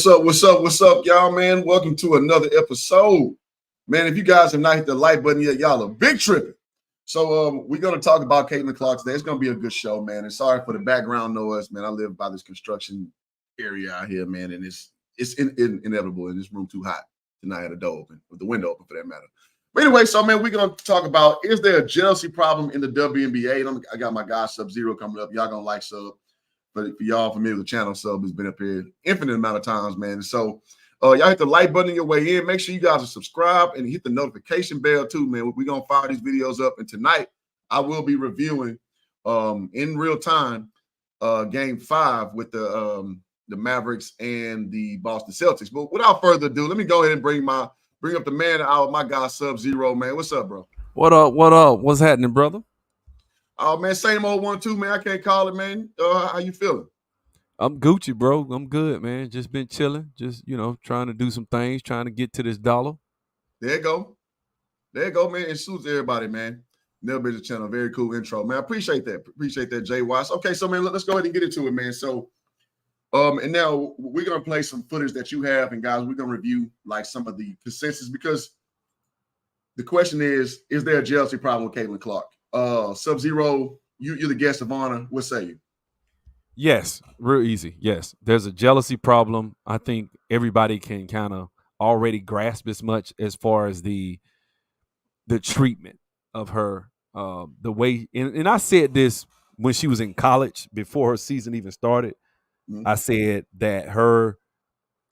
What's up, y'all, man? Welcome to another episode. Man, if you guys have not hit the like button yet, y'all are big tripping. So we're going to talk about Caitlyn Clark today. It's going to be a good show, man. And sorry for the background noise, man. I live by this construction area out here, man, and it's inevitable in this room too hot tonight. Had the door open, with the window open for that matter. But anyway, so, man, we're going to talk about, is there a jealousy problem in the WNBA? I got my guy Sub-Zero coming up. Y'all going to like Sub. But for y'all familiar with the channel, Sub has been up here infinite amount of times, man. And so y'all hit the like button on your way in. Make sure you guys are subscribed and hit the notification bell too, man. We're going to fire these videos up. And tonight, I will be reviewing in real time Game 5 with the Mavericks and the Boston Celtics. But without further ado, let me go ahead and bring up the man out, my guy Sub-Zero, man. What's up, bro? What up? What's happening, brother? Oh, man, same old 1-2, man. I can't call it, man. How you feeling? I'm Gucci, bro. I'm good, man. Just been chilling. Just, trying to do some things, trying to get to this dollar. There you go. There you go, man. It suits everybody, man. Never been to the channel. Very cool intro, man. I appreciate that. Appreciate that, Jay Watts. Okay, so, man, let's go ahead and get into it, man. So, and now we're going to play some footage that you have. And, guys, we're going to review, like, some of the consensus because the question is there a jealousy problem with Caitlyn Clark? Sub-Zero, you're the guest of honor. What say you? Yes, real easy. Yes, there's a jealousy problem. I think everybody can kind of already grasp as much as far as the treatment of her, the way. And I said this when she was in college before her season even started. Mm-hmm. I said that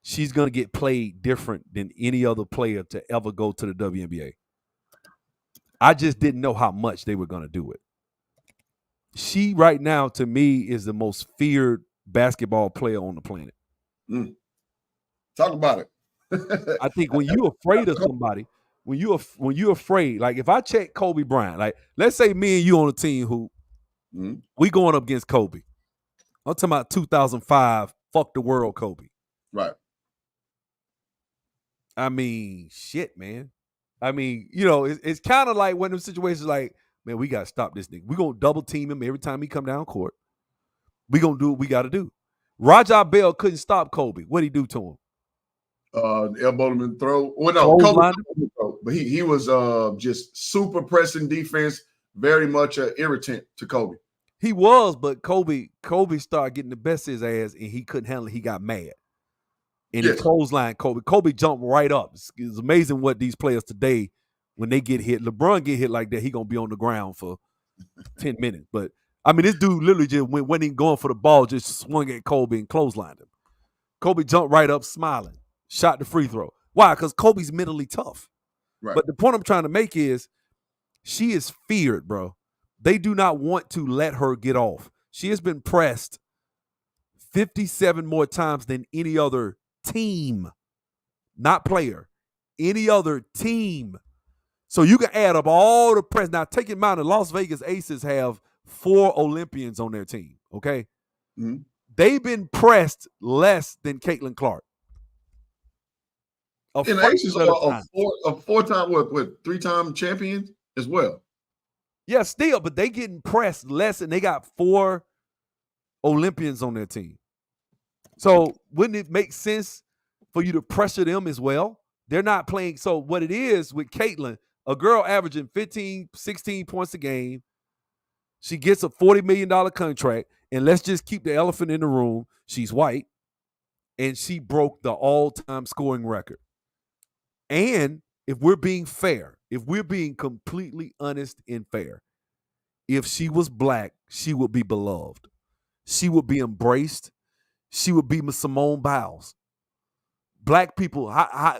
she's going to get played different than any other player to ever go to the WNBA. I just didn't know how much they were going to do it. She right now, to me, is the most feared basketball player on the planet. Talk about it. I think when you're afraid of somebody, when you're afraid, like if I check Kobe Bryant, like let's say me and you on a team who we going up against Kobe. I'm talking about 2005, fuck the world Kobe. Right. I mean, shit, man. I mean, it's kind of like one of them situations like, man, we got to stop this nigga. We're going to double team him every time he come down court. We're going to do what we got to do. Raja Bell couldn't stop Kobe. What'd he do to him? Elbowed him in the throat. Well, no, Kobe, but he was just super pressing defense, very much an irritant to Kobe. He was, but Kobe started getting the best of his ass, and he couldn't handle it. He got mad. And he clothesline Kobe. Kobe jumped right up. It's amazing what these players today, when they get hit, LeBron get hit like that, he going to be on the ground for 10 minutes. But, I mean, this dude literally just went in going for the ball, just swung at Kobe and clotheslined him. Kobe jumped right up smiling, shot the free throw. Why? Because Kobe's mentally tough. Right. But the point I'm trying to make is she is feared, bro. They do not want to let her get off. She has been pressed 57 more times than any other team, not player, any other team. So you can add up all the press. Now, take in mind, the Las Vegas Aces have 4 Olympians on their team, okay? Mm-hmm. They've been pressed less than Caitlyn Clark. And the Aces are a 4-time, what, 3-time champion as well. Yeah, still, but they getting pressed less, and they got 4 Olympians on their team. So wouldn't it make sense for you to pressure them as well? They're not playing. So what it is with Caitlyn, a girl averaging 15, 16 points a game, she gets a $40 million contract, and let's just keep the elephant in the room. She's white, and she broke the all-time scoring record. And if we're being fair, if we're being completely honest and fair, if she was black, she would be beloved. She would be embraced. She would be Simone Biles. Black people,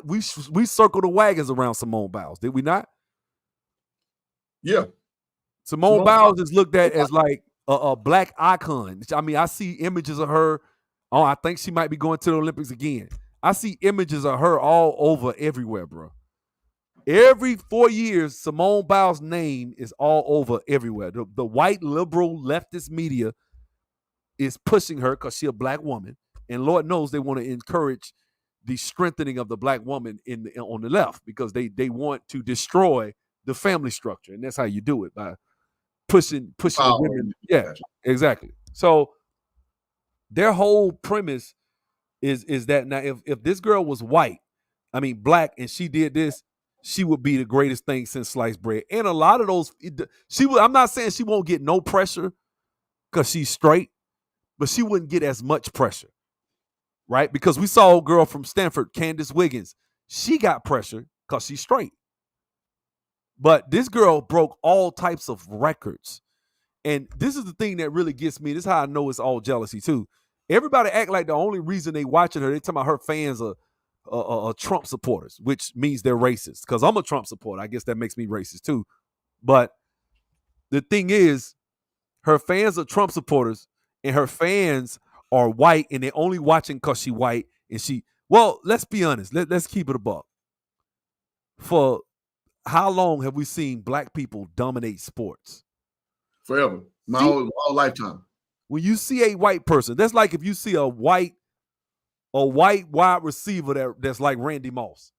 we circled the wagons around Simone Biles, did we not? Yeah. Simone Biles is looked at as like a black icon. I mean, I see images of her. Oh, I think she might be going to the Olympics again. I see images of her all over everywhere, bro. Every 4 years, Simone Biles' name is all over everywhere. The white liberal leftist media is pushing her because she's a black woman. And Lord knows they want to encourage the strengthening of the black woman on the left because they want to destroy the family structure. And that's how you do it, by pushing the women. Yeah, exactly. So their whole premise is that now if this girl was white, I mean black, and she did this, she would be the greatest thing since sliced bread. And a lot of those, she would. I'm not saying she won't get no pressure because she's straight, but she wouldn't get as much pressure, right? Because we saw a girl from Stanford, Candace Wiggins. She got pressure because she's straight. But this girl broke all types of records. And this is the thing that really gets me. This is how I know it's all jealousy too. Everybody act like the only reason they watching her, they talking about her fans are Trump supporters, which means they're racist. Because I'm a Trump supporter. I guess that makes me racist too. But the thing is, her fans are Trump supporters, and her fans are white, and they're only watching because she white. And well, let's be honest. Let's keep it a buck. For how long have we seen black people dominate sports? Forever. My whole lifetime. When you see a white person, that's like if you see a white wide receiver that's like Randy Moss.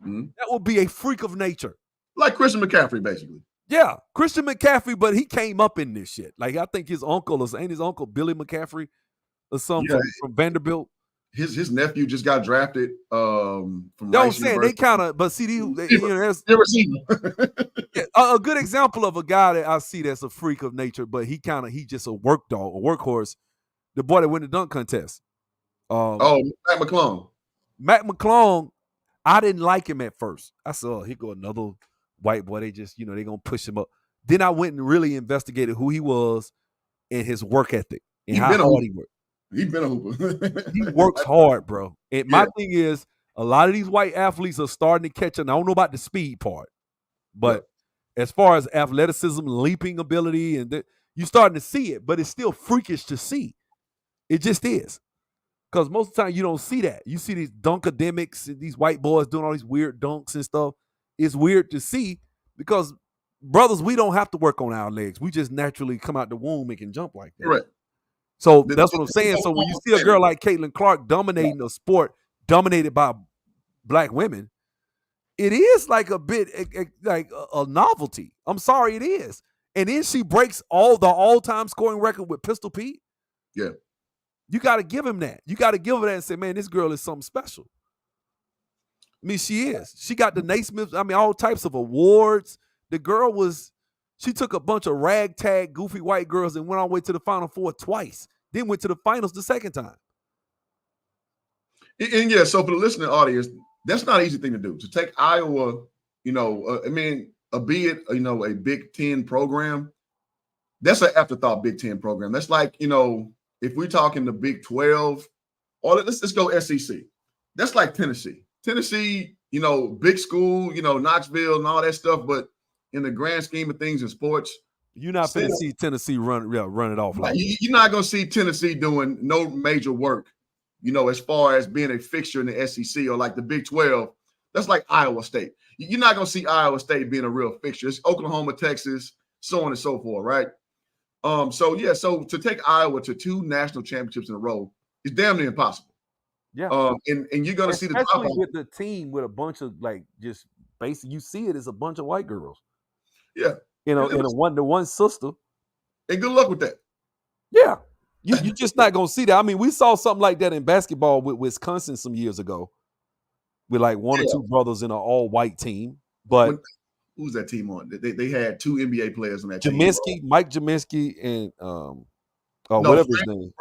Mm-hmm. That would be a freak of nature. Like Christian McCaffrey, basically. Yeah, Christian McCaffrey, but he came up in this shit. Like I think his uncle ain't his uncle Billy McCaffrey or something from Vanderbilt. His nephew just got drafted from Rice I'm saying University. They kind of, but see, never seen him. A good example of a guy that I see that's a freak of nature, but he just a work dog, a workhorse. The boy that won the dunk contest. Matt McClung. Matt McClung, I didn't like him at first. I said, oh, here go another white boy. They just, they gonna push him up. Then I went and really investigated who he was and his work ethic and how hard he worked. He's been a hooper. He works hard, bro. And my thing is, a lot of these white athletes are starting to catch on. I don't know about the speed part, but as far as athleticism, leaping ability, and you're starting to see it, but it's still freakish to see. It just is. Because most of the time you don't see that. You see these dunkademics and these white boys doing all these weird dunks and stuff. It's weird to see because, brothers, we don't have to work on our legs. We just naturally come out the womb and can jump like that. Right. So that's what I'm saying. So when you see a girl like Caitlyn Clark dominating a sport dominated by black women, it is like a bit like a novelty. I'm sorry, it is. And then she breaks the all-time scoring record with Pistol Pete. Yeah. You got to give him that. You got to give her that and say, man, this girl is something special. I mean, she is. She got the Naismith, all types of awards. The girl she took a bunch of ragtag, goofy white girls and went all the way to the Final Four twice. Then went to the finals the second time. And so for the listening audience, that's not an easy thing to do. To take Iowa, albeit, a Big Ten program, that's an afterthought Big Ten program. That's like, if we're talking the Big 12, or let's go SEC. That's like Tennessee. Tennessee, big school, Knoxville and all that stuff, but in the grand scheme of things in sports, you're not going to see Tennessee run it off. Like you're not going to see Tennessee doing no major work, as far as being a fixture in the SEC or like the Big 12. That's like Iowa State. You're not going to see Iowa State being a real fixture. It's Oklahoma, Texas, so on and so forth, right? So to take Iowa to 2 national championships in a row is damn near impossible. Yeah. And you're going to see the top with the team with a bunch of just basically you see it as a bunch of white girls. Yeah. In a one sister. And good luck with that. Yeah. You're just not going to see that. We saw something like that in basketball with Wisconsin some years ago with like one or two brothers in an all-white team. But who's that team on? They had 2 NBA players on that team. Mike Jaminski and whatever his name.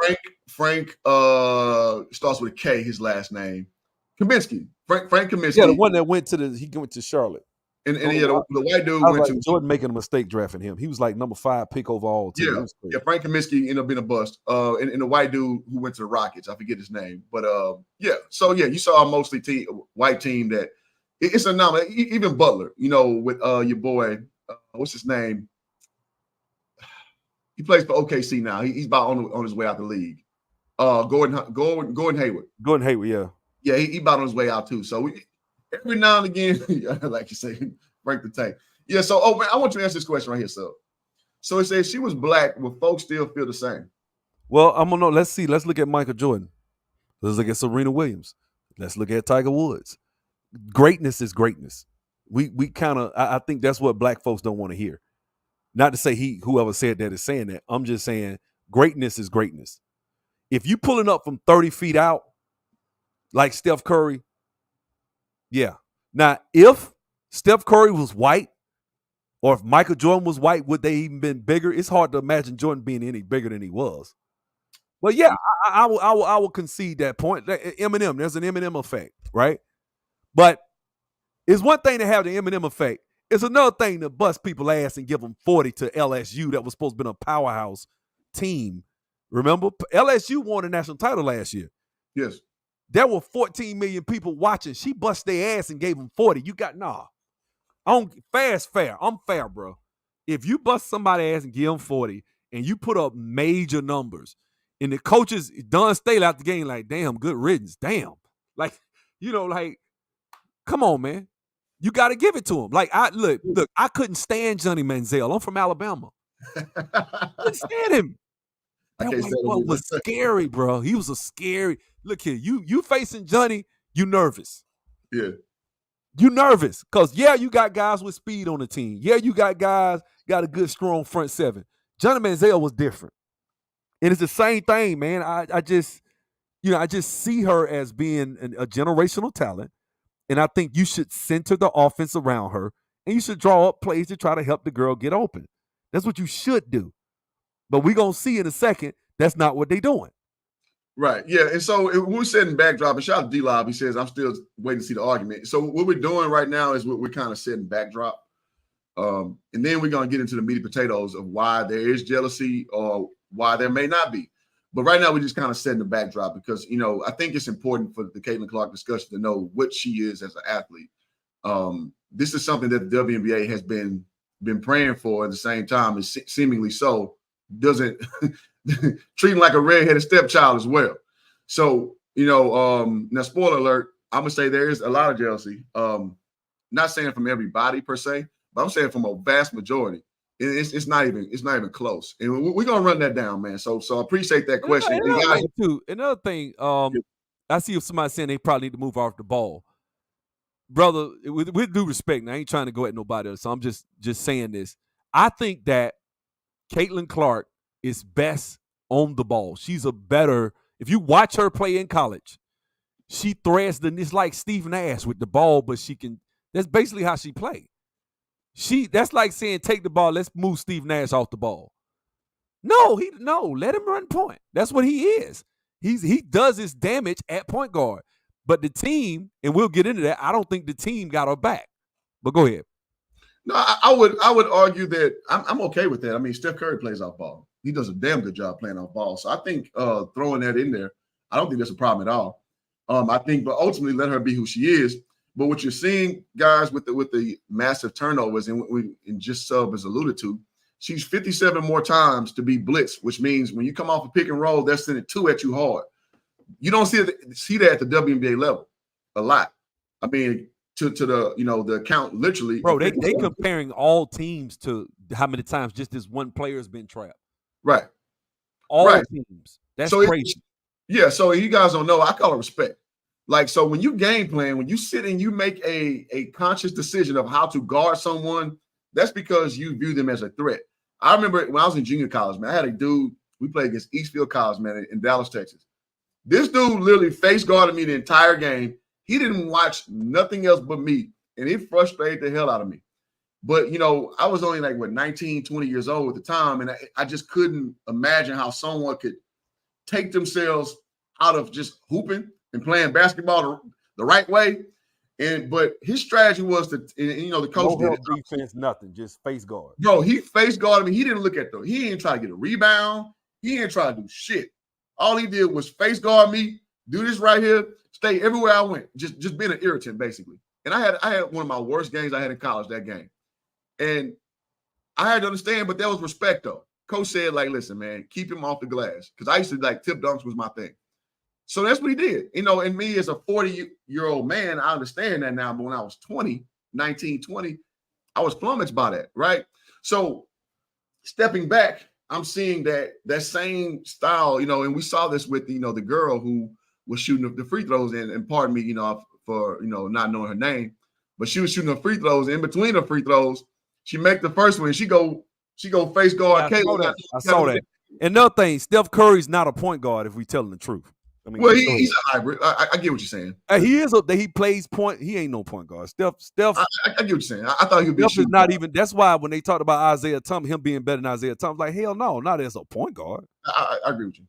Frank starts with a K, his last name. Kaminsky. Frank Kaminsky. Yeah, the one that went to Charlotte. And the white dude went to Jordan making a mistake drafting him. He was like number 5 pick overall. Yeah, Frank Kaminsky ended up being a bust. And the white dude who went to the Rockets, I forget his name. But so you saw a mostly white team that it's a anomaly. Even Butler, with your boy, what's his name? He plays for OKC now. He's about on his way out the league. Gordon Hayward. Gordon Hayward, yeah. Yeah, he about on his way out too. So every now and again, like you say, break the tank. Yeah, so, man, I want you to answer this question right here, So it says she was black, will folks still feel the same? Well, I'm going to know. Let's see. Let's look at Michael Jordan. Let's look at Serena Williams. Let's look at Tiger Woods. Greatness is greatness. We kind of, I think that's what black folks don't want to hear. Not to say whoever said that is saying that. I'm just saying greatness is greatness. If you pulling up from 30 feet out like Steph Curry. Yeah. Now, if Steph Curry was white, or if Michael Jordan was white, would they even been bigger? It's hard to imagine Jordan being any bigger than he was. But yeah, I will concede that point. Eminem, there's an Eminem effect, right? But it's one thing to have the Eminem effect. It's another thing to bust people's ass and give them 40 to LSU that was supposed to be a powerhouse team. Remember, LSU won a national title last year. Yes. There were 14 million people watching. She bust their ass and gave them 40. You got, nah. Fair's fair. I'm fair, bro. If you bust somebody's ass and give them 40 and you put up major numbers and the coaches done stayed out the game like, damn, good riddance. Damn. Like, like, come on, man. You got to give it to him. Like, look, I couldn't stand Johnny Manziel. I'm from Alabama. I couldn't stand him. That white boy was scary, bro. He was a scary. Look here, you facing Johnny, you nervous. Yeah. You nervous. Because, yeah, you got guys with speed on the team. Yeah, you got guys got a good, strong front seven. Johnny Manziel was different. And it's the same thing, man. I just see her as being a generational talent. And I think you should center the offense around her. And you should draw up plays to try to help the girl get open. That's what you should do. But we're going to see in a second, that's not what they're doing. Right. Yeah. And so we're setting backdrop, and shout out to D-Lob. He says, I'm still waiting to see the argument. So what we're doing right now is we're kind of setting backdrop. And then we're going to get into the meaty potatoes of why there is jealousy or why there may not be. But right now we're just kind of setting the backdrop because, I think it's important for the Caitlyn Clark discussion to know what she is as an athlete. This is something that the WNBA has been praying for at the same time, and seemingly so doesn't treating like a redheaded stepchild as well. So, now spoiler alert, I'm gonna say there is a lot of jealousy. Not saying from everybody per se, but I'm saying from a vast majority. It's not even close. And we're gonna run that down, man. So I appreciate that question. Another thing, I see if somebody saying they probably need to move off the ball. Brother, with due respect, and I ain't trying to go at nobody else, so I'm just saying this. I think that Caitlyn Clark is best on the ball. She's if you watch her play in college, she threads it's like Steve Nash with the ball, but that's basically how she plays. That's like saying, take the ball, let's move Steve Nash off the ball. No, let him run point. That's what he is. He does his damage at point guard. But the team, and we'll get into that, I don't think the team got her back. But go ahead. No, I would argue that I'm okay with that. I mean, Steph Curry plays off ball. He does a damn good job playing off ball. So I think throwing that in there, I don't think that's a problem at all. I think, but ultimately let her be who she is. But what you're seeing, guys, with the massive turnovers, and just Sub has alluded to, she's 57 more times to be blitzed, which means when you come off a pick and roll, they're sending two at you hard. You don't see that at the WNBA level a lot. I mean, to the the count literally. Bro, they comparing all teams to how many times just this one player has been trapped. Right. All teams. That's so crazy. So you guys don't know, I call it respect. Like, so when you game plan, when you sit and you make a conscious decision of how to guard someone, that's because you view them as a threat. I remember when I was in junior college, man, I had a dude, we played against Eastfield College, man, in Dallas, Texas. This dude literally face guarded me the entire game. He didn't watch nothing else but me, and it frustrated the hell out of me. But, I was only 19, 20 years old at the time, and I just couldn't imagine how someone could take themselves out of just hooping and playing basketball the right way. But his strategy was the coach did it. Defense, nothing, just face guard. Bro, he face guarded me. He didn't look at he didn't try to get a rebound. He didn't try to do shit. All he did was face guard me, do this right here, stay everywhere I went, just being an irritant, basically. And I had one of my worst games I had in college that game. And I had to understand, but that was respect, though. Coach said, listen, man, keep him off the glass. Because I used to, tip dunks was my thing. So that's what he did. And me as a 40-year-old man, I understand that now. But when I was 19, 20, I was flummoxed by that, right? So stepping back, I'm seeing that same style, and we saw this with, the girl who was shooting the free throws, and pardon me, for, not knowing her name, but she was shooting her free throws. In between her free throws, she make the first one, and she go face guard. I saw that. Another thing, Steph Curry's not a point guard if we telling the truth. I mean, well, he's a hybrid. I get what you're saying. He is up there. He plays point. He ain't no point guard. Steph. I get what you're saying. I thought he would be. Steph is not even. That's why when they talked about Isaiah Thomas, him being better than Isaiah Thomas, like hell no, not as a point guard. I agree with you.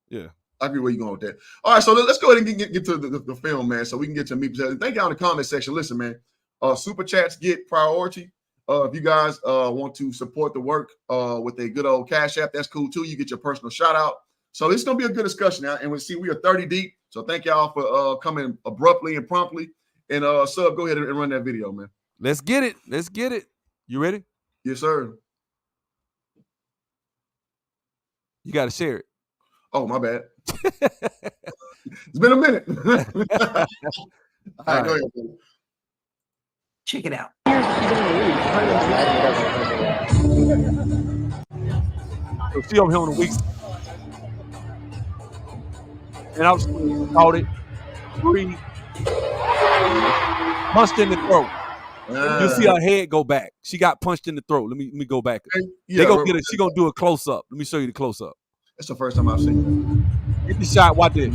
Yeah. I agree where you're going with that. All right, so let's go ahead and get to the film, man, so we can get to me. Thank you in the comment section. Listen, man, super chats get priority. If you guys want to support the work with a good old Cash App, that's cool too. You get your personal shout out. So it's going to be a good discussion now. And we are 30 deep. So thank y'all for coming abruptly and promptly. And Sub, go ahead and run that video, man. Let's get it. Let's get it. You ready? Yes, sir. You got to share it. Oh, my bad. It's been a minute. All right, go ahead. Check it out. So she over here on the weeks. And I was caught it. 3. Punched in the throat. You'll see her head go back. She got punched in the throat. Let me go back. Yeah, they gonna get it. She gonna do a close up. Let me show you the close up. That's the first time I've seen it. Get the shot. Watch it.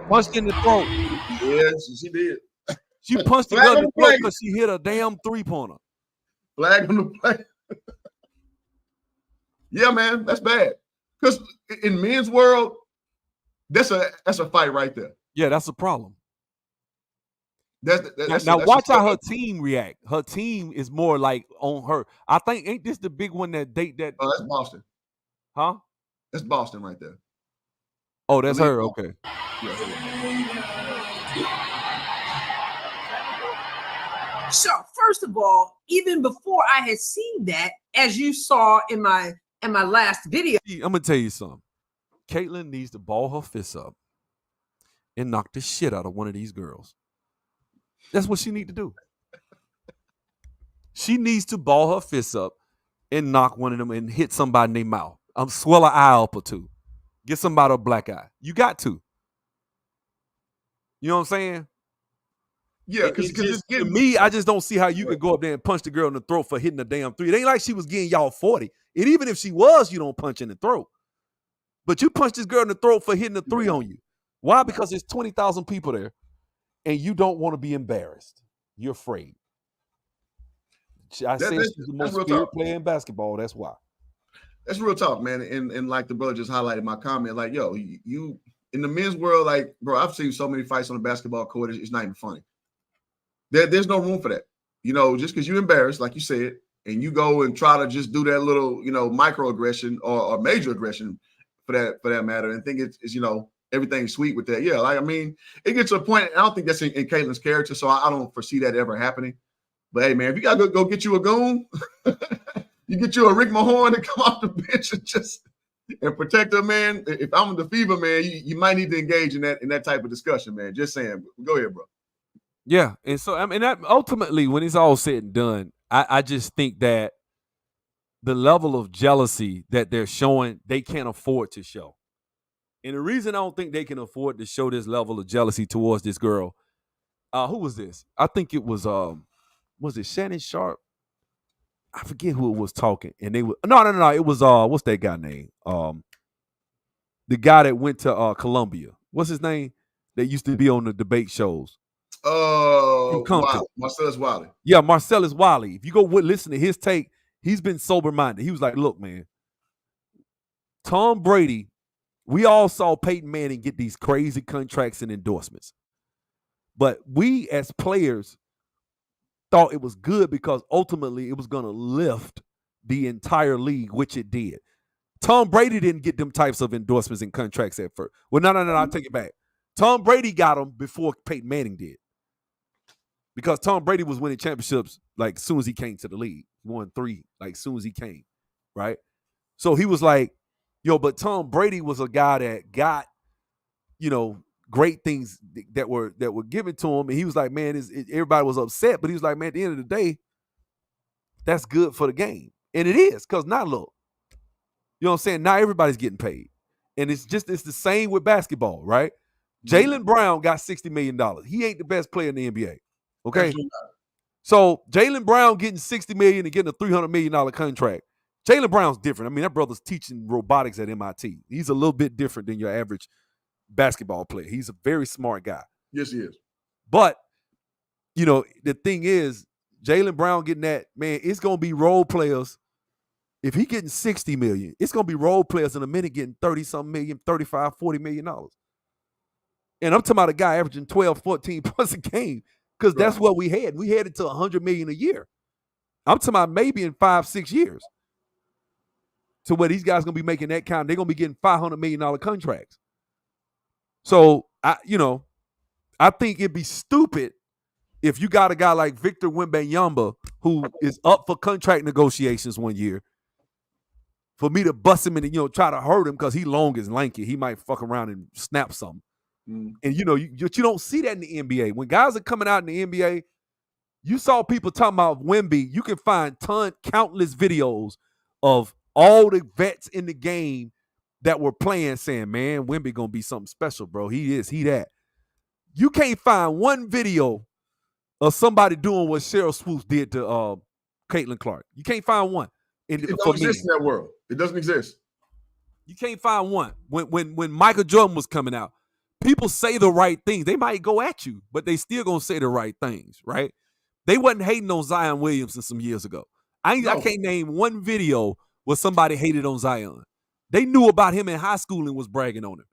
Punched in the throat. Yeah, she did. She punched the girl in the throat because she hit a damn 3-pointer. Flag on the play. Yeah, man, that's bad. Because in men's world, that's a fight right there. Yeah, that's a problem. That's now watch how her team react. Her team is more like on her. I think ain't this the big one that date that? Oh, that's Boston. Huh? That's Boston right there. Oh, that's her. Okay. Yeah. So first of all, even before I had seen that, as you saw in my last video, I'm gonna tell you something. Caitlyn needs to ball her fists up and knock the shit out of one of these girls. That's what she need to do. She needs to ball her fists up and knock one of them and hit somebody in their mouth. Swell an eye up or two. Get somebody a black eye. You got to. You know what I'm saying? Yeah, because to me, I just don't see how you could go up there and punch the girl in the throat for hitting a damn 3. It ain't like she was getting y'all 40. And even if she was, you don't punch in the throat. But you punch this girl in the throat for hitting a 3 on you. Why? Because there's 20,000 people there. And you don't want to be embarrassed. You're afraid. I say she's the most feared player in basketball. That's why. That's real talk, man. And like the brother just highlighted my comment, like, yo, you in the men's world, like, bro, I've seen so many fights on the basketball court. It's not even funny. There's no room for that. You know, just because you're embarrassed, like you said, and you go and try to just do that little, microaggression or major aggression for that matter, and think it's everything's sweet with that. Yeah, like, I mean, it gets to a point. I don't think that's in Caitlyn's character, so I don't foresee that ever happening. But hey, man, if you gotta go get you a goon, you get you a Rick Mahorn to come off the bench and protect her, man. If I'm the Fever, man, you might need to engage in that type of discussion, man. Just saying. Go ahead, bro. Yeah, and so I mean, that ultimately, when it's all said and done, I just think that the level of jealousy that they're showing, they can't afford to show. And the reason I don't think they can afford to show this level of jealousy towards this girl, who was this? I think it was it Shannon Sharp? I forget who it was talking. And they were no, it was what's that guy name? The guy that went to Columbia. What's his name? That used to be on the debate shows. Marcellus Wiley. Yeah, Marcellus Wiley. If you go listen to his take, he's been sober-minded. He was like, look, man, Tom Brady, we all saw Peyton Manning get these crazy contracts and endorsements. But we as players thought it was good because ultimately it was going to lift the entire league, which it did. Tom Brady didn't get them types of endorsements and contracts at first. Well, no, I'll take it back. Tom Brady got them before Peyton Manning did. Because Tom Brady was winning championships like as soon as he came to the league. He won 3 like as soon as he came, right? So he was like, but Tom Brady was a guy that got, great things that were given to him. And he was like, man, everybody was upset. But he was like, man, at the end of the day, that's good for the game. And it is, because now look, you know what I'm saying? Now everybody's getting paid. And it's the same with basketball, right? Jaylen Brown got $60 million. He ain't the best player in the NBA. Okay? So Jaylen Brown getting $60 million and getting a $300 million contract. Jaylen Brown's different. I mean, that brother's teaching robotics at MIT. He's a little bit different than your average basketball player. He's a very smart guy. Yes, he is. But, the thing is, Jaylen Brown getting that, man, it's going to be role players. If he getting $60 million, it's going to be role players in a minute getting 30-something million, $35, $40 million. And I'm talking about a guy averaging 12, 14 points a game because that's what we had. We headed to $100 million a year. I'm talking about maybe in 5-6 years to where these guys going to be making that kind. They're going to be getting $500 million contracts. So, I think it'd be stupid if you got a guy like Victor Wembanyama who is up for contract negotiations one year for me to bust him and, try to hurt him because he long and lanky. He might fuck around and snap something. Mm. And, you don't see that in the NBA. When guys are coming out in the NBA, you saw people talking about Wemby. You can find countless videos of all the vets in the game that were playing saying, man, Wemby going to be something special, bro. He that. You can't find one video of somebody doing what Cheryl Swoops did to Caitlyn Clark. You can't find one. It doesn't exist in that world. It doesn't exist. You can't find one. When Michael Jordan was coming out, people say the right things. They might go at you, but they still gonna say the right things, right? They wasn't hating on Zion Williamson some years ago. I can't name one video where somebody hated on Zion. They knew about him in high school and was bragging on him.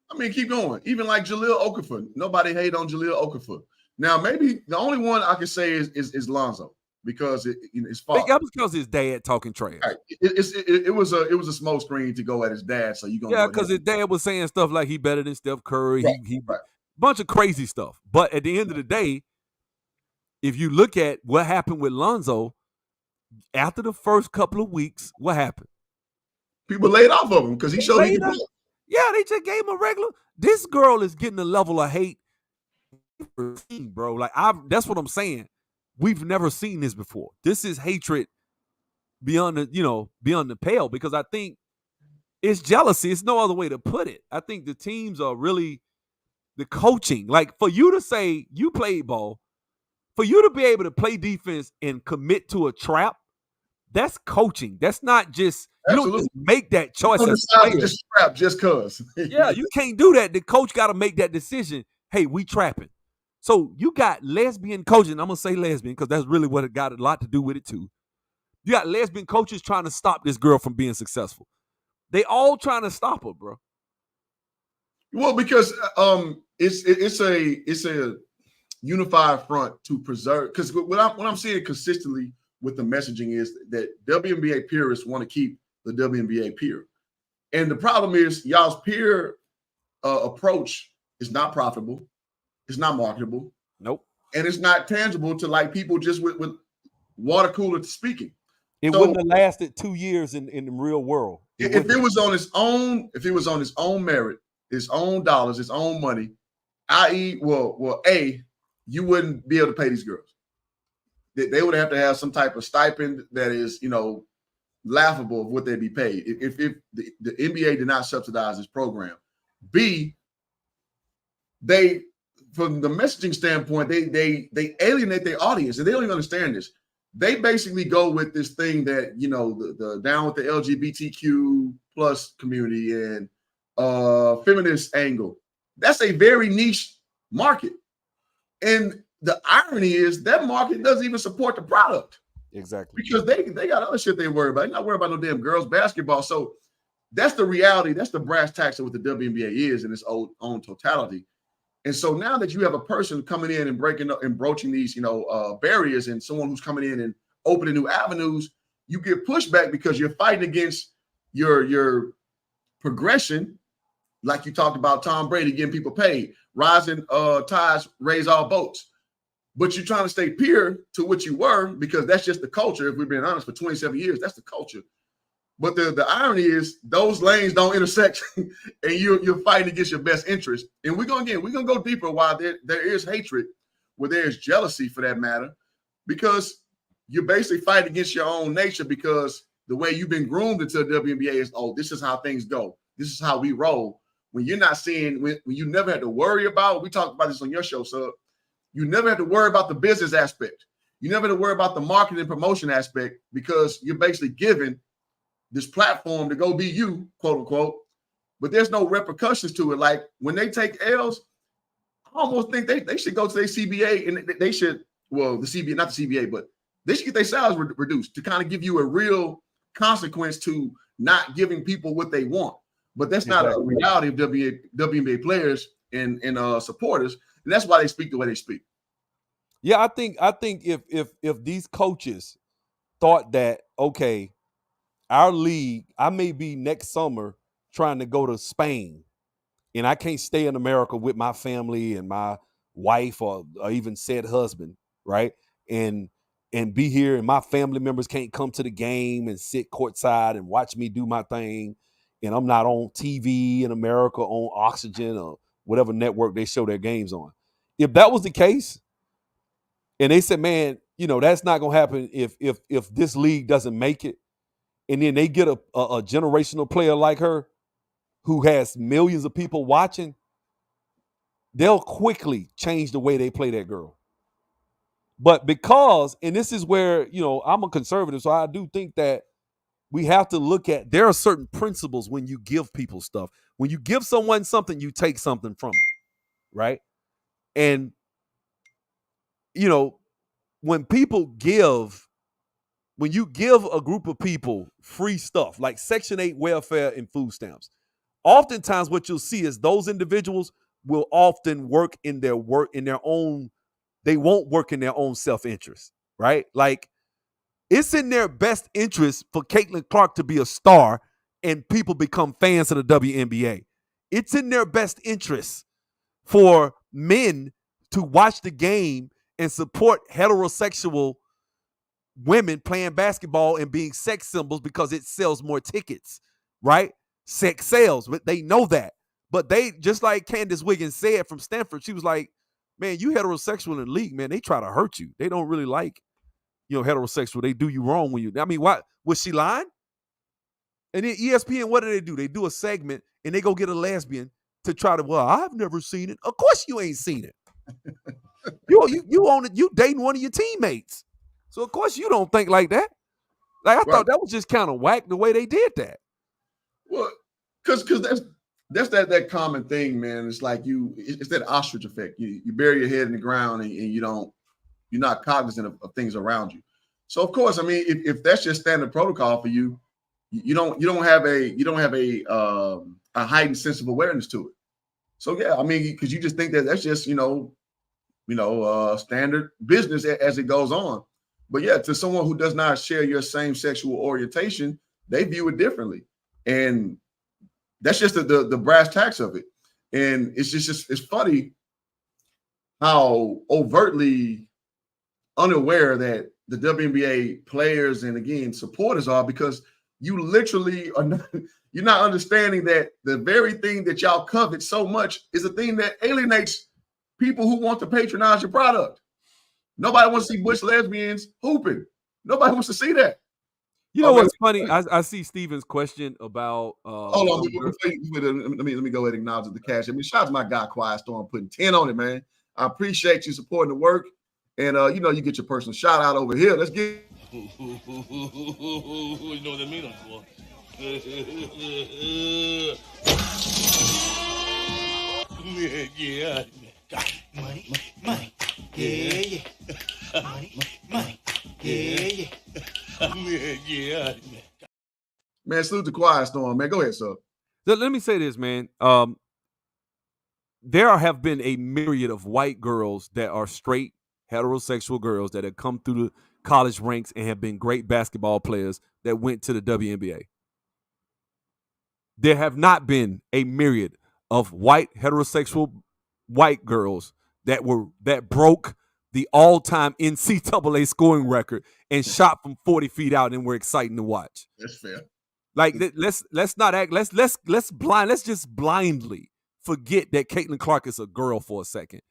I mean, keep going. Even like Jahlil Okafor. Nobody hated on Jahlil Okafor. Now, maybe the only one I can say is Lonzo. Because it's far. That was because his dad talking trash. Right. It was a smoke screen to go at his dad. So you gonna because his dad was saying stuff like he better than Steph Curry. Right. Bunch of crazy stuff. But at the end of the day, if you look at what happened with Lonzo, after the first couple of weeks, what happened? People laid off of him because he showed he could play. Yeah, they just gave him a regular. This girl is getting a level of hate, bro. Like that's what I'm saying. We've never seen this before. This is hatred beyond the pale because I think it's jealousy. It's no other way to put it. I think the teams are really the coaching. Like for you to say you played ball, for you to be able to play defense and commit to a trap, that's coaching. That's not just you don't just make that choice as a player. Just trap just cause. Yeah, you can't do that. The coach got to make that decision. Hey, we trapping. So you got lesbian coaches, and I'm going to say lesbian because that's really what it got a lot to do with it too. You got lesbian coaches trying to stop this girl from being successful. They all trying to stop her, bro. Well, because it's a unified front to preserve. Because what I'm seeing consistently with the messaging is that WNBA purists want to keep the WNBA pure. And the problem is y'all's peer approach is not profitable. It's not marketable. Nope. And it's not tangible to like people just with water cooler speaking. It wouldn't have lasted 2 years in the real world. If it was on its own merit, its own dollars, its own money, i.e., you wouldn't be able to pay these girls. They would have to have some type of stipend that is, laughable of what they'd be paid. If the NBA did not subsidize this program. B, they from the messaging standpoint, they alienate their audience, and they don't even understand this. They basically go with this thing that the down with the LGBTQ plus community and feminist angle. That's a very niche market, and the irony is that market doesn't even support the product. Exactly, because they got other shit they worry about. They're not worried about no damn girls basketball. So that's the reality. That's the brass tacks of what the WNBA is in its own totality. And so now that you have a person coming in and breaking up and broaching these, barriers, and someone who's coming in and opening new avenues, you get pushback because you're fighting against your progression, like you talked about Tom Brady getting people paid, rising tides raise all boats. But you're trying to stay pure to what you were because that's just the culture. If we're being honest, for 27 years, that's the culture. But the irony is those lanes don't intersect, and you're fighting against your best interest. And we're gonna go deeper. While there is hatred, where there is jealousy for that matter, because you're basically fighting against your own nature. Because the way you've been groomed into the WNBA is, this is how things go. This is how we roll. When you're not seeing, when you never had to worry about. We talked about this on your show, so you never had to worry about the business aspect. You never have to worry about the marketing and promotion aspect because you're basically given this platform to go be you, quote unquote. But there's no repercussions to it. Like when they take L's, I almost think they should go to their CBA and they should, well, the CBA, not the CBA, but they should get their salaries reduced to kind of give you a real consequence to not giving people what they want. But that's not a reality of WNBA players and supporters, and that's why they speak the way they speak. Yeah, I think if these coaches thought that, okay, our league, I may be next summer trying to go to Spain, and I can't stay in America with my family and my wife or even said husband, right? And be here, and my family members can't come to the game and sit courtside and watch me do my thing, and I'm not on TV in America on Oxygen or whatever network they show their games on. If that was the case, and they said, man, that's not gonna happen if this league doesn't make it, and then they get a generational player like her who has millions of people watching, they'll quickly change the way they play that girl. But because, and this is where, I'm a conservative, so I do think that we have to look at, there are certain principles when you give people stuff. When you give someone something, you take something from them, right? And, when you give a group of people free stuff, like Section 8 welfare and food stamps, oftentimes what you'll see is those individuals will often work in their own, they won't work in their own self-interest, right? Like, it's in their best interest for Caitlyn Clark to be a star and people become fans of the WNBA. It's in their best interest for men to watch the game and support heterosexual women playing basketball and being sex symbols because it sells more tickets, right? Sex sells, but they know that. But they, just like Candace Wiggins said from Stanford, she was like, man, you heterosexual in the league, man, they try to hurt you. They don't really like, heterosexual. They do you wrong when you, I mean, why was she lying? And then ESPN, what do? They do a segment and they go get a lesbian to try to, well, I've never seen it. Of course you ain't seen it. you own it, you dating one of your teammates. So of course you don't think like that. Like, I thought that was just kind of whack the way they did that. Well, because that's that common thing, man. It's like it's that ostrich effect. You bury your head in the ground and you're not cognizant of things around you. So of course, I mean, if that's just standard protocol for you, you don't have a heightened sense of awareness to it. So yeah, I mean, because you just think that's just standard business as it goes on. But yeah, to someone who does not share your same sexual orientation, they view it differently, and that's just the brass tacks of it. And it's funny how overtly unaware that the WNBA players and again supporters are, because you literally are not, you're not understanding that the very thing that y'all covet so much is a thing that alienates people who want to patronize your product. Nobody wants to see butch lesbians hooping. Nobody wants to see that. You know what's funny? I see Steven's question about. Hold on, let me go ahead and acknowledge the cash. I mean, shout out to my guy Quiet Storm putting 10 on it, man. I appreciate you supporting the work, and you get your personal shout out over here. Let's get. You know what I mean, boy. Yeah. Money. Yeah. Money. Yeah. Yeah. Man, salute to Quiet Storm, man. Go ahead, sir. Let me say this, man. There have been a myriad of white girls that are straight heterosexual girls that have come through the college ranks and have been great basketball players that went to the WNBA. There have not been a myriad of white heterosexual white girls that broke the all-time NCAA scoring record and shot from 40 feet out and were exciting to watch. That's fair. Like, let's not act. Let's just blindly forget that Caitlyn Clark is a girl for a second.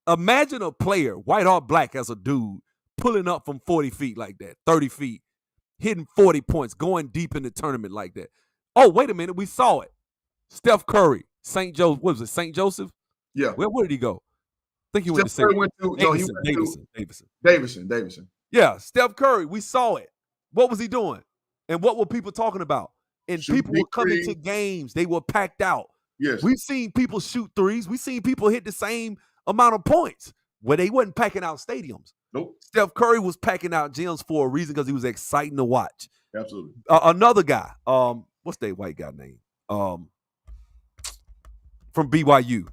Imagine a player, white or black, as a dude, pulling up from 40 feet like that, 30 feet, hitting 40 points, going deep in the tournament like that. Oh, wait a minute, we saw it. Steph Curry, St. Joseph. What was it, St. Joseph? Yeah. Where did he go? think he went to Steph Curry St. went to no, he went Davidson. Davidson. Yeah, Steph Curry, we saw it. What was he doing? And what were people talking about? And Shoot people big were coming to threes. games. They were packed out. Yes. We've seen people shoot threes. We've seen people hit the same amount of points where they wasn't packing out stadiums. Nope. Steph Curry was packing out gyms for a reason because he was exciting to watch. Absolutely. Another guy, what's that white guy name? From BYU,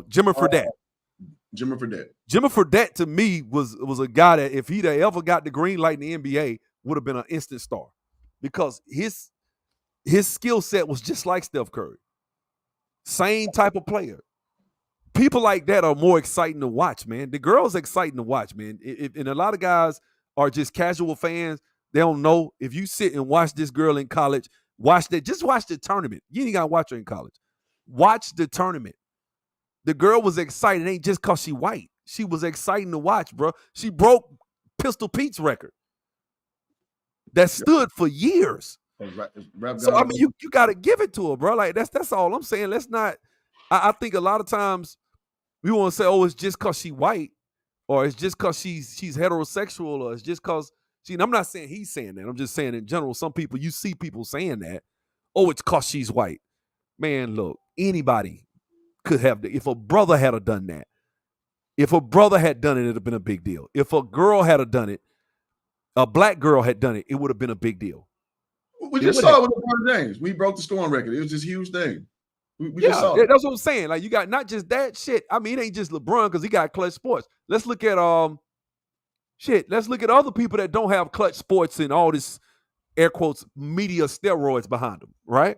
Jimmy Fredette. Jimmy Fredette. Jimmy Fredette to me was a guy that if he'd ever got the green light in the NBA would have been an instant star because his skill set was just like Steph Curry. Same type of player. People like that are more exciting to watch, man. The girls exciting to watch, man. And a lot of guys are just casual fans. They don't know. If you sit and watch this girl in college, just watch the tournament. You ain't got to watch her in college. Watch the tournament. The girl was excited. It ain't just because she white. She was exciting to watch, bro. She broke Pistol Pete's record that stood for years. So, I mean, you got to give it to her, bro. Like, that's all I'm saying. Let's not – I think a lot of times we want to say, oh, it's just because she white or it's just because she's heterosexual or it's just because – I'm not saying he's saying that. I'm just saying in general, some people, you see people saying that, oh, it's because she's white. Man, look, anybody could have – if a brother had done that, if a brother had done it, it would have been a big deal. If a girl had done it, a black girl had done it, it would have been a big deal. We just saw it with LeBron James. We broke the scoring record. It was this huge thing. We just saw it. That's what I'm saying. Like, you got not just that shit. I mean, it ain't just LeBron because he got clutch sports. Let's look at let's look at other people that don't have clutch sports and all this air quotes media steroids behind them, right?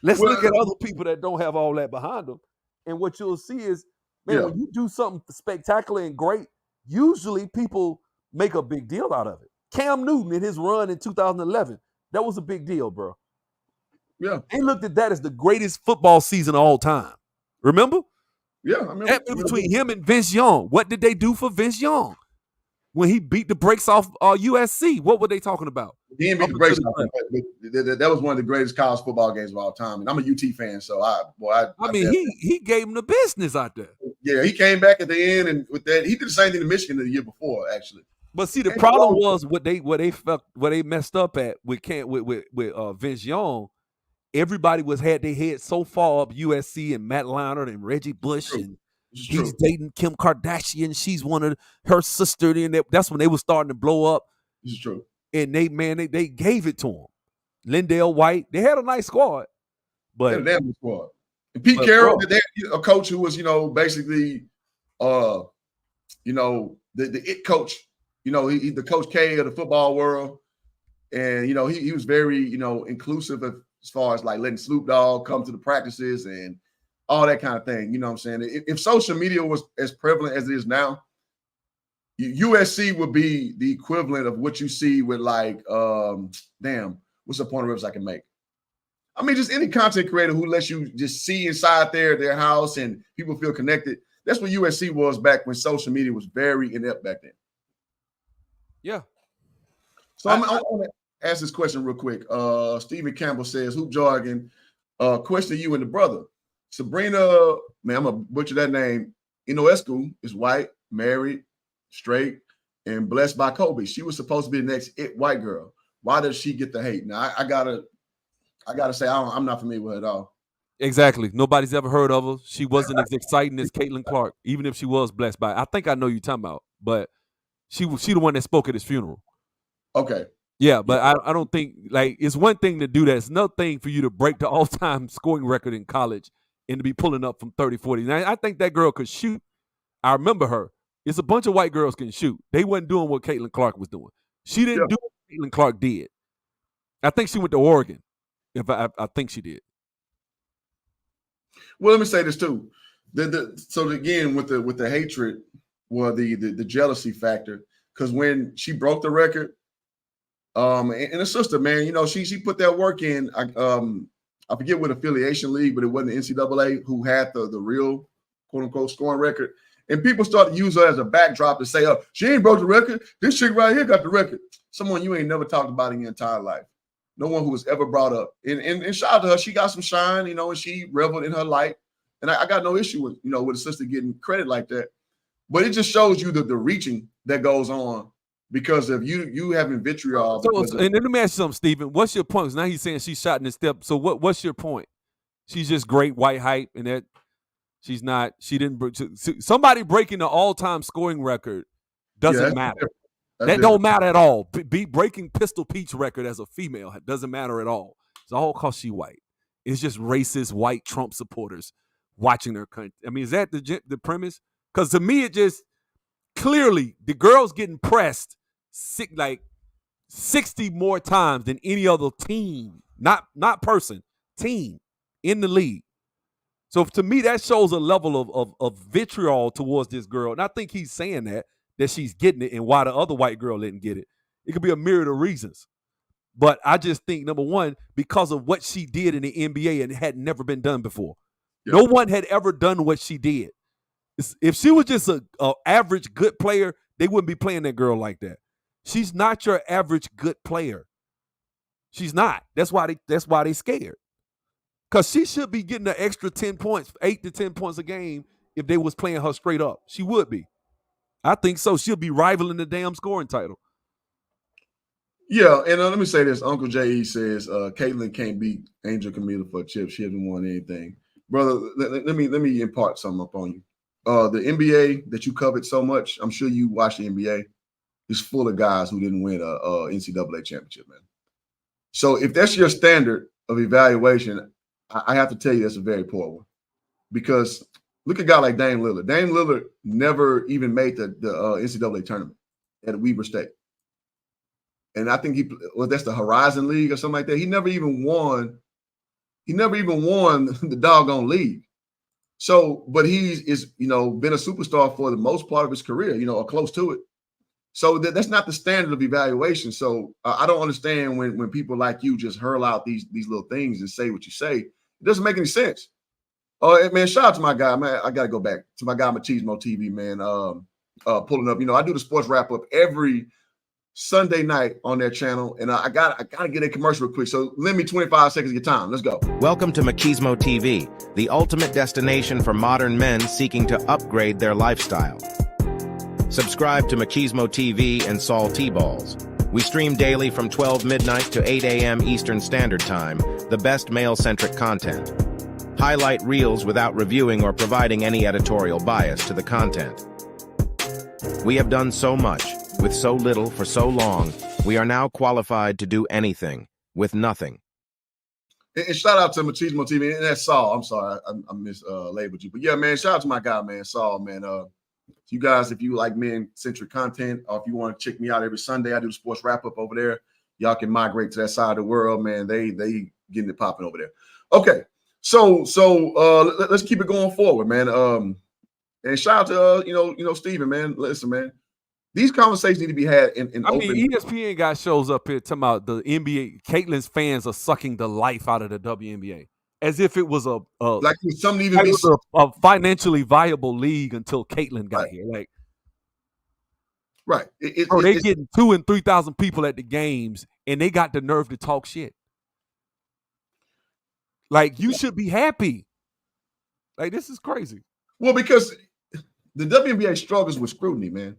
Let's look at other people that don't have all that behind them. And what you'll see is, man, when you do something spectacular and great, usually people make a big deal out of it. Cam Newton in his run in 2011, that was a big deal, bro. Yeah. They looked at that as the greatest football season of all time. Remember? Yeah, I remember. Between him and Vince Young, what did they do for Vince Young? When he beat the brakes off USC, what were they talking about? He didn't beat the brakes off. That was one of the greatest college football games of all time. And I'm a UT fan, so he gave him the business out there. Yeah, he came back at the end, and with that, he did the same thing in Michigan the year before, actually. But see, the problem was what they messed up at with Vince Young. Everybody had their head so far up USC and Matt Leinart and Reggie Bush, and he's dating Kim Kardashian. She's one of her sister, and that's when they were starting to blow up. This is true. And they gave it to him. Lindell White, they had a nice squad, but a damn good squad. And Pete Carroll, they had a coach who was, basically, the it coach. He the Coach K of the football world, and he was very inclusive as far as like letting Snoop Dogg come to the practices and all that kind of thing. You know what I'm saying? If social media was as prevalent as it is now, USC would be the equivalent of what you see with like, what's the point of ribs I can make? I mean, just any content creator who lets you just see inside their house and people feel connected. That's what USC was back when social media was very inept back then. Yeah. So I want to ask this question real quick. Stephen Campbell says, Hoop Jargon, question you and the brother. Sabrina, man, I'm going to butcher that name. Ionescu is white, married, straight, and blessed by Kobe. She was supposed to be the next white girl. Why does she get the hate? Now, I gotta say, I'm not familiar with her at all. Exactly. Nobody's ever heard of her. She wasn't as exciting as Caitlyn Clark, even if she was blessed by. I think I know you're talking about, but she the one that spoke at his funeral. Okay. Yeah, but I don't think, like, it's one thing to do that. It's another thing for you to break the all-time scoring record in college and to be pulling up from 30, 40. Now, I think that girl could shoot. I remember her. It's a bunch of white girls can shoot. They wasn't doing what Caitlyn Clark was doing. She didn't do what Caitlyn Clark did. I think she went to Oregon. I think she did. Well, let me say this too. So again, with the hatred, well, the jealousy factor, because when she broke the record, and her sister, man, she put that work in. I forget what affiliation league, but it wasn't the NCAA who had the real quote unquote scoring record. And people started to use her as a backdrop to say, oh, she ain't broke the record. This chick right here got the record. Someone you ain't never talked about in your entire life. No one who was ever brought up. And shout out to her. She got some shine, and she reveled in her light. And I got no issue with with a sister getting credit like that. But it just shows you the reaching that goes on because of you having vitriol. And then let me ask you something, Stephen. What's your point? 'Cause now he's saying she's shot in the step. So what's your point? She's just great white hype, and that she's not. She didn't. Somebody breaking the all-time scoring record doesn't matter. That don't matter at all. Breaking Pistol Pete's record as a female doesn't matter at all. It's all because she white. It's just racist white Trump supporters watching their country. I mean, is that the premise? Because to me, it just clearly the girl's getting pressed like 60 more times than any other team, not person, team in the league. So to me, that shows a level of vitriol towards this girl. And I think he's saying that she's getting it and why the other white girl didn't get it. It could be a myriad of reasons. But I just think, number one, because of what she did in the NBA and it had never been done before. Yeah. No one had ever done what she did. If she was just an average good player, they wouldn't be playing that girl like that. She's not your average good player. She's not. That's why they scared. Because she should be getting an extra 10 points, 8 to 10 points a game if they was playing her straight up. She would be. I think so. She'll be rivaling the damn scoring title. Yeah, and let me say this. Uncle J.E. says Caitlyn can't beat Angel Camila for a chip. She hasn't won anything. Brother, let me impart something upon you. The NBA that you covered so much, I'm sure you watch the NBA, is full of guys who didn't win a NCAA championship, man. So if that's your standard of evaluation, I have to tell you that's a very poor one. Because look at a guy like Dame Lillard. Dame Lillard never even made the NCAA tournament at Weber State. And I think that's the Horizon League or something like that. He never even won the doggone league. So, but he's been a superstar for the most part of his career, or close to it. So that's not the standard of evaluation. So I don't understand when people like you just hurl out these little things and say what you say. It doesn't make any sense. Oh, man, shout out to my guy, man. I got to go back to my guy, Machismo TV, man, pulling up. I do the sports wrap-up every Sunday night on their channel, and I got to get a commercial real quick. So lend me 25 seconds of your time. Let's go. Welcome to Machismo TV, the ultimate destination for modern men seeking to upgrade their lifestyle. Subscribe to Machismo TV and Saul T-Balls. We stream daily from 12 midnight to 8 a.m. Eastern Standard Time, the best male-centric content. Highlight reels without reviewing or providing any editorial bias to the content. We have done so much, with so little for so long, we are now qualified to do anything, with nothing. And shout out to Machismo TV, and that's Saul. I'm sorry, I mislabeled you. But yeah, man, shout out to my guy, man, Saul, man. You guys, if you like men-centric content, or if you want to check me out every Sunday, I do the sports wrap-up over there. Y'all can migrate to that side of the world, man. They getting it popping over there. Okay, so let's keep it going forward, man. And shout out to Steven, man. Listen, man. These conversations need to be had in I open. mean, ESPN got shows up here talking about the NBA. Caitlyn's fans are sucking the life out of the WNBA as if it was a financially viable league until Caitlyn got here. Like, right? They're getting 2,000 and 3,000 people at the games, and they got the nerve to talk shit. Like, you should be happy. Like, this is crazy. Well, because the WNBA struggles with scrutiny, man.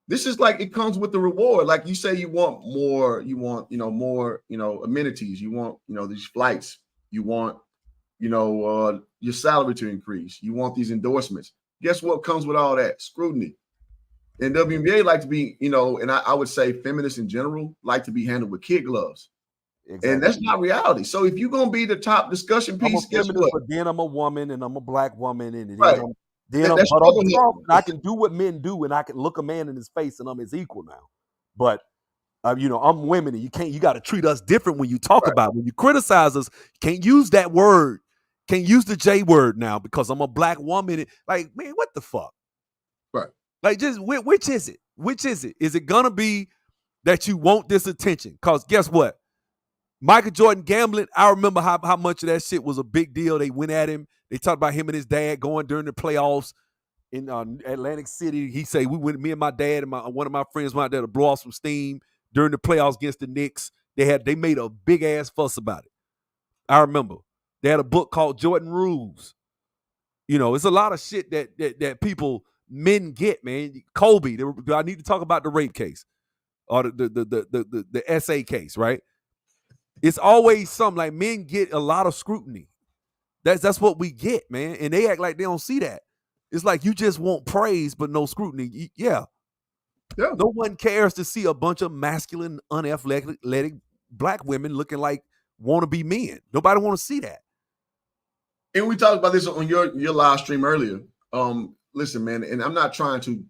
This is like, it comes with the reward. Like you say, you want more, more, amenities. You want, these flights. You want, your salary to increase. You want these endorsements. Guess what comes with all that? Scrutiny. And WNBA like to be, and I would say feminists in general like to be handled with kid gloves. Exactly. And that's not reality. So if you're going to be the top discussion piece, guess what? But then I'm a woman and I'm a black woman. And right. Then I'm strong, and I can do what men do, and I can look a man in his face, and I'm his equal now. But I'm women, and you got to treat us different when you talk about it. When you criticize us. You can't use that word, can't use the J word now because I'm a black woman. Like, man, what the fuck? Right? Like, just which is it? Which is it? Is it gonna be that you want this attention? Because guess what? Michael Jordan gambling. I remember how much of that shit was a big deal. They went at him. They talked about him and his dad going during the playoffs in Atlantic City. He said me and my dad and one of my friends went out there to blow off some steam during the playoffs against the Knicks. They made a big ass fuss about it. I remember they had a book called Jordan Rules. You know, it's a lot of shit that people men get, man. Kobe, do I need to talk about the rape case or the SA case, right? It's always something like men get a lot of scrutiny. That's what we get, man. And they act like they don't see that. It's like you just want praise, but no scrutiny. Yeah. No one cares to see a bunch of masculine, unathletic black women looking like wannabe men. Nobody want to see that. And we talked about this on your live stream earlier. Listen, man, and I'm not trying to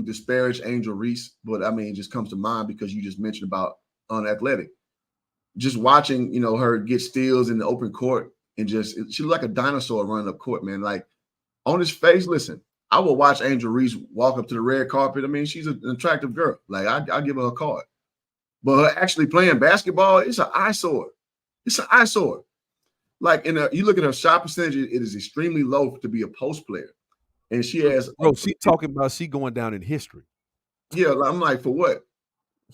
disparage Angel Reese, but I mean, it just comes to mind because you just mentioned about unathletic. Just watching, you know, her get steals in the open court and she looked like a dinosaur running up court, man. Like on his face, listen, I will watch Angel Reese walk up to the red carpet. I mean, she's an attractive girl. Like I'll give her a card. But her actually playing basketball, it's an eyesore. It's an eyesore. Like you look at her shot percentage, it is extremely low to be a post player. And she has she talking about she going down in history. Yeah, I'm like, for what?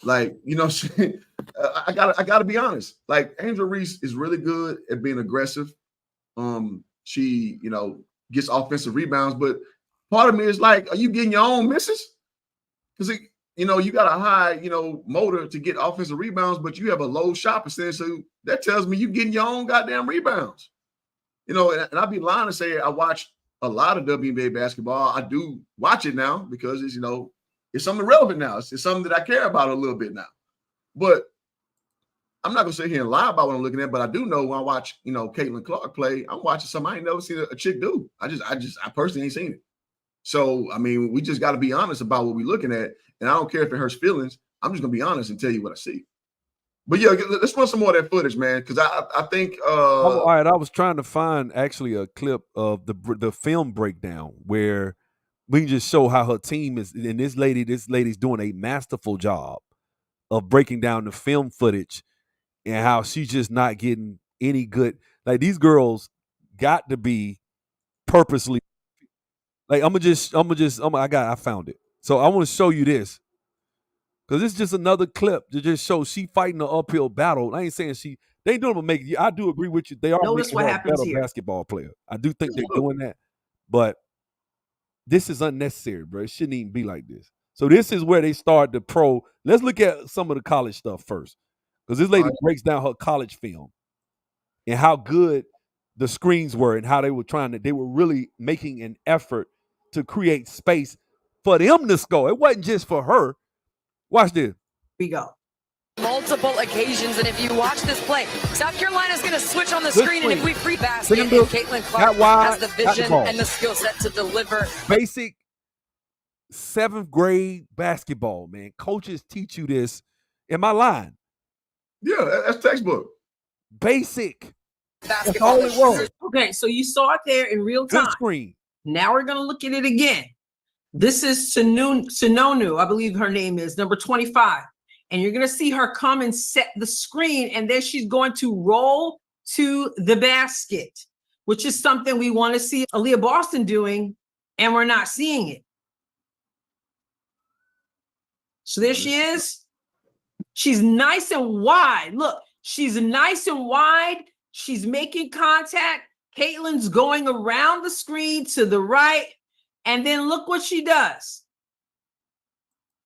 Like, you know, I gotta be honest. Like Angel Reese is really good at being aggressive. She, you know, gets offensive rebounds, but part of me is like, are you getting your own misses? Because you know, you got a high, you know, motor to get offensive rebounds, but you have a low shot percentage. So that tells me you getting your own goddamn rebounds. You know, and I'd be lying to say I watch a lot of WNBA basketball. I do watch it now because it's, you know, it's something relevant now. It's something that I care about a little bit now. But I'm not gonna sit here and lie about what I'm looking at, but I do know when I watch, you know, Caitlyn Clark play, I'm watching something I ain't never seen a chick do. I personally ain't seen it. So I mean, we just got to be honest about what we're looking at, and I don't care if it hurts feelings. I'm just gonna be honest and tell you what I see. But yeah, let's run some more of that footage, man, because I think. All right, I was trying to find actually a clip of the film breakdown where we can just show how her team is, and this lady's doing a masterful job of breaking down the film footage and how she's just not getting any good. Like these girls got to be purposely. Like I found it. So I want to show you this because it's just another clip to just show she fighting the uphill battle. I ain't saying they ain't doing to make. I do agree with you. They are Notice making what her a happens better here. basketball player. I do think they're doing that, but this is unnecessary, bro. It shouldn't even be like this. So this is where they start the pro. Let's look at some of the college stuff first, because this lady breaks down her college film and how good the screens were and how they were really making an effort to create space for them to score. It wasn't just for her. Watch this. We go. Multiple occasions, and if you watch this play, South Carolina's going to switch on the Good screen, screen. and if we free basket, and Single, Caitlyn Clark not wide, has the vision ball. and the skill set to deliver. Basic 7th grade basketball, man. Coaches teach you this. Am I lying? Yeah, that's textbook. Basic. Basketball. That's all it was. Okay, so you saw it there in real time. Good screen. Now we're going to look at it again. This is Sinonu, I believe her name is, number 25. And you're going to see her come and set the screen, and then she's going to roll to the basket, which is something we want to see Aaliyah Boston doing, and we're not seeing it. So there she is. She's nice and wide. Look, she's nice and wide. She's making contact. Caitlyn's going around the screen to the right. And then look what she does.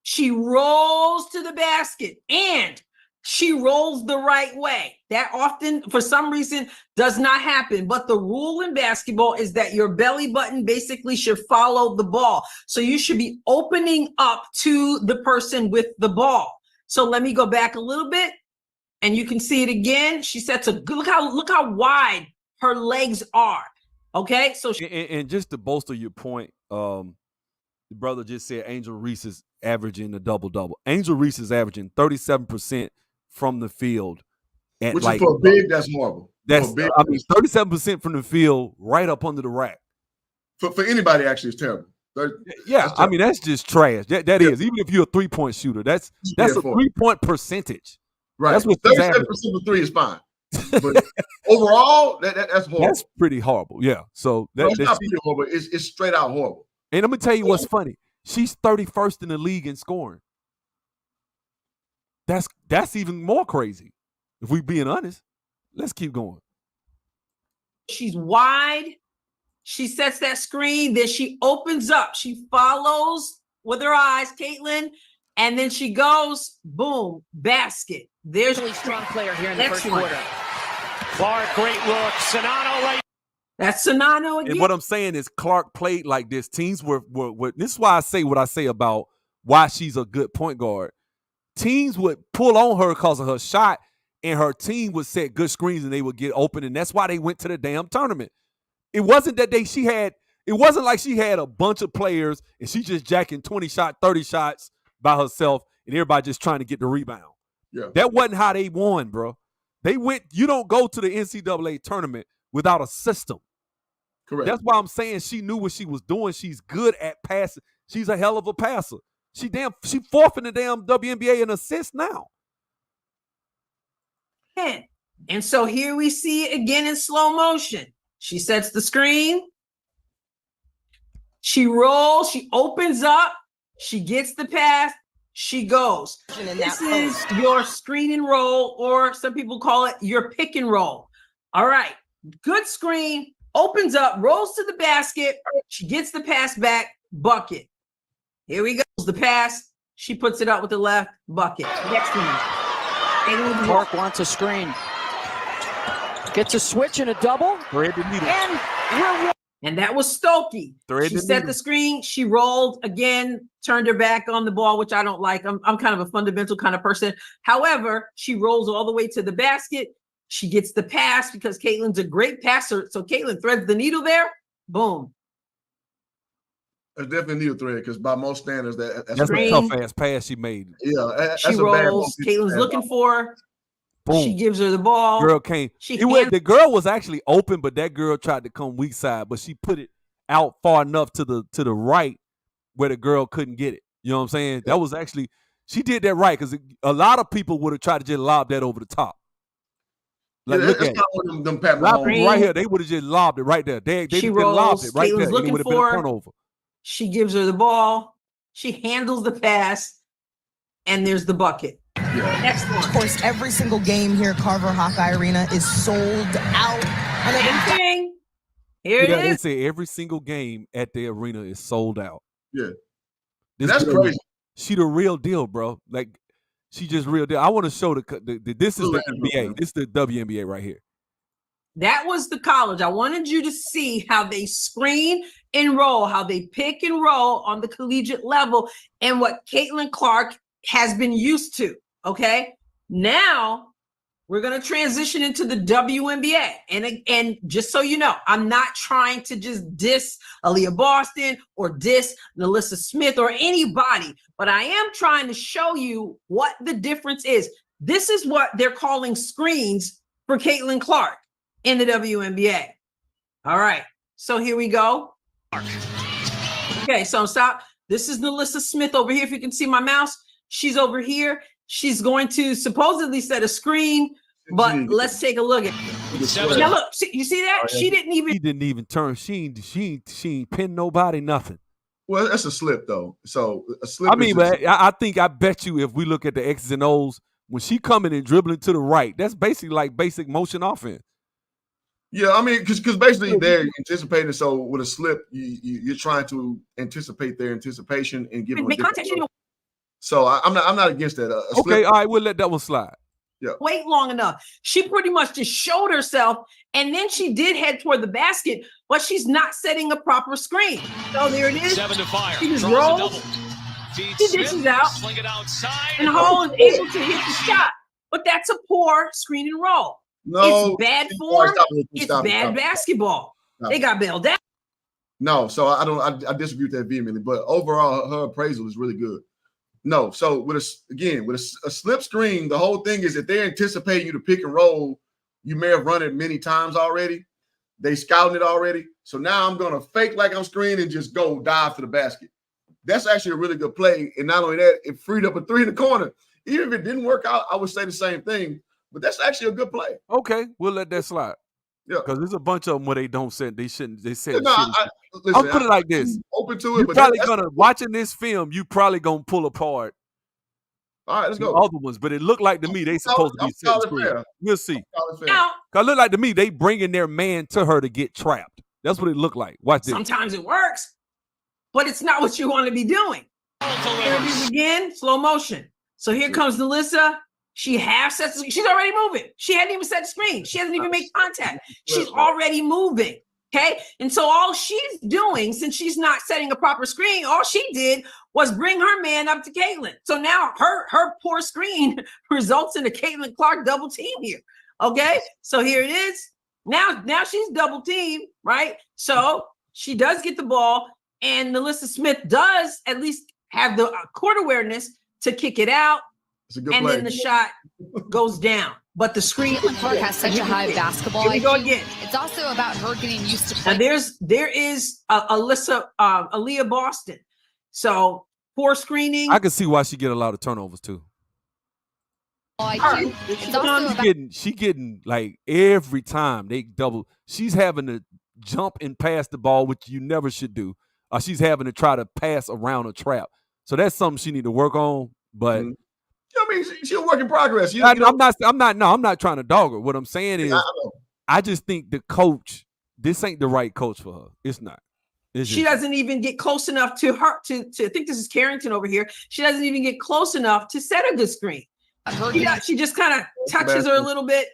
She rolls to the basket and she rolls the right way. That often, for some reason, does not happen. But the rule in basketball is that your belly button basically should follow the ball. So you should be opening up to the person with the ball. So let me go back a little bit and you can see it again. She sets a good, look how wide her legs are. Okay. So and just to bolster your point, the brother just said Angel Reese is averaging a double-double. Angel Reese is averaging 37% from the field. Which is for a big, that's horrible. That's 37% from the field right up under the rack. For anybody, actually, it's terrible. Yeah, I mean, that's just trash. That is. Even if you're a three-point shooter, that's a 3-point percentage. Right. That's what 37% of three is fine. But overall, that's horrible. That's pretty horrible. Yeah. So it's not pretty horrible. It's straight out horrible. And let me tell you what's funny. She's 31st in the league in scoring. That's even more crazy. If we're being honest. Let's keep going. She's wide. She sets that screen. Then she opens up. She follows with her eyes, Caitlyn, and then she goes, boom, basket. There's Really strong player here in the first Excellent. quarter. Clark, great look. Sonano right. That's Sonano again. And what I'm saying is Clark played like this. Teams were this is why I say what I say about why she's a good point guard. Teams would pull on her because of her shot, and her team would set good screens and they would get open, and that's why they went to the damn tournament. It wasn't that it wasn't like she had a bunch of players and she just jacking 20 shots, 30 shots by herself, and everybody just trying to get the rebound. Yeah. That wasn't how they won, bro. You don't go to the NCAA tournament without a system. Correct. That's why I'm saying she knew what she was doing. She's good at passing. She's a hell of a passer. She fourth in the damn WNBA in assists now. And so here we see it again in slow motion. She sets the screen. She rolls. She opens up. She gets the pass. She goes. This is your screen and roll, or some people call it your pick and roll. All right. Good screen. Opens up, rolls to the basket. She gets the pass back, bucket. Here we go. The pass. She puts it up with the left, bucket. Next one. Clark wants a screen. Gets a switch and a double. Thread the needle. And that was Stokey. Thread She the set needle. the screen. She rolled again, turned her back on the ball, which I don't like. I'm kind of a fundamental kind of person. However, she rolls all the way to the basket. She gets the pass because Caitlyn's a great passer. So Caitlyn threads the needle there. Boom. That's definitely a needle thread because by most standards, that's That's a a bad, tough ass pass she made. yeah. That's She a bad rolls. ball. Caitlyn's looking for her. Boom. She gives her the ball. Girl came. The girl was actually open, but that girl tried to come weak side, but she put it out far enough to the right where the girl couldn't get it. You know what I'm saying? That was actually, she did that right because a lot of people would have tried to just lob that over the top. Like, Yeah, look that's at not one of them Pat a lot of Mahomes. people right here. They would have just lobbed it right there. They She just lobbed rolls. it right Caitlyn's there. looking It would have been for a her. turnover. She gives her the ball. She handles the pass. And there's the bucket. Yeah. Next one. Of course, every single game here at Carver Hawkeye Arena is sold out. And Same thing. Here Yeah, it they is. say every single game at the arena is sold out. Yeah. This That's girl, crazy. She the real deal, bro. Like, she just real deal. I want to show this is the NBA. This is the WNBA right here. That was the college. I wanted you to see how they screen and roll, how they pick and roll on the collegiate level, and what Caitlyn Clark has been used to. Okay. Now we're going to transition into the WNBA. And just so you know, I'm not trying to just diss Aaliyah Boston or diss Nalissa Smith or anybody, but I am trying to show you what the difference is. This is what they're calling screens for Caitlyn Clark in the WNBA. All right. So here we go. Okay. So stop. This is Nalissa Smith over here. If you can see my mouse, she's over here. She's going to supposedly set a screen, but let's take a look at it. Now look, you see that? She didn't even turn. She ain't pin nobody, nothing. Well, that's a slip though. So a slip. I mean, but I bet you if we look at the X's and O's, when she coming and dribbling to the right, that's basically like basic motion offense. Yeah, I mean, because basically they're anticipating. So with a slip, you're trying to anticipate their anticipation and give them a contact. So I'm not against that. Okay, slip, all right, we'll let that one slide. Yeah. Wait long enough. She pretty much just showed herself, and then she did head toward the basket, but she's not setting a proper screen. So there it is. 7 to fire. She just Draws a rolls. double. Feeds She Smith, dishes out. Sling it outside. And Hall is able to hit the shot. But that's a poor screen and roll. No, It's bad form. It's Stop it. bad basketball. Stop They it. got bailed out. No, so I disagree with that vehemently. But overall, her appraisal is really good. No, so with a slip screen, the whole thing is that they're anticipating you to pick and roll. You may have run it many times already. They scouting it already. So now I'm gonna fake like I'm screening and just go dive to the basket. That's actually a really good play. And not only that, it freed up a three in the corner. Even if it didn't work out, I would say the same thing. But that's actually a good play. Okay, we'll let that slide. Yeah, because there's a bunch of them where they don't set. They shouldn't. They said. No, I'll put it like this: open to it. You're But probably that's gonna watching this film. You probably gonna pull apart. All right, let's the go. Other ones, but it looked like to me they supposed to be set screen. We'll see. Now, Cause it looked like to me they bringing their man to her to get trapped. That's what it looked like. Watch this. Sometimes it works, but it's not what you want to be doing. Here it is again, slow motion. So here comes Melissa. She half sets. She's already moving. She hadn't even set the screen. She hasn't even made contact. She's already moving. Okay. And so all she's doing, since she's not setting a proper screen, all she did was bring her man up to Caitlyn. So now her poor screen results in a Caitlyn Clark double team here. Okay. So here it is. Now she's double teamed, right? So she does get the ball, and Melissa Smith does at least have the court awareness to kick it out. It's a good and play. Then the shot goes down. But the screen. Caitlyn Clark has such a high basketball Here we go IQ. again. It's also about her getting used to Now playing. there is Aaliyah Boston. So poor screening. I can see why she get a lot of turnovers too. IQ. It's also about She getting like every time they double. She's having to jump and pass the ball, which you never should do. Or she's having to try to pass around a trap. So that's something she need to work on. But I mean, she's a work in progress. I'm not trying to dog her. What I'm saying is, I just think the coach, this ain't the right coach for her. It's not. She doesn't even get close enough to her to I think this is Carrington over here. She doesn't even get close enough to set a good screen. She just kind of touches her a little bit,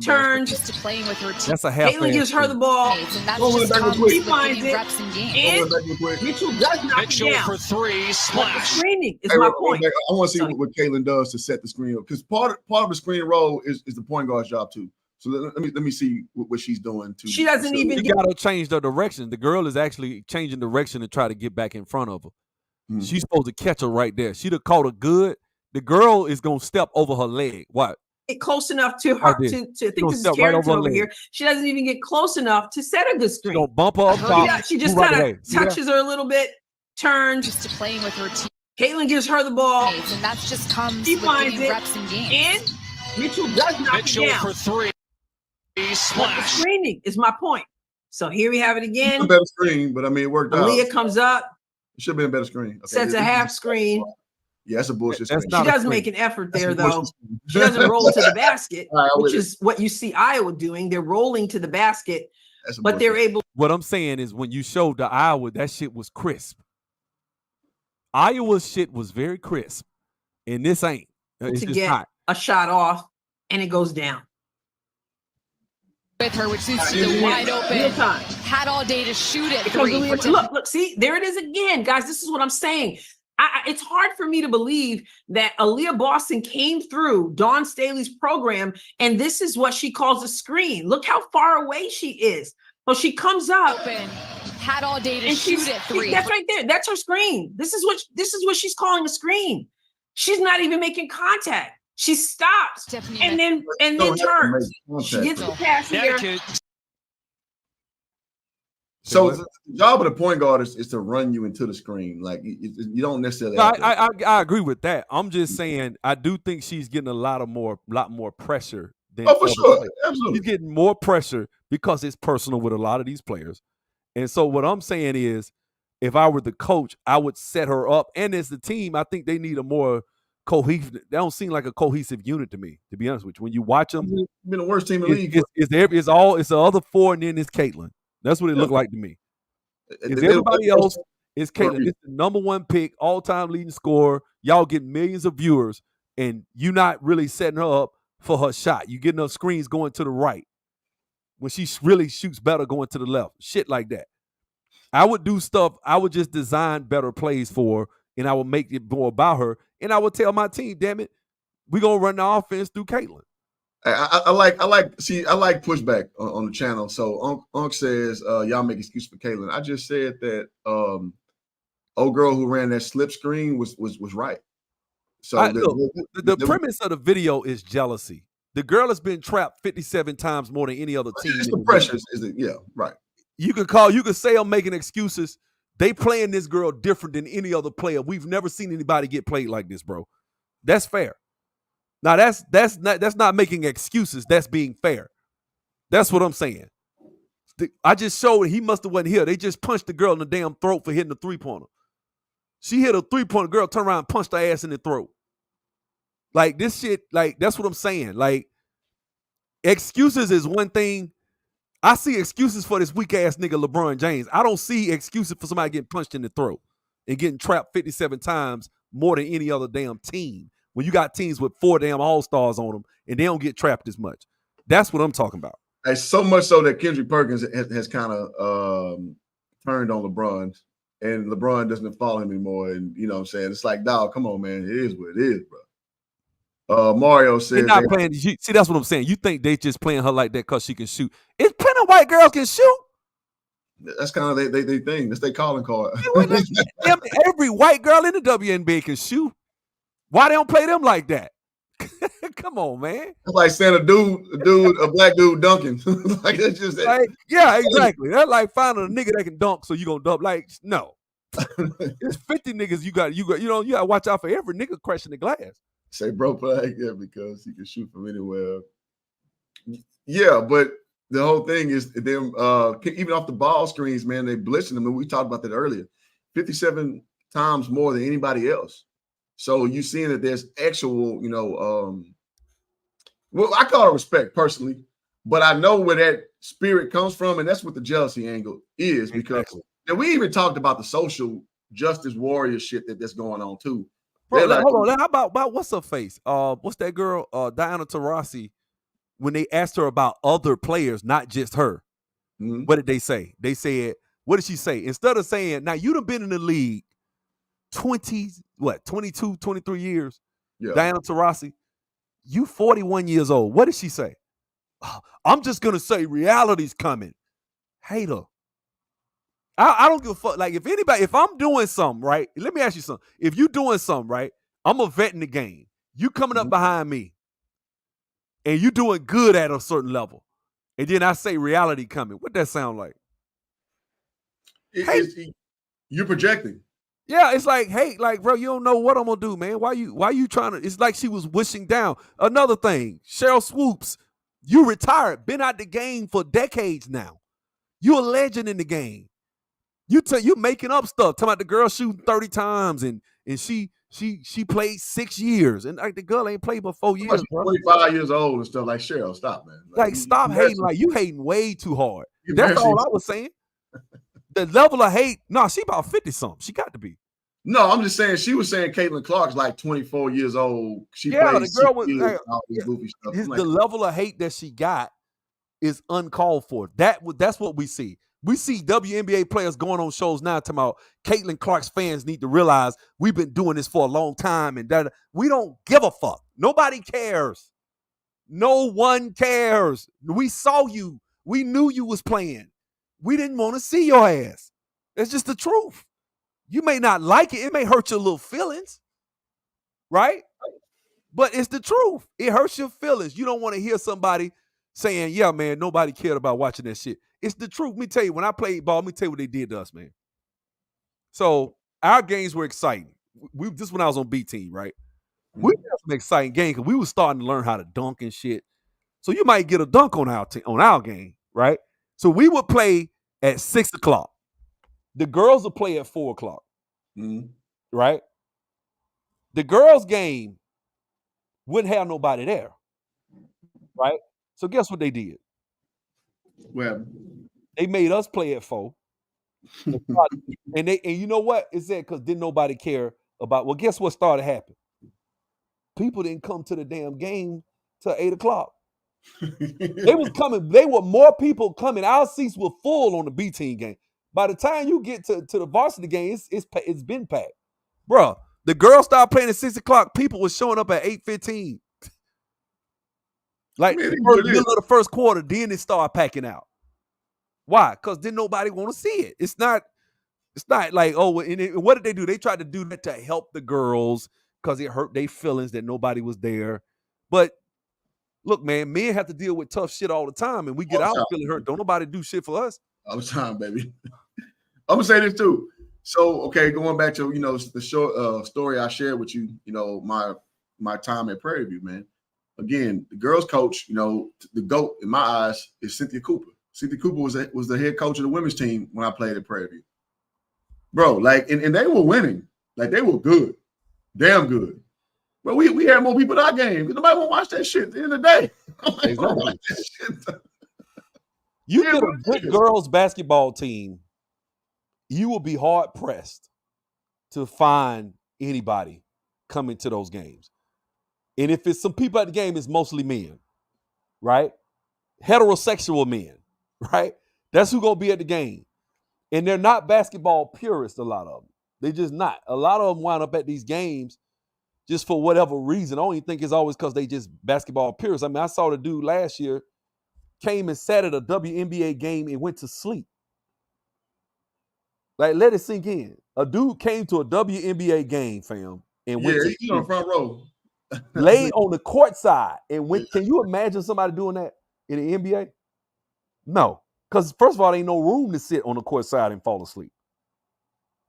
turns. used to playing with her team. That's a half. Caitlyn gives her the ball. And that's Go just back real comes quick. with She finds getting it. reps in games. And Mitchell does knock it Mitchell down. for three, But the splash. screening is my point. I want to see what Caitlyn does to set the screen up, because part of the screen role is the point guard's job too. So let me see what she's doing too. She doesn't even You got to change the direction. The girl is actually changing direction to try to get back in front of her. She's supposed to catch her right there. She'd have caught her good. The girl is gonna step over her leg. What? get close enough to her to I think this is Carrington over here. She doesn't even get close enough to set a good screen. Don't bump her up top. She just kind of touches her a little bit, turns. Used to playing with her team. Caitlyn gives her the ball. And that just comes She with finds getting it. reps in games. And Mitchell does knock Mitchell it down. for three. But the Splash. screening is my point. So here we have it again. A better screen, but I mean, it worked out. Aaliyah comes up, It should have been a better screen. Okay, sets a half screen. Yeah, that's a bullshit That's screen. She does make an effort there, That's a though. bullshit screen. She doesn't roll to the basket, All right, I'm which with is what you see Iowa doing. They're rolling to the basket, That's a but they're bullshit. able. What I'm saying is when you showed the Iowa, that shit was crisp. Iowa's shit was very crisp. And this ain't. It's to just get not. a shot off, and it goes down. With her, which seems to be wide open. Real time. Had all day to shoot it. Because Three for look, see, there it is again, guys. This is what I'm saying. It's hard for me to believe that Aaliyah Boston came through Dawn Staley's program, and this is what she calls a screen. Look how far away she is. So she comes up, open. Had all day to and shoot it. Three. That's right there. That's her screen. This is what she's calling a screen. She's not even making contact. She stops Stephanie and then turns. She gets the pass here. Connecticut. So the job of the point guard is to run you into the screen. Like you don't necessarily. No, have to- I agree with that. I'm just saying I do think she's getting a lot more pressure than Oh, for other sure, players. absolutely. She's getting more pressure because it's personal with a lot of these players. And so what I'm saying is, if I were the coach, I would set her up. And as the team, I think they need a more cohesive. They don't seem like a cohesive unit to me, to be honest with you. When you watch them, Been the worst team in the league. it's the other four, and then it's Caitlyn. That's what it looked like to me. It's everybody else. It's Caitlyn. It's the number one pick, all-time leading scorer. Y'all get millions of viewers, and you not really setting her up for her shot. You getting her screens going to the right when she really shoots better going to the left. Shit like that. I would do stuff. I would just design better plays for her, and I would make it more about her. And I would tell my team, damn it, we're gonna run the offense through Caitlyn. I like pushback on the channel. So Unc says y'all make excuse for Caitlyn. I just said that old girl who ran that slip screen was right. So the premise of the video is jealousy. The girl has been trapped 57 times more than any other team. It's the pressure. Yeah, right. You could say I'm making excuses. They playing this girl different than any other player. We've never seen anybody get played like this, bro. That's fair. Now that's not making excuses. That's being fair. That's what I'm saying. I just showed he must have wasn't here. They just punched the girl in the damn throat for hitting the 3-pointer. She hit a 3-pointer. Girl turned around and punched her ass in the throat. Like this shit. Like that's what I'm saying. Like excuses is one thing. I see excuses for this weak ass nigga LeBron James. I don't see excuses for somebody getting punched in the throat and getting trapped 57 times more than any other damn team. When you got teams with 4 damn all-stars on them and they don't get trapped as much. That's what I'm talking about. Hey, so much so that Kendrick Perkins has kind of turned on LeBron, and LeBron doesn't follow him anymore. And you know what I'm saying? It's like, dog, come on, man. It is what it is, bro. Mario said they're not playing. See, that's what I'm saying. You think they just playing her like that because she can shoot. It's plenty of white girls can shoot. That's kind of they thing. That's their calling card. Every white girl in the WNBA can shoot. Why they don't play them like that? Come on, man. It's like saying a black dude dunking. Like that's just like, yeah, exactly. That's like finding a nigga that can dunk, so you gonna dunk. Like, no. It's 50 niggas you got to watch out for every nigga crashing the glass. Say bro flag, yeah, because he can shoot from anywhere. Yeah, but the whole thing is them even off the ball screens, man, they blitzing them. And we talked about that earlier. 57 times more than anybody else. So you seeing that there's actual, well, I call it respect personally, but I know where that spirit comes from, and that's what the jealousy angle is, because and we even talked about the social justice warrior shit that's going on too. Bro, hold on. How about what's her face? What's that girl, Diana Taurasi, when they asked her about other players, not just her? Mm-hmm. What did they say? They said, what did she say? Instead of saying, now you'd have been in the league 22, 23 years. Yeah. Diana Taurasi, you 41 years old. What did she say? Oh, I'm just gonna say reality's coming. Hater. I don't give a fuck. Like, if I'm doing something, right? Let me ask you something. If you doing something, right? I'm a vet in the game. You coming up behind me and you doing good at a certain level. And then I say reality coming. What that sound like? You're projecting. Yeah, it's like, hey, like, bro, you don't know what I'm gonna do, man. Why you trying to? It's like she was wishing down. Another thing, Cheryl Swoops, you retired, been out the game for decades now. You a legend in the game. You making up stuff. Talking about the girl shooting 30 times and she played 6 years. And like the girl ain't played but 4 years. 25 years old and stuff. Like, Cheryl, stop, man. Like stop hating. Like you hating way too hard. That's all I was saying. The level of hate, no, she about 50-something. She got to be. No, I'm just saying she was saying Caitlyn Clark's like 24 years old. She the girl was goofy stuff. The level of hate that she got is uncalled for. That's what we see. We see WNBA players going on shows now talking about Caitlyn Clark's fans need to realize we've been doing this for a long time and that we don't give a fuck. Nobody cares. No one cares. We saw you. We knew you was playing. We didn't want to see your ass. It's just the truth. You may not like it. It may hurt your little feelings, right? But it's the truth. It hurts your feelings. You don't want to hear somebody saying, yeah, man, nobody cared about watching that shit. It's the truth. Let me tell you, when I played ball, let me tell you what they did to us, man. So our games were exciting. This when I was on B team, right? We had some exciting games because we were starting to learn how to dunk and shit. So you might get a dunk on our game, right? So we would play at 6 o'clock. The girls would play at 4 o'clock, right? The girls' game wouldn't have nobody there, right? So guess what they did? Well, they made us play at 4. and you know what? It's that because didn't nobody care about, well, guess what started happening? People didn't come to the damn game till 8 o'clock. They was coming. They were more people coming. Our seats were full on the B team game. By the time you get to the varsity game, it's been packed. Bruh, the girls started playing at 6 o'clock. People were showing up at 8:15. Like middle of the first quarter, then it started packing out. Why? Because didn't nobody want to see it. It's not like, oh, and what did they do? They tried to do that to help the girls because it hurt their feelings that nobody was there. But look, man, men have to deal with tough shit all the time, and we get our feeling hurt. Don't nobody do shit for us. All the time, baby. I'm gonna say this too. So, okay, going back to the short story I shared with you, my time at Prairie View, man. Again, the girls' coach, the GOAT in my eyes is Cynthia Cooper. Cynthia Cooper was the head coach of the women's team when I played at Prairie View. Bro, like, and they were winning. Like, they were good. Damn good. But we had more people at our game. Nobody want to watch that shit at the end of the day. Exactly. You get a good girls basketball team, you will be hard pressed to find anybody coming to those games. And if it's some people at the game, it's mostly men, right? Heterosexual men, right? That's who gonna be at the game. And they're not basketball purists, a lot of them. They're just not. A lot of them wind up at these games just for whatever reason. I don't even think it's always because they just basketball purists. I mean, I saw the dude last year came and sat at a WNBA game and went to sleep. Like, let it sink in. A dude came to a WNBA game, fam, and went to he's on the front row. laid on the court side and went. Can you imagine somebody doing that in the NBA? No. Because first of all, there ain't no room to sit on the court side and fall asleep.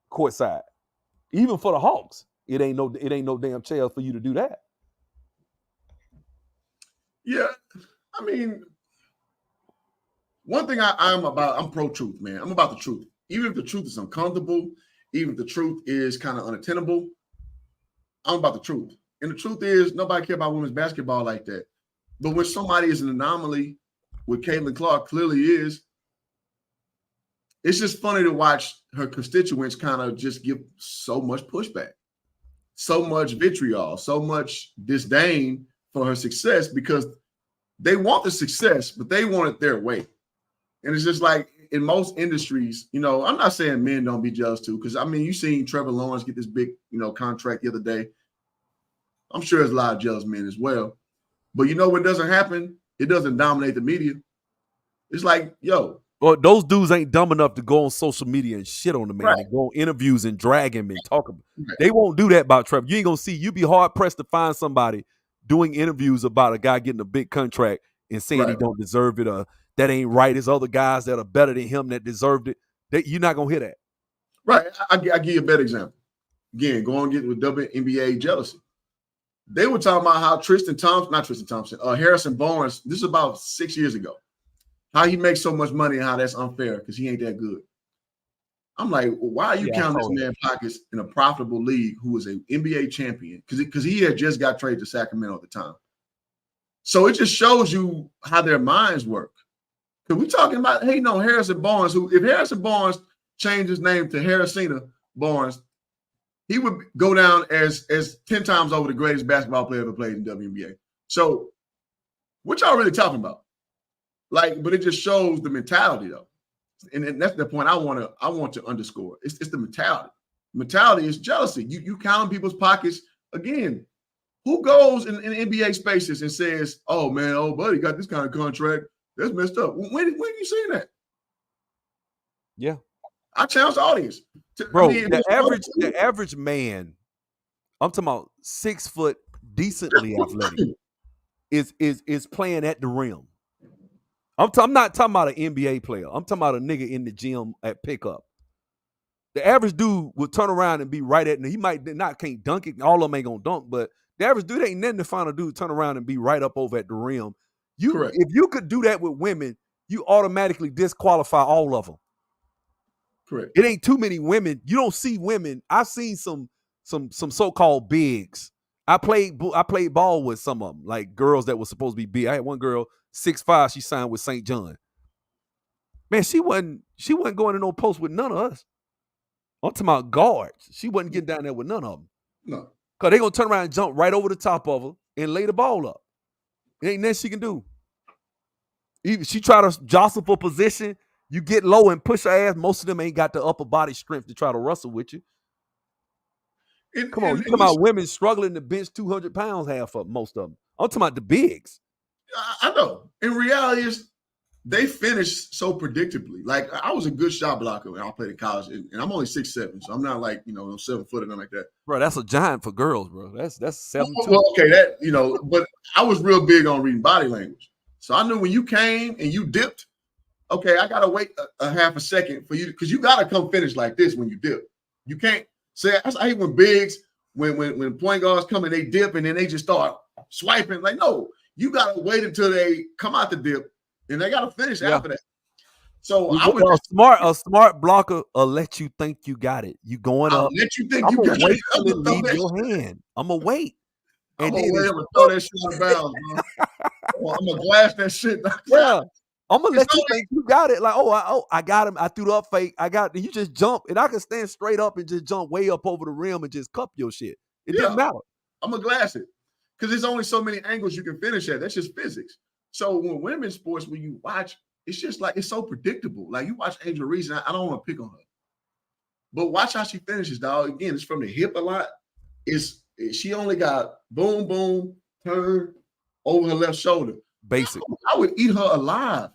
Court side. Even for the Hawks, it ain't no damn chair for you to do that. Yeah. I mean, one thing I'm pro-truth, man. I'm about the truth. Even if the truth is uncomfortable, even if the truth is kind of unattainable, I'm about the truth. And the truth is, nobody cares about women's basketball like that. But when somebody is an anomaly, what Caitlyn Clark clearly is, it's just funny to watch her constituents kind of just give so much pushback, so much vitriol, so much disdain for her success because they want the success, but they want it their way. And it's just like in most industries, I'm not saying men don't be jealous too, because I mean, you seen Trevor Lawrence get this big, contract the other day. I'm sure there's a lot of jealous men as well. But when it doesn't happen, it doesn't dominate the media. It's like, well, those dudes ain't dumb enough to go on social media and shit on the man, right, and go on interviews and drag him and talk about. Right. They won't do that about Trevor. You ain't gonna see. You be hard pressed to find somebody doing interviews about a guy getting a big contract and saying he don't deserve it, or that ain't right. There's other guys that are better than him that deserved it. You're not gonna hear that. Right. I give you a better example. Again, go on get with WNBA jealousy. They were talking about how Harrison Barnes, this is about 6 years ago, how he makes so much money and how that's unfair because he ain't that good. I'm like, why are you counting this man pockets in a profitable league who is an NBA champion? Because he had just got traded to Sacramento at the time. So it just shows you how their minds work. Because we're talking about, Harrison Barnes, if Harrison Barnes changed his name to Harrisina Barnes, he would go down as 10 times over the greatest basketball player ever played in WNBA. So what y'all really talking about? But it just shows the mentality, though. And that's the point I want to underscore. It's the mentality. Mentality is jealousy. You count people's pockets. Again, who goes in NBA spaces and says, oh, man, old buddy got this kind of contract. That's messed up. When have you seen that? Yeah. I challenge the audience. Bro, the average man, I'm talking about 6 foot, decently athletic, is playing at the rim. I'm not talking about an NBA player. I'm talking about a nigga in the gym at pickup. The average dude will turn around and be right at, he might not can't dunk it. All of them ain't gonna dunk, but the average dude ain't nothing to find a dude turn around and be right up over at the rim. Correct. If you could do that with women, you automatically disqualify all of them. Correct. It ain't too many women. You don't see women. I've seen some so-called bigs. I played ball with some of them, like girls that were supposed to be big. I had one girl, 6'5", she signed with St. John. Man, she wasn't going to no post with none of us. I'm talking about guards. She wasn't getting down there with none of them. No. Because they're going to turn around and jump right over the top of her and lay the ball up. It ain't nothing she can do. Even she try to jostle for position, you get low and push her ass. Most of them ain't got the upper body strength to try to wrestle with you. Come on, you talking about women struggling to bench 200 pounds, half of most of them. I'm talking about the bigs. I know. In reality, is they finish so predictably. Like, I was a good shot blocker when I played in college, and I'm only 6'7", so I'm not like, 7 foot or nothing like that. Bro, that's a giant for girls, bro. That's 7'2". Well, okay, but I was real big on reading body language. So I knew when you came and you dipped, okay, I gotta wait a half a second for you, because you gotta come finish like this when you dip. You can't say, I hate when bigs, when point guards come and they dip and then they just start swiping. Like, no, you gotta wait until they come out the dip and they gotta finish after that. So a smart blocker will let you think you got it. You going up. Let you think I'm you gonna got wait it. till it leave your hand. I'm gonna wait. I'm gonna throw that shit out of bounds, bro. I'm gonna glass that shit. Yeah. I'm gonna It's let you think you got it. Like, I got him. I threw the up fake. I got you just jump, and I can stand straight up and just jump way up over the rim and just cup your shit. It didn't matter. I'm gonna glass it because there's only so many angles you can finish at. That's just physics. So when women's sports, when you watch, it's just like it's so predictable. Like you watch Angel Reese, and I don't want to pick on her, but watch how she finishes, dog. Again, it's from the hip a lot. She only got boom, boom, turn over her left shoulder. Basic. I would eat her alive.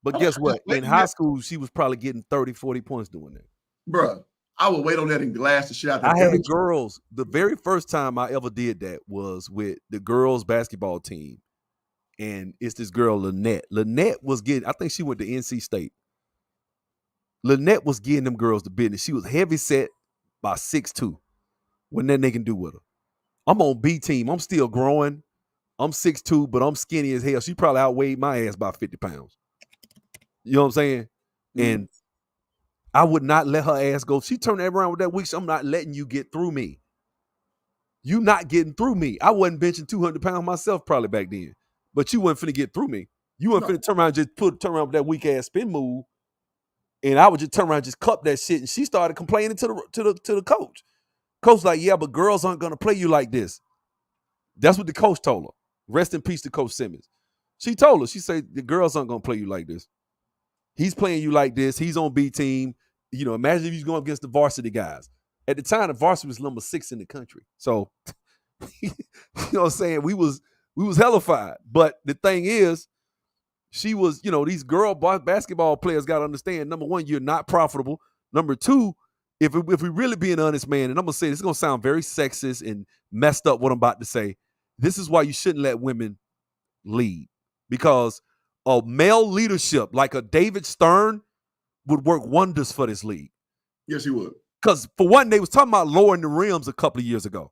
But guess what? In high school, she was probably getting 30, 40 points doing that. Bruh, I would wait on that and glass the shit out. I had girls. The very first time I ever did that was with the girls' basketball team. And it's this girl, Lynette. Lynette was getting, I think she went to NC State. Lynette was getting them girls the business. She was heavy set by 6'2". What nothing they can do with her. I'm on B team. I'm still growing. I'm 6'2", but I'm skinny as hell. She probably outweighed my ass by 50 pounds. You know what I'm saying? Mm-hmm. And I would not let her ass go. She turned that around with that week. I'm not letting you get through me. You not getting through me. I wasn't benching 200 pounds myself probably back then. But you wasn't finna get through me. You wasn't finna turn around and just turn around with that weak ass spin move. And I would just turn around and just cup that shit. And she started complaining to the coach. Coach like, yeah, but girls aren't gonna play you like this. That's what the coach told her. Rest in peace to Coach Simmons. She told her, she said, the girls aren't gonna play you like this. He's playing you like this. He's on B team. You know, imagine if he's going against the varsity guys. At the time, the varsity was number 6 in the country. So, you know what I'm saying? We was hellified. But the thing is, she was, you know, these girl basketball players got to understand, number one, you're not profitable. Number two, if we really being honest, man, and I'm going to say this is going to sound very sexist and messed up what I'm about to say. This is why you shouldn't let women lead. Because a male leadership like a David Stern would work wonders for this league. Yes, he would. Because for one, they was talking about lowering the rims a couple of years ago.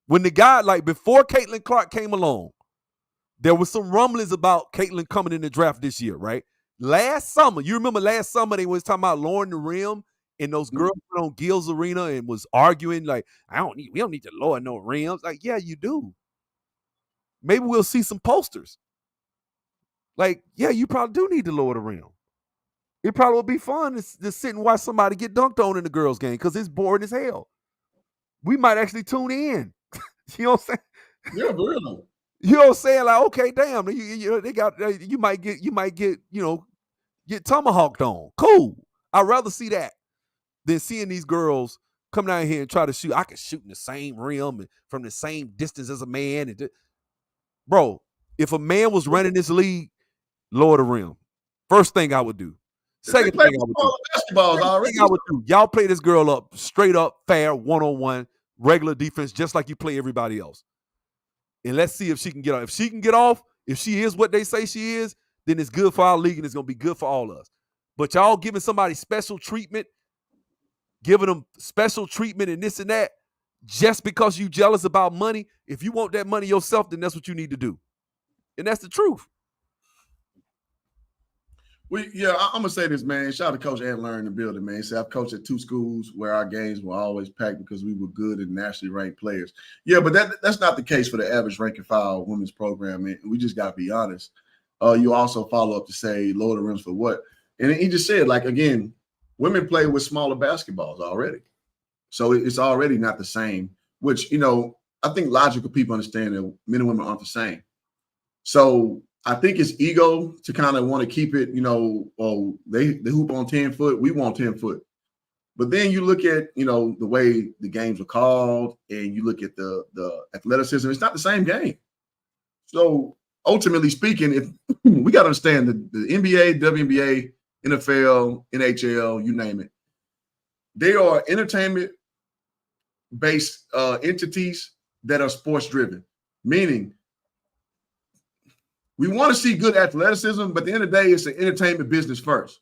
When the guy, like before Caitlyn Clark came along, there was some rumblings about Caitlyn coming in the draft this year, right? Last summer, you remember last summer they was talking about lowering the rim, and those girls went on Gil's Arena and was arguing like, we don't need to lower no rims. Like, yeah, you do. Maybe we'll see some posters. Like, yeah, you probably do need to lower the rim. It probably would be fun to sit and watch somebody get dunked on in the girls' game because it's boring as hell. We might actually tune in. You know what I'm saying? Yeah, really. You know what I'm saying? Like, okay, damn, you might get, you know, get tomahawked on. Cool. I'd rather see that than seeing these girls come down here and try to shoot. I can shoot in the same rim and from the same distance as a man. Bro, if a man was running this league, lower the rim. First thing I would do. Second thing I would do. Y'all play this girl up, straight up, fair, one-on-one, regular defense, just like you play everybody else. And let's see if she can get off. If she can get off, if she is what they say she is, then it's good for our league and it's going to be good for all of us. But y'all giving somebody special treatment, giving them special treatment and this and that, just because you jealous about money, if you want that money yourself, then that's what you need to do. And that's the truth. I'm gonna say this, man. Shout out to Coach Ed Learn in the building, man. He said I've coached at 2 schools where our games were always packed because we were good and nationally ranked players. Yeah, but that's not the case for the average rank and file women's program, man. We just gotta be honest. You also follow up to say lower the rims for what? And he just said, like, again, women play with smaller basketballs already. So it's already not the same, which, you know, I think logical people understand that men and women aren't the same. So I think it's ego to kind of want to keep it, you know, they hoop on 10 foot, we want 10 foot. But then you look at, you know, the way the games are called and you look at the athleticism, it's not the same game. So ultimately speaking, if we got to understand that the NBA, WNBA, NFL, NHL, you name it, they are entertainment-based entities that are sports-driven, meaning we want to see good athleticism, but at the end of the day, it's an entertainment business first.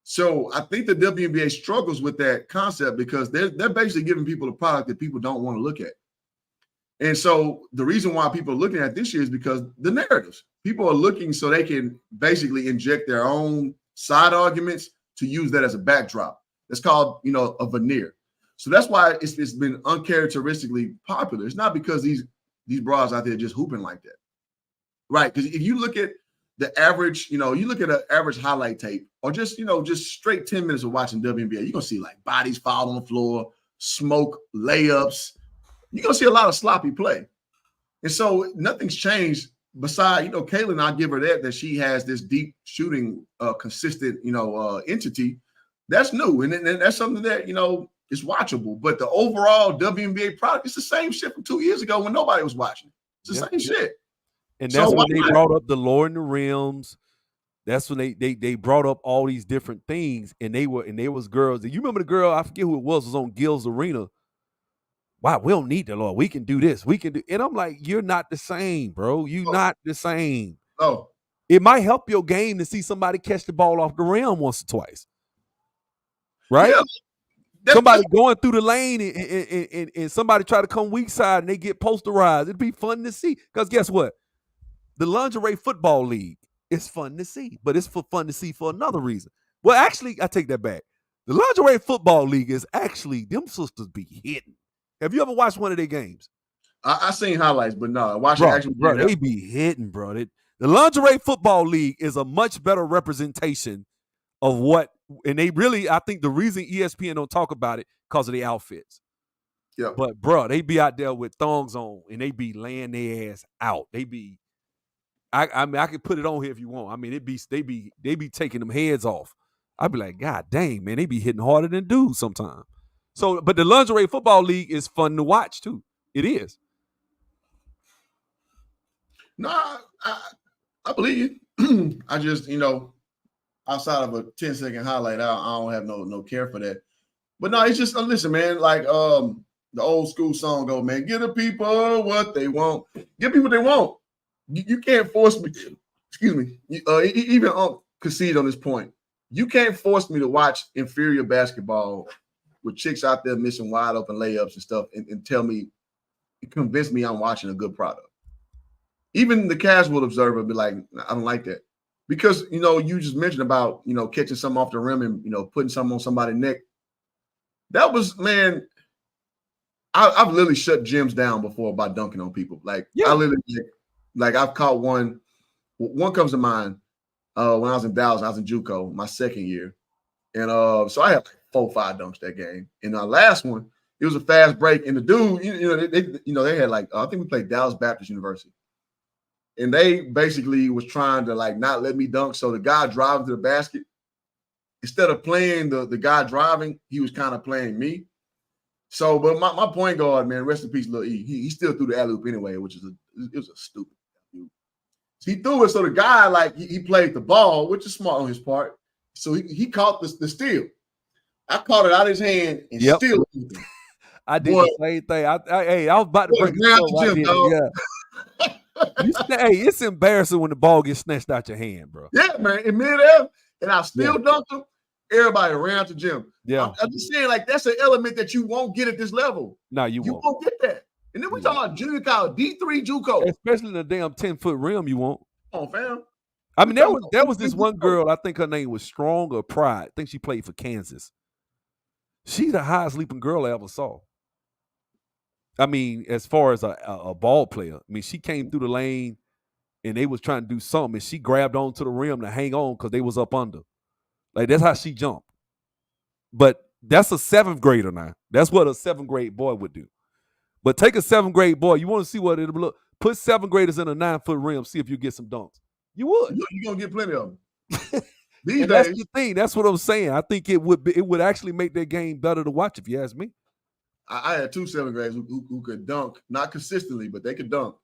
So I think the WNBA struggles with that concept because they're basically giving people a product that people don't want to look at. And so the reason why people are looking at this year is because the narratives. People are looking so they can basically inject their own side arguments to use that as a backdrop. That's called, you know, a veneer. So that's why it's been uncharacteristically popular. It's not because these bras out there just hooping like that. Right, because if you look at the average, you look at an average highlight tape or just straight 10 minutes of watching WNBA, you're going to see like bodies fall on the floor, smoke, layups. You're going to see a lot of sloppy play. And so nothing's changed beside, Caitlyn, I'll give her that she has this deep shooting, consistent, entity. That's new. And that's something that, is watchable. But the overall WNBA product, it's the same shit from 2 years ago when nobody was watching. It's the same shit. And that's when they brought up the lowering the rims. That's when they brought up all these different things. And they was girls. You remember the girl, I forget who it was on Gil's Arena. Wow, we don't need the Lord. We can do this. We can do. And I'm like, you're not the same, bro. You're not the same. Oh. It might help your game to see somebody catch the ball off the rim once or twice. Right? Yeah. Somebody going through the lane and somebody try to come weak side and they get posterized. It'd be fun to see. Because guess what? The lingerie football league is fun to see, but it's fun to see for another reason. Well, actually, I take that back. The lingerie football league is actually, them sisters be hitting. Have you ever watched one of their games? I seen highlights, but no, watch bro, it actually. Bro, they be hitting, bro. The lingerie football league is a much better representation of what, and they really, I think the reason ESPN don't talk about it because of the outfits. Yeah. But bro, they be out there with thongs on and they be laying their ass out. They be, I mean, I could put it on here if you want. I mean, they be taking them heads off. I'd be like, God dang, man, they be hitting harder than dudes sometimes. So, but the lingerie football league is fun to watch too. It is. No, I believe you. I just, outside of a 10-second highlight, I don't have no care for that. But no, it's just, listen, man, like the old school song go, man, give the people what they want. Give people what they want. You can't force me. Excuse me. Even concede on this point. You can't force me to watch inferior basketball with chicks out there missing wide open layups and stuff and tell me, convince me I'm watching a good product. Even the casual observer be like, I don't like that. Because, you just mentioned about, catching something off the rim and, putting something on somebody's neck. That was, man, I've literally shut gyms down before by dunking on people. Like, yeah. I literally, like I've caught one. One comes to mind when I was in Dallas. I was in JUCO my second year. And so I had like 4 or 5 dunks that game. And our last one, it was a fast break. And the dude, they had like, I think we played Dallas Baptist University. And they basically was trying to like not let me dunk. So the guy driving to the basket, instead of playing the guy driving, he was kind of playing me. So, but my point guard, man, rest in peace, Lil E. He still threw the alley-oop anyway, which it was a stupid alley-oop. He threw it, so the guy like he played the ball, which is smart on his part. So he caught the steal. I caught it out of his hand and still. I did the same thing. I was about to break the yeah. Hey, it's embarrassing when the ball gets snatched out your hand, bro. Yeah, man. In midair, and I still dunked him. Everybody ran to the gym. Yeah. I'm just saying, like, that's an element that you won't get at this level. No, you won't. You won't get that. And then we talking about junior college, D3 JUCO. Especially in the damn 10-foot rim, you won't. Come on, fam. I mean, there was this one girl, I think her name was Strong or Pride. I think she played for Kansas. She's the highest leaping girl I ever saw. I mean, as far as a ball player, I mean, she came through the lane and they was trying to do something, and she grabbed onto the rim to hang on because they was up under. Like, that's how she jumped. But that's a 7th grader now. That's what a 7th grade boy would do. But take a 7th grade boy. You want to see what it'll look. Put 7th graders in a 9-foot rim, see if you get some dunks. You would. You're going to get plenty of them. These days. That's the thing. That's what I'm saying. I think it would actually make their game better to watch if you ask me. I had 2 7th graders who could dunk, not consistently, but they could dunk.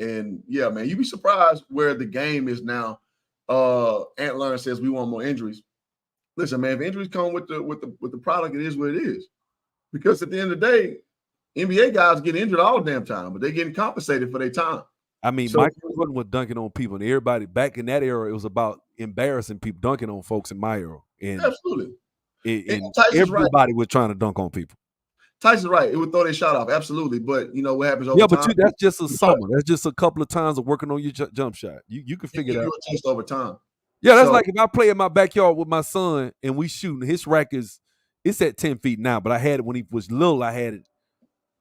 And yeah, man, you'd be surprised where the game is now. Ant Learn says we want more injuries. Listen, man, if injuries come with the product, it is what it is. Because at the end of the day, NBA guys get injured all the damn time, but they're getting compensated for their time. I mean, Michael Jordan was dunking on people, and everybody back in that era, it was about embarrassing people, dunking on folks in my era. And absolutely. And everybody was trying to dunk on people. Tyson's right. It would throw their shot off. Absolutely. But you know what happens over time? Yeah, but that's just a summer. That's just a couple of times of working on your jump shot. You can figure it out. Just over time. Yeah, that's like if I play in my backyard with my son and we shooting, his rack it's at 10 feet now, but I had it when he was little, I had it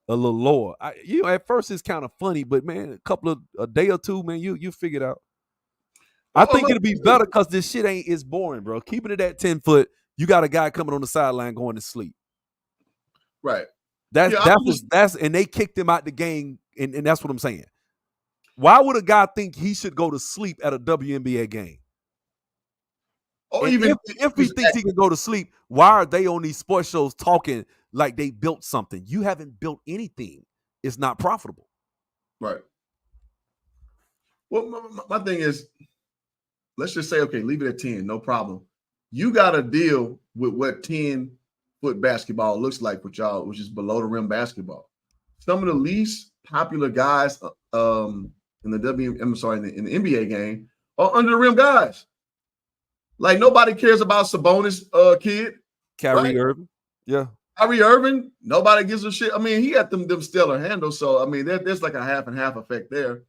a little lower. At first it's kind of funny, but man, a day or two, man, you figure it out. I think it'll be better because this shit is boring, bro. Keeping it at 10 foot, you got a guy coming on the sideline going to sleep. Right. That's and they kicked him out the game, and that's what I'm saying. Why would a guy think he should go to sleep at a WNBA game? Or even if he thinks he can go to sleep, why are they on these sports shows talking like they built something? You haven't built anything. It's not profitable. Right. Well, my thing is, let's just say, okay, leave it at 10, no problem. You got to deal with what 10-foot basketball looks like with y'all, which is below the rim basketball. Some of the least popular guys in the NBA game are under the rim guys. Like nobody cares about Sabonis kid. Kyrie Irving. Yeah. Kyrie Irving, nobody gives a shit. I mean, he got them stellar handles. So, I mean, there's like a half and half effect there.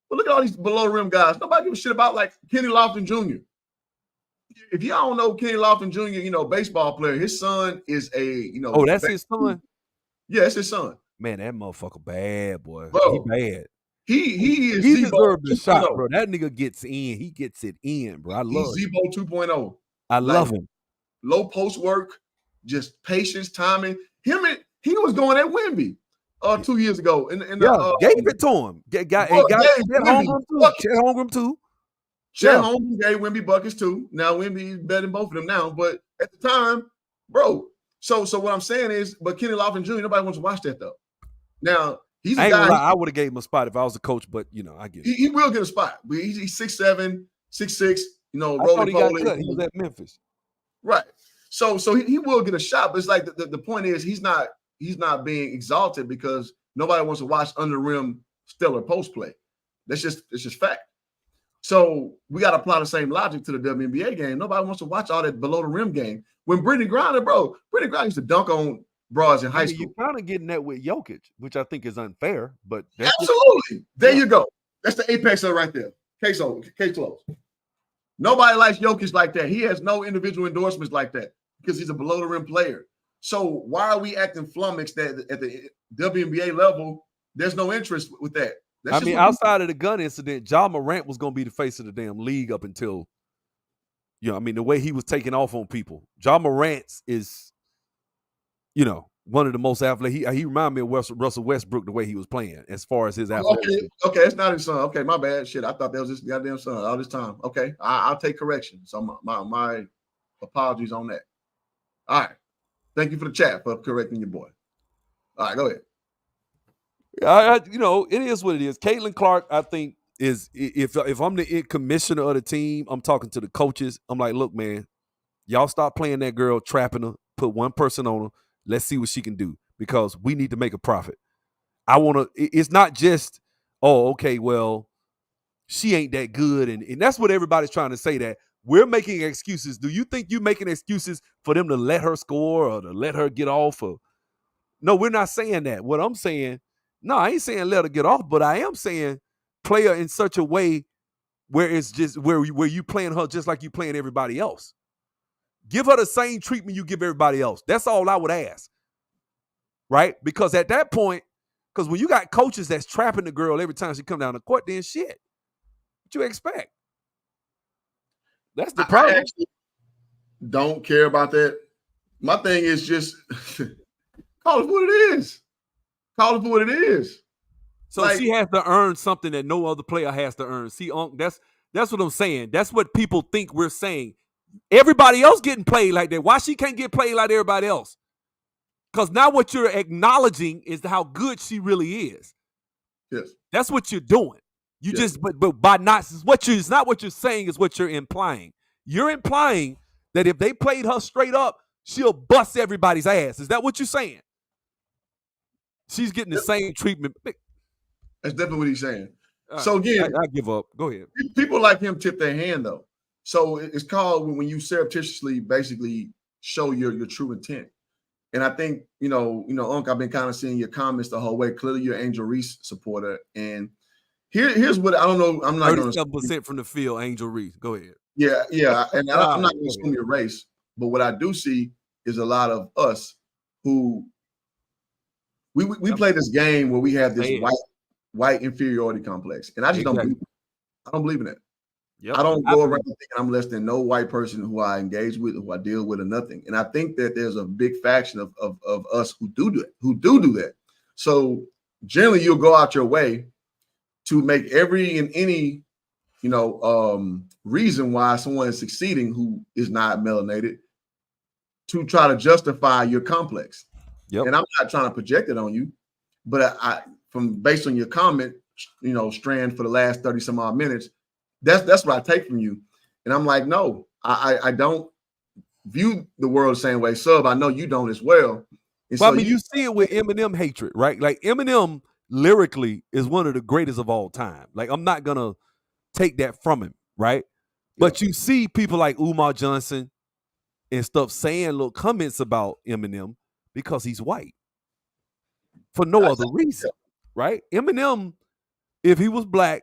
But look at all these below rim guys. Nobody gives a shit about like Kenny Lofton Jr. If y'all don't know Kenny Lofton Jr., baseball player, his son is Oh, that's his son? Yeah, it's his son. Man, that motherfucker bad, boy. Bro, he bad. He deserved the shot, bro. That nigga gets in. He gets it in, bro. I love He's Zebo 2.0. I love him. Low post work, just patience, timing. He was going at Wemby 2 years ago. Gave it to him. Got Chet Holmgren too. Chet Holmgren gave Wemby buckets too. Now Wemby's better than both of them now, but at the time, bro. So what I'm saying is, but Kenny Lofton Jr., nobody wants to watch that though. Now he's a guy. I would have gave him a spot if I was the coach, but I get it. He will get a spot. But he's 6'7", 6'6", rolling poly. He was at Memphis. Right. So he will get a shot, but it's like the point is he's not being exalted because nobody wants to watch under rim stellar post play. It's just fact. So we got to apply the same logic to the WNBA game. Nobody wants to watch all that below the rim game. When Brittany Griner used to dunk on broads in high school. You're kind of getting that with Jokic, which I think is unfair, but absolutely. There you go. That's the apex of it right there. Case closed. Nobody likes Jokic like that. He has no individual endorsements like that because he's a below the rim player. So why are we acting flummoxed that at the WNBA level, there's no interest with that? Outside of the gun incident, Ja Morant was going to be the face of the damn league up until, the way he was taking off on people. Ja Morant is, one of the most athletic. He reminded me of Russell Westbrook the way he was playing as far as his athleticism. Okay, it's not his son. Okay, my bad. Shit, I thought that was his goddamn son all this time. Okay, I'll take correction. So my apologies on that. All right. Thank you for the chat for correcting your boy. All right, go ahead. It is what it is. Caitlyn Clark, I think, is if I'm the commissioner of the team, I'm talking to the coaches. I'm like, look, man, y'all stop playing that girl, trapping her, put one person on her. Let's see what she can do because we need to make a profit. It's not just, okay, well, she ain't that good. And that's what everybody's trying to say, that we're making excuses. Do you think you're making excuses for them to let her score or to let her get off? No, we're not saying that. What I'm saying, no, I ain't saying let her get off, but I am saying play her in such a way where it's just where you playing her just like you playing everybody else. Give her the same treatment you give everybody else. That's all I would ask. Right? Because at that point, because when you got coaches that's trapping the girl every time she come down the court, then shit. What you expect? That's the problem. I actually don't care about that. My thing is just call it what it is. Call it for what it is. So she has to earn something that no other player has to earn. See, that's what I'm saying. That's what people think we're saying. Everybody else getting played like that. Why she can't get played like everybody else? Because now what you're acknowledging is how good she really is. Yes. That's what you're doing. You just, but by not, it's not what you're saying, is what you're implying. You're implying that if they played her straight up, she'll bust everybody's ass. Is that what you're saying? She's getting the same treatment. That's definitely what he's saying. So again, I give up. Go ahead. People like him tip their hand though. So it's called when you surreptitiously basically show your true intent. And I think, Unc, I've been kind of seeing your comments the whole way. Clearly you're an Angel Reese supporter. And here's what I don't know. I'm not going to 37% from the field, Angel Reese. Go ahead. Yeah. And I'm not going to assume your race. But what I do see is a lot of us who we play this game where we have this white inferiority complex. And I just don't believe it. I don't believe in that. Yep. I don't go around thinking I'm less than no white person who I engage with, who I deal with, or nothing. And I think that there's a big faction of us who do that. So generally, you'll go out your way to make every and any, reason why someone is succeeding who is not melanated to try to justify your complex. Yep. And I'm not trying to project it on you, but I from based on your comment, strand for the last 30 some odd minutes, that's what I take from you. And I'm like, no, I don't view the world the same way. Sub, I know you don't as well. And Well, I mean, you see it with Eminem hatred, right? Like Eminem lyrically is one of the greatest of all time. Like, I'm not gonna take that from him, right? Yeah. But you see people like Umar Johnson and stuff saying little comments about Eminem because he's white for no other reason, right? Eminem, if he was black,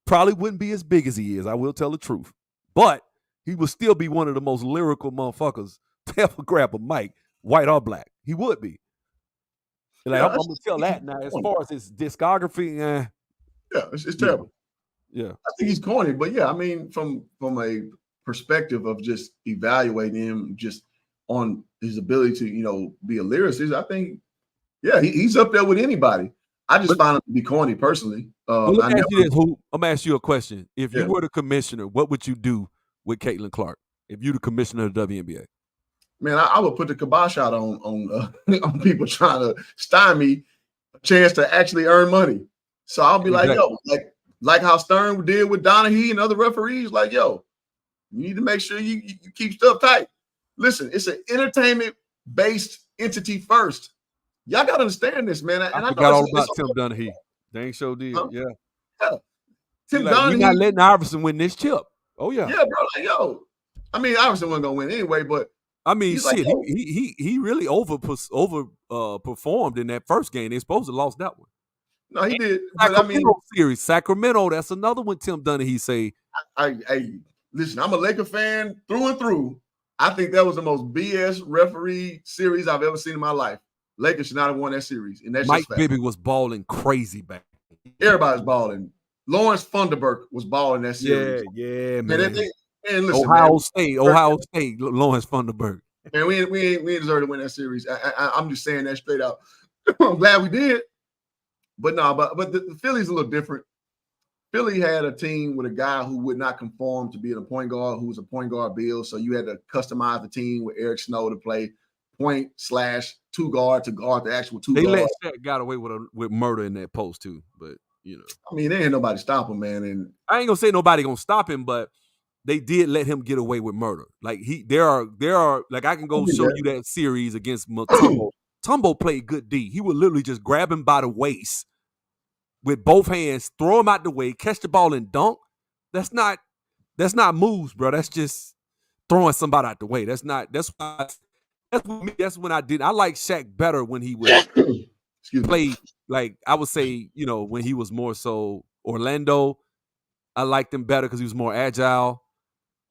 probably wouldn't be as big as he is. I will tell the truth. But he would still be one of the most lyrical motherfuckers to ever grab a mic, white or black. He would be. Like, I'm going to tell that now. As far as his discography, it's terrible. Yeah. I think he's corny, but yeah, I mean, from a perspective of just evaluating him just on his ability to, be a lyricist, I think, he's up there with anybody. I just find him to be corny personally. I'm going to ask you a question. If you were the commissioner, what would you do with Caitlyn Clark? If you're the commissioner of the WNBA? Man, I would put the kibosh out on people trying to stymie a chance to actually earn money. So I'll be like, like how Stern did with Donaghy and other referees, like, you need to make sure you keep stuff tight. Listen, it's an entertainment-based entity first. Y'all got to understand this, man. And I forgot all about Tim Donaghy. Dang sure did, yeah. Tim Donaghy. We're not letting Iverson win this chip. Oh, yeah. Yeah, bro. I mean, Iverson wasn't going to win anyway, but I mean, shit, he really performed in that first game. They supposed to have lost that one. No, he did. Sacramento series. Sacramento, that's another one Tim Donaghy say. Listen, I'm a Laker fan through and through. I think that was the most BS referee series I've ever seen in my life. Lakers should not have won that series. And that's Mike Bibby was balling crazy back. Everybody's balling. Lawrence Funderburk was balling that series. Yeah, man. And listen, Ohio State, Lawrence Funderburk. Man, we ain't deserve to win that series. I'm just saying that straight out. I'm glad we did. But no, but the Philly's a little different. Philly had a team with a guy who would not conform to being a point guard, who was a point guard build. So you had to customize the team with Eric Snow to play point/2 guard to guard the actual two guards. They let Shaq got away with murder in that post too, but I mean, there ain't nobody stop him, man. And I ain't gonna say nobody gonna stop him, but they did let him get away with murder. Like there are like I can go show you that series against Mutombo. Tumbo played good D. He would literally just grab him by the waist with both hands, throw him out the way, catch the ball and dunk. That's not moves, bro. That's just throwing somebody out the way. That's when I did. I like Shaq better when he would play, like I would say, when he was more so Orlando. I liked him better because he was more agile.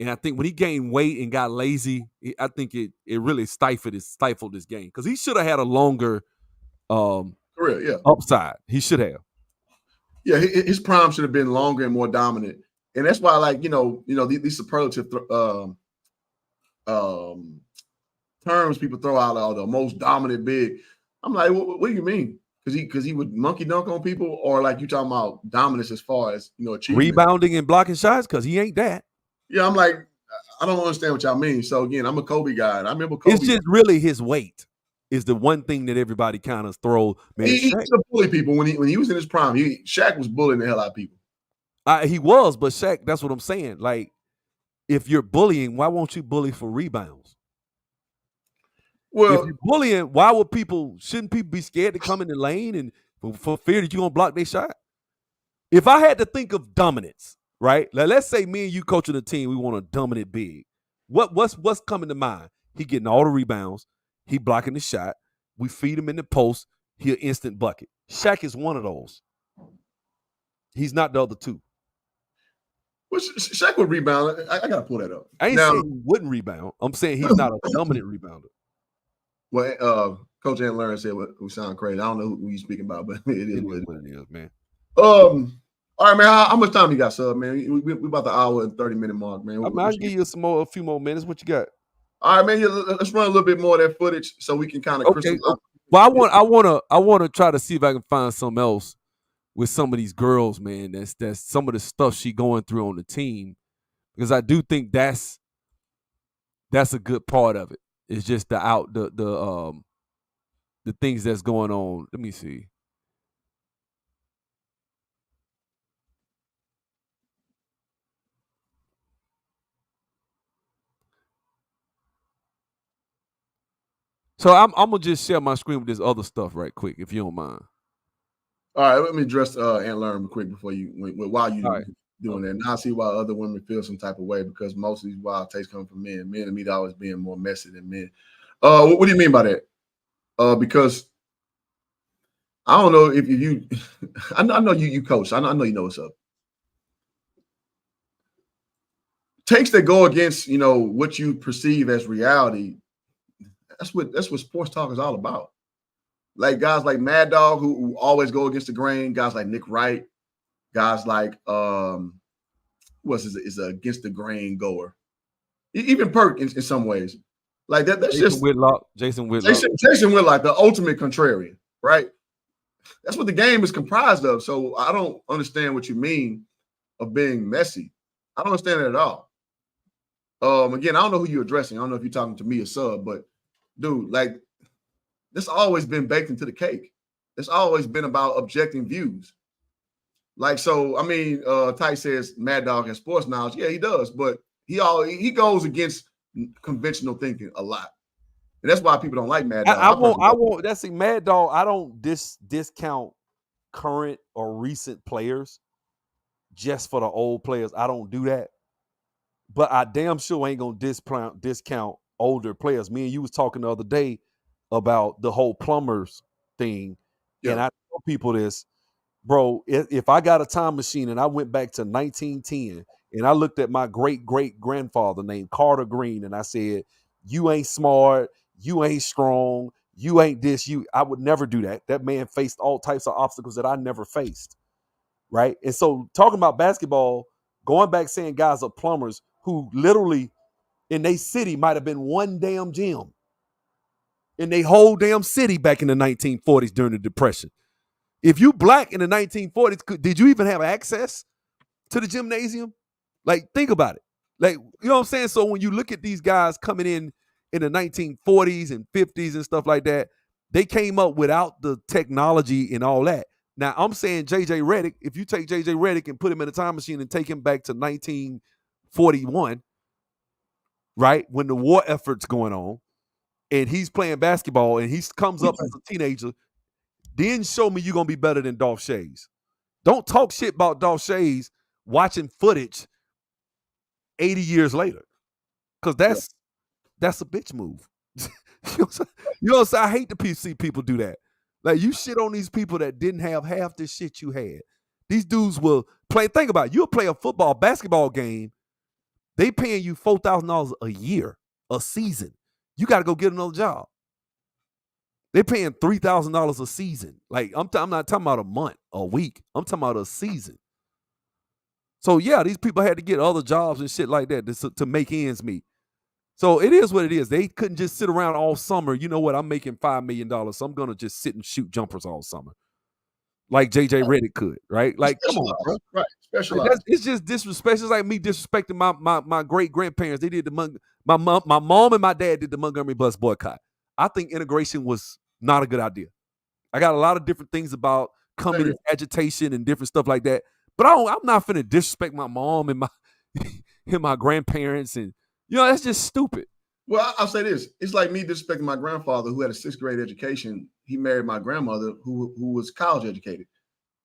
And I think when he gained weight and got lazy, I think it really stifled this game because he should have had a longer career, upside. He should have. Yeah, his prime should have been longer and more dominant, and that's why I like these superlative terms people throw out, all the most dominant big. I'm like, what do you mean? Because he would monkey dunk on people, or like you talking about dominance as far as achievement, rebounding and blocking shots? Because he ain't that. Yeah, I'm like, I don't understand what y'all mean. So again, I'm a Kobe guy, and I remember Kobe. It's just really his weight is the one thing that everybody kind of throws. Man, he used to bully people when he was in his prime. Shaq was bullying the hell out of people. He was, but Shaq, that's what I'm saying. Like, if you're bullying, why won't you bully for rebounds? Well, if you're bullying, shouldn't people be scared to come in the lane and for fear that you're gonna block their shot? If I had to think of dominance, right? Like, let's say me and you coaching a team, we want a dominant big. What's coming to mind? He getting all the rebounds. He blocking the shot. We feed him in the post. He an instant bucket. Shaq is one of those. He's not the other two. Well, Shaq would rebound. I gotta pull that up. I ain't saying he wouldn't rebound. I'm saying he's not a dominant rebounder. Well, Coach Ann Learn said we sound crazy. I don't know who you're speaking about, but it is what it is, man. All All right, man. How much time you got, sub, man? We about the hour and 30-minute mark, man. I can give you a few more minutes. What you got? All right, man. Yeah, let's run a little bit more of that footage so we can kind of crystallize. Well, I want to try to see if I can find something else with some of these girls, man. That's some of the stuff she going through on the team, because I do think that's a good part of it. It's just the things that's going on. Let me see. So I'm gonna just share my screen with this other stuff right quick, if you don't mind. All right, let me address Aunt Lauren quick before while you right. doing that. Now I see why other women feel some type of way, because most of these wild takes come from men. Men to me always being more messy than men. What do you mean by that? Because I don't know if you I know you coach. I know you know what's up. Takes that go against, what you perceive as reality. That's what sports talk is all about. Like guys like Mad Dog who always go against the grain, guys like Nick Wright, guys like is a against the grain goer. Even Perk in some ways. Like that's Jason Whitlock, Jason Whitlock, the ultimate contrarian, right? That's what the game is comprised of. So I don't understand what you mean of being messy. I don't understand it at all. Again, I don't know who you're addressing. I don't know if you're talking to me or sub, but dude, like, this always been baked into the cake. It's always been about objecting views. Like, so, I mean, Ty says Mad Dog has sports knowledge. Yeah, he does, but he goes against conventional thinking a lot. And that's why people don't like Mad Dog. I won't. That's Mad Dog. I don't discount current or recent players just for the old players. I don't do that. But I damn sure ain't gonna discount older players. Me and you was talking the other day about the whole plumbers thing, and I tell people this, bro. If I got a time machine and I went back to 1910 and I looked at my great grandfather named Carter Green and I said, "You ain't smart, you ain't strong, you ain't this, I would never do that." That man faced all types of obstacles that I never faced, right? And so, talking about basketball, going back saying guys are plumbers who literally in their city might have been one damn gym in their whole damn city back in the 1940s during the Depression. If you black in the 1940s, did you even have access to the gymnasium? Like, think about it. Like, you know what I'm saying? So when you look at these guys coming in the 1940s and 50s and stuff like that, they came up without the technology and all that. Now, I'm saying J.J. Redick, if you take J.J. Redick and put him in a time machine and take him back to 1941, right, when the war effort's going on, and he's playing basketball and he comes up as a teenager, then show me you're going to be better than Dolph Shays. Don't talk shit about Dolph Shays watching footage 80 years later, because that's a bitch move. You know what I'm saying? I hate to see people do that. Like, you shit on these people that didn't have half the shit you had. These dudes will play. Think about it. You'll play a basketball game. They paying you $4,000 a year, a season. You got to go get another job. They're paying $3,000 a season. Like, I'm not talking about a month, a week. I'm talking about a season. So, yeah, these people had to get other jobs and shit like that to make ends meet. So it is what it is. They couldn't just sit around all summer. You know what? I'm making $5 million, so I'm going to just sit and shoot jumpers all summer. Like J.J. Redick could, right? Like, come on, bro. Right, specialized. Like, it's just disrespect. It's like me disrespecting my great-grandparents. They did my mom and my dad did the Montgomery bus boycott. I think integration was not a good idea. I got a lot of different things about communist agitation and different stuff like that, but I'm not finna disrespect my mom and my grandparents, and that's just stupid. Well, I'll say this: it's like me disrespecting my grandfather who had a 6th grade education. He married my grandmother who was college educated.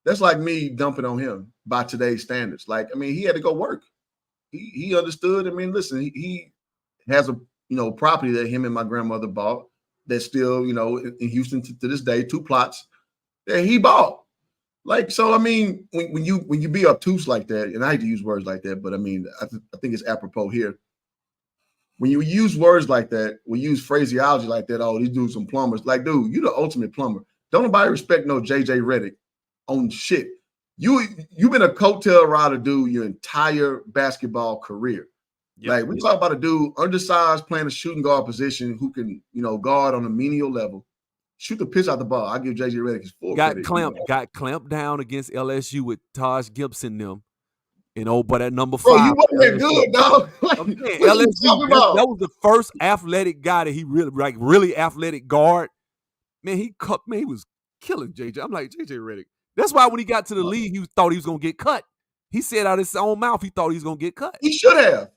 That's like me dumping on him by today's standards. Like, I mean, he had to go work. He understood. I mean, listen, he has a property that him and my grandmother bought that's still, in Houston to this day, 2 plots that he bought. Like, so, I mean, when you be obtuse like that, and I hate to use words like that, but I mean, I think it's apropos here. When you use words like that, we use phraseology like that, oh, these dudes some plumbers. Like, dude, you the ultimate plumber. Don't nobody respect no J.J. Redick on shit. you've been a coattail rider dude your entire basketball career. Yep. Like, we talk about a dude undersized playing a shooting guard position who can, guard on a menial level, shoot the piss out the ball. I give JJ Redick his full got credit. got clamped down against LSU with Taj Gibson them. But at number 5. Bro, you wasn't that good, dog. Like, I'm saying, what you LSU, talking about? that was the first athletic guy that he really athletic guard. Man, he was killing JJ. I'm like, JJ Redick. That's why when he got to the league, he thought he was going to get cut. He said out of his own mouth he thought he was going to get cut. He should have.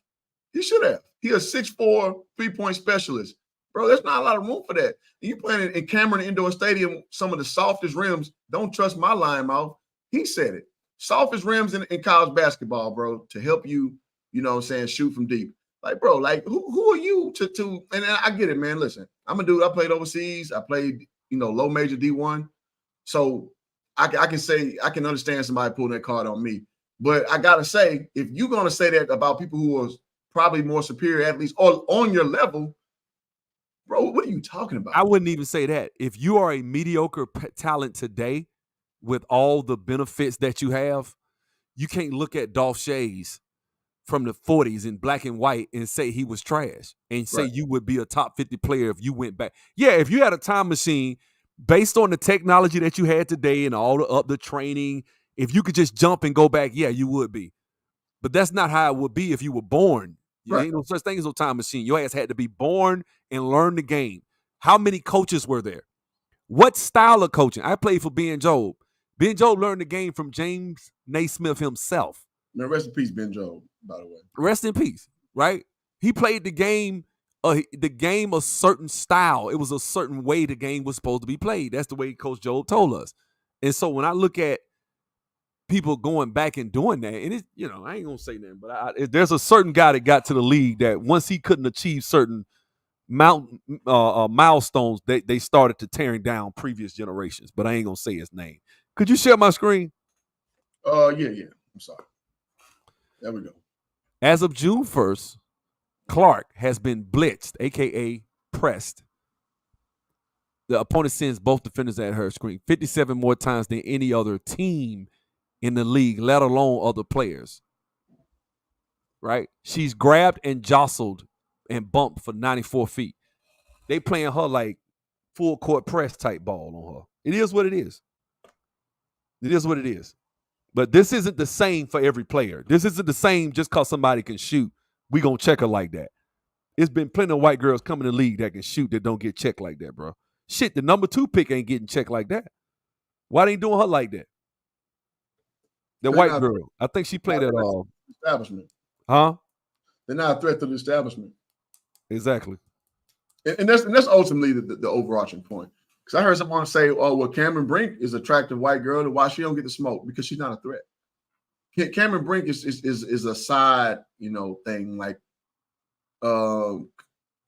He's a 6'4", 3-point specialist. Bro, there's not a lot of room for that. You playing in Cameron Indoor Stadium, some of the softest rims. Don't trust my line mouth. He said it. Softest rims in college basketball, bro, to help you, shoot from deep. Like, bro, like, who are you to and I get it, man. Listen, I'm a dude. I played overseas. I played, low major D1. So I can say, I can understand somebody pulling that card on me. But I got to say, if you're going to say that about people who are probably more superior athletes or on your level, bro, what are you talking about? I wouldn't even say that. If you are a mediocre talent today with all the benefits that you have, you can't look at Dolph Shays from the 40s in black and white and say he was trash and say you would be a top 50 player if you went back. Yeah, if you had a time machine based on the technology that you had today and all the training, if you could just jump and go back, yeah, you would be. But that's not how it would be if you were born. There ain't no such thing as no time machine. Your ass had to be born and learn the game. How many coaches were there? What style of coaching? I played for Ben Jobe. Ben Jobe learned the game from James Naismith himself. Now, rest in peace, Ben Jobe, by the way. Rest in peace, right? He played the game a certain style. It was a certain way the game was supposed to be played. That's the way Coach Jobe told us. And so when I look at people going back and doing that, and it's, I ain't gonna say nothing, but there's a certain guy that got to the league that once he couldn't achieve certain milestones, they started to tearing down previous generations. But I ain't gonna say his name. Could you share my screen? Yeah. I'm sorry. There we go. As of June 1st, Clark has been blitzed, aka pressed. The opponent sends both defenders at her screen 57 more times than any other team in the league, let alone other players. Right? She's grabbed and jostled and bumped for 94 feet. They playing her like full court press type ball on her. It is what it is. It is what it is. But this isn't the same for every player. This isn't the same just because somebody can shoot. We gonna check her like that. It's been plenty of white girls coming to the league that can shoot that don't get checked like that, bro. Shit, the number 2 pick ain't getting checked like that. Why they ain't doing her like that? The white girl. I think she played at establishment. Huh? They're not a threat to the establishment. Exactly. And that's ultimately the overarching point. Because I heard someone say, "Oh, well, Cameron Brink is an attractive white girl. Why she don't get the smoke? Because she's not a threat." Cameron Brink is a side, thing. Like,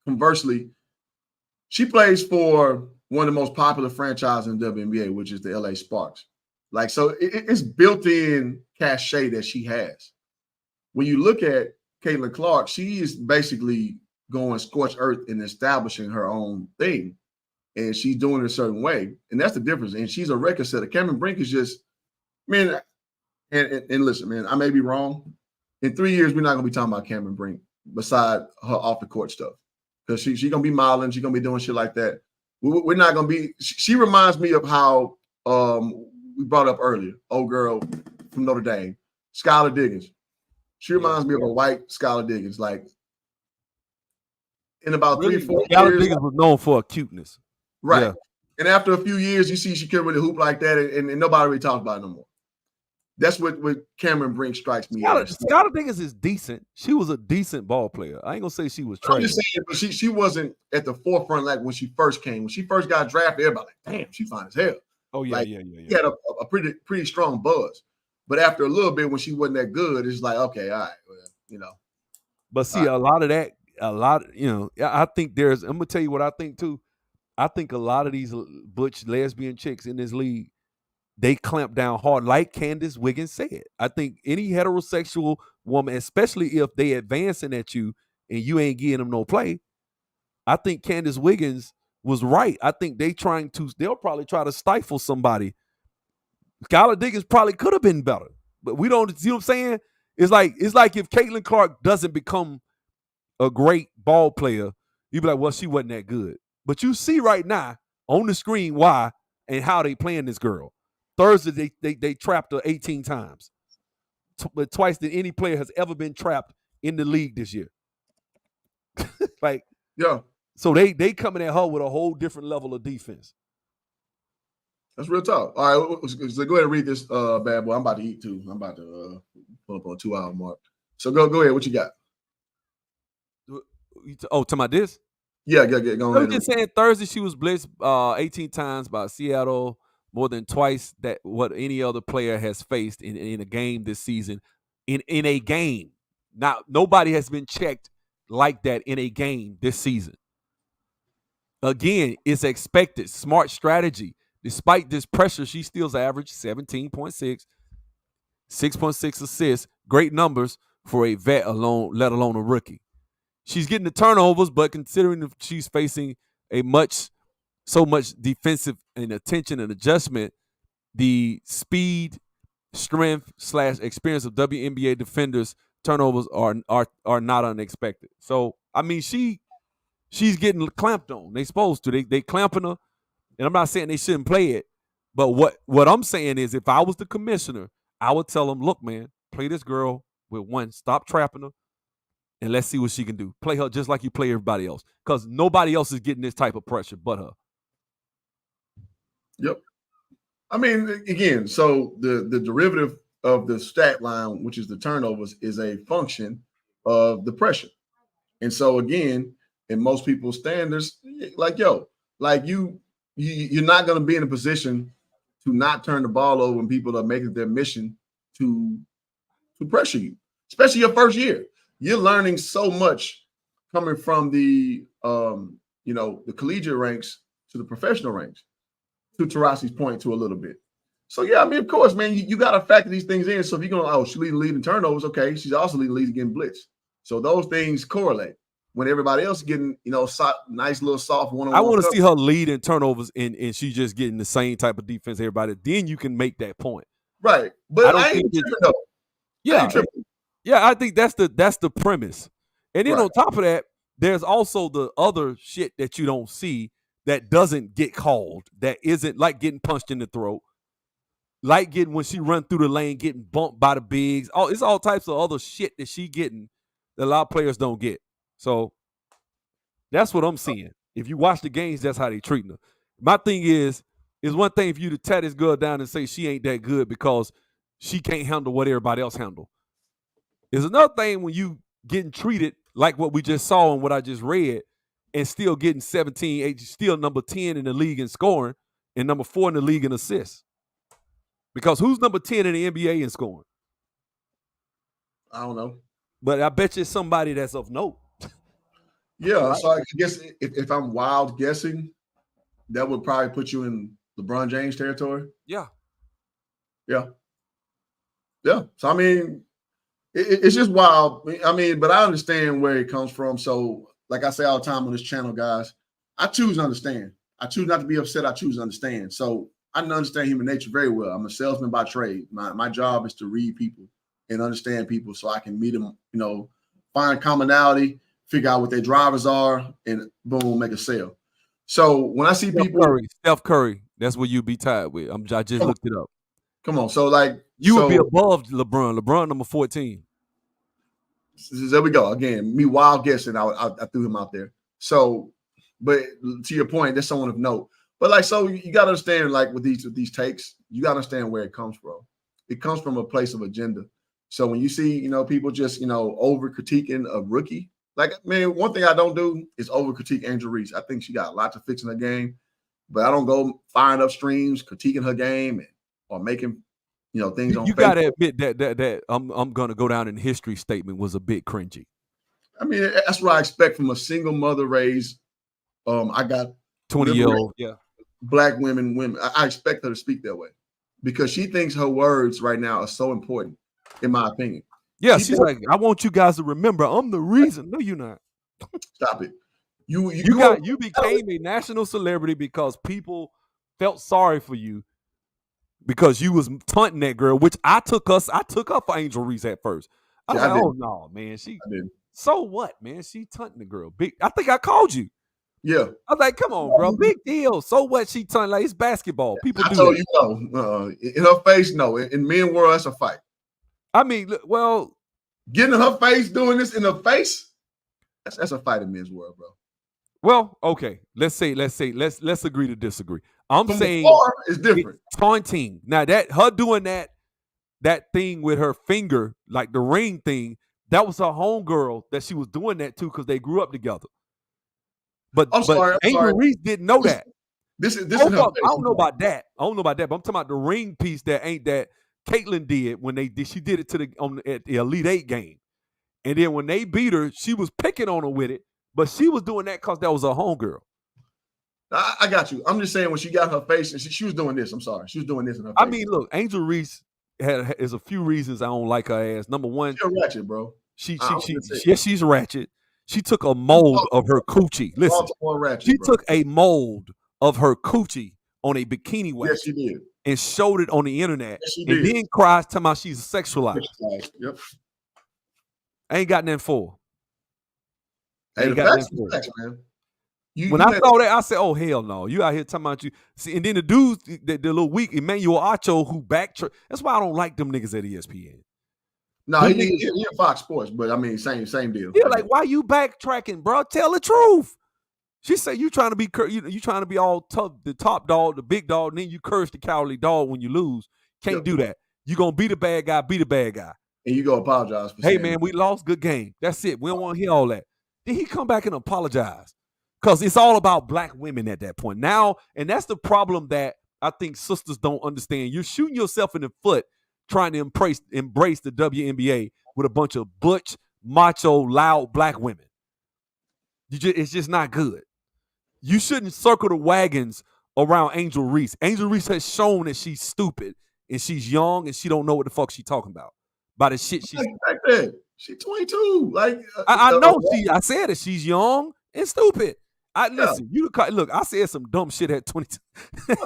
conversely, she plays for one of the most popular franchises in the WNBA, which is the LA Sparks. Like, so it's built-in cachet that she has. When you look at Caitlyn Clark, she is basically going scorched earth and establishing her own thing. And she's doing it a certain way. And that's the difference. And she's a record setter. Cameron Brink is just, man, and listen, man, I may be wrong. In 3 years, we're not going to be talking about Cameron Brink beside her off-the-court stuff. Because she's going to be modeling. She's going to be doing shit like that. We're not going to be – she reminds me of how we brought up earlier, old girl from Notre Dame, Skylar Diggins. She reminds me of a white Skylar Diggins. Like, in about really, 3 or 4 years. Skylar Diggins was known for her cuteness. Right. Yeah. And after a few years, you see she can't really hoop like that, and nobody really talks about it no more. That's what Cameron Brink strikes me as. Skylar Diggins is decent. She was a decent ball player. I ain't gonna say she was trash. I'm just saying, but she wasn't at the forefront like when she first came. When she first got drafted, everybody like, damn, she fine as hell. Oh yeah, like, yeah. She had a pretty strong buzz. But after a little bit, when she wasn't that good, it's like, okay, all right, well, But see, a lot, I think I'm gonna tell you what I think too. I think a lot of these butch lesbian chicks in this league, they clamp down hard, like Candace Wiggins said. I think any heterosexual woman, especially if they advancing at you and you ain't giving them no play, I think Candace Wiggins was right. I think they'll probably try to stifle somebody Skylar Diggins probably could have been better, but we don't see what I'm saying. It's like if Caitlyn Clark doesn't become a great ball player, you'd be like, well, she wasn't that good. But you see right now on the screen why and how they playing this girl. Thursday they trapped her 18 times, but twice than any player has ever been trapped in the league this year. Like, yeah. So they coming at her with a whole different level of defense. That's real talk. All right, so go ahead and read this bad boy. I'm about to eat too. I'm about to pull up on a 2-hour mark. So go ahead. What you got? To my this? Yeah, go ahead. I'm just saying Thursday she was blitzed 18 times by Seattle, more than twice that what any other player has faced in a game this season. In a game. Now, nobody has been checked like that in a game this season. Again, it's expected. Smart strategy. Despite this pressure, she still averaged 17.6, 6.6 assists. Great numbers for a vet alone, let alone a rookie. She's getting the turnovers, but considering if she's facing so much defensive and attention and adjustment, the speed, strength / experience of WNBA defenders turnovers are not unexpected. So I mean, she's getting clamped on. They supposed to. They clamping her, and I'm not saying they shouldn't play it, but what I'm saying is, if I was the commissioner, I would tell them, look, man, play this girl with one. Stop trapping her. And let's see what she can do. Play her just like you play everybody else. Because nobody else is getting this type of pressure but her. Yep. I mean, again, so the derivative of the stat line, which is the turnovers, is a function of the pressure. And so, again, in most people's standards, like, you're not going to be in a position to not turn the ball over when people are making their mission to pressure you, especially your first year. You're learning so much coming from the collegiate ranks to the professional ranks, to Tarasi's point to a little bit. So, yeah, I mean, of course, man, you got to factor these things in. So if you're going, she's leading the lead in turnovers, okay, she's also leading the lead getting blitzed. So those things correlate. When everybody else is getting, nice little soft one-on-one. I want to see her lead in turnovers and she's just getting the same type of defense everybody. Then you can make that point. Right. But I ain't tripping, though. Yeah. Yeah, I think that's the premise. And then on top of that, there's also the other shit that you don't see that doesn't get called, that isn't like getting punched in the throat, like getting when she run through the lane, getting bumped by the bigs. It's all types of other shit that she getting that a lot of players don't get. So that's what I'm seeing. If you watch the games, that's how they treating her. My thing is one thing for you to tear this girl down and say she ain't that good because she can't handle what everybody else handle. There's another thing when you getting treated like what we just saw and what I just read and still getting 17, 8, still number 10 in the league in scoring and number 4 in the league in assists. Because who's number 10 in the NBA in scoring? I don't know. But I bet you it's somebody that's of note. Yeah, right? So I guess if I'm wild guessing, that would probably put you in LeBron James territory. Yeah. Yeah. Yeah. So, I mean, it's just wild. I mean, but I understand where it comes from. So, like I say all the time on this channel, guys, I choose to understand. I choose not to be upset. I choose to understand. So I understand human nature very well. I'm a salesman by trade. My job is to read people and understand people so I can meet them, find commonality, figure out what their drivers are, and boom, make a sale. So when I see Steph Curry, that's what you be tied with. I just looked it up. Come on. So would be above LeBron. LeBron number 14. There we go. Again, me wild guessing, I threw him out there. So, but to your point, there's someone of note. But so you got to understand, with these takes, you got to understand where it comes from. It comes from a place of agenda. So when you see, people just, over critiquing a rookie, one thing I don't do is over critique Angel Reese. I think she got a lot to fix in her game, but I don't go firing up streams, critiquing her game or making, things on. You got to admit that I'm going to go down in history statement was a bit cringy. I mean, that's what I expect from a single mother raised. I got 20-year-old, Black women. I expect her to speak that way because she thinks her words right now are so important, in my opinion. Yeah, she's like, I want you guys to remember I'm the reason. No, you're not. Stop it. You became a national celebrity because people felt sorry for you because you was taunting that girl, which I took her for Angel Reese at first. I was Yeah, I like, did. oh no, man. I did. So what, man? She taunting the girl. I think I called you. Yeah. I was like, come on, bro. Big deal. So what? She taunting like it's basketball. People I do told that. you no. In her face, no. In men world, that's a fight. I mean, well, Getting in her face, doing this in her face, that's a fight in men's world, bro. well, okay. Let's agree to disagree. I'm From saying before, it's different. it's taunting. Now that her doing that thing with her finger, like the ring thing, that was her homegirl that she was doing that to because they grew up together. But Angel Reese didn't know that. This is her face. I don't know about that. But I'm talking about the ring piece that Caitlyn did when she did it at the Elite 8 game. And then when they beat her, she was picking on her with it, but she was doing that because that was her homegirl. I got you. I'm just saying when she got her face and she was doing this. I'm sorry. She was doing this in her face. I mean, look, Angel Reese has a few reasons I don't like her ass. Number one, she's ratchet, bro. She's ratchet. She took a mold of her coochie. Listen, she took a mold of her coochie on a bikini wax. Yes, she did. And showed it on the internet. Yes, she and did. then cries talking about she's sexualized. Yep. I ain't got nothing for her. Hey, the facts, man. When I saw that, I said, "Oh hell no! You out here talking about you." See, and then the dudes, the little weak Emmanuel Acho, who backtrack. That's why I don't like them niggas at ESPN. No, he in Fox Sports, but I mean, same deal. Yeah, like why you backtracking, bro? Tell the truth. She said you trying to be you trying to be all tough, the top dog, the big dog, and then you curse the cowardly dog when you lose. Can't do that. You gonna be the bad guy, and you go apologize. Hey man, we lost, good game. That's it. We don't want to hear all that. Then he come back and apologize because it's all about black women at that point now, and that's the problem that I think sisters don't understand. You're shooting yourself in the foot trying to embrace the WNBA with a bunch of butch, macho, loud black women. It's just not good. You shouldn't circle the wagons around Angel Reese. Angel Reese has shown that she's stupid and she's young and she don't know what the fuck she's talking about. By the shit she's like that. She's 22. Like I know I said it. She's young and stupid. Listen, look, I said some dumb shit at 22.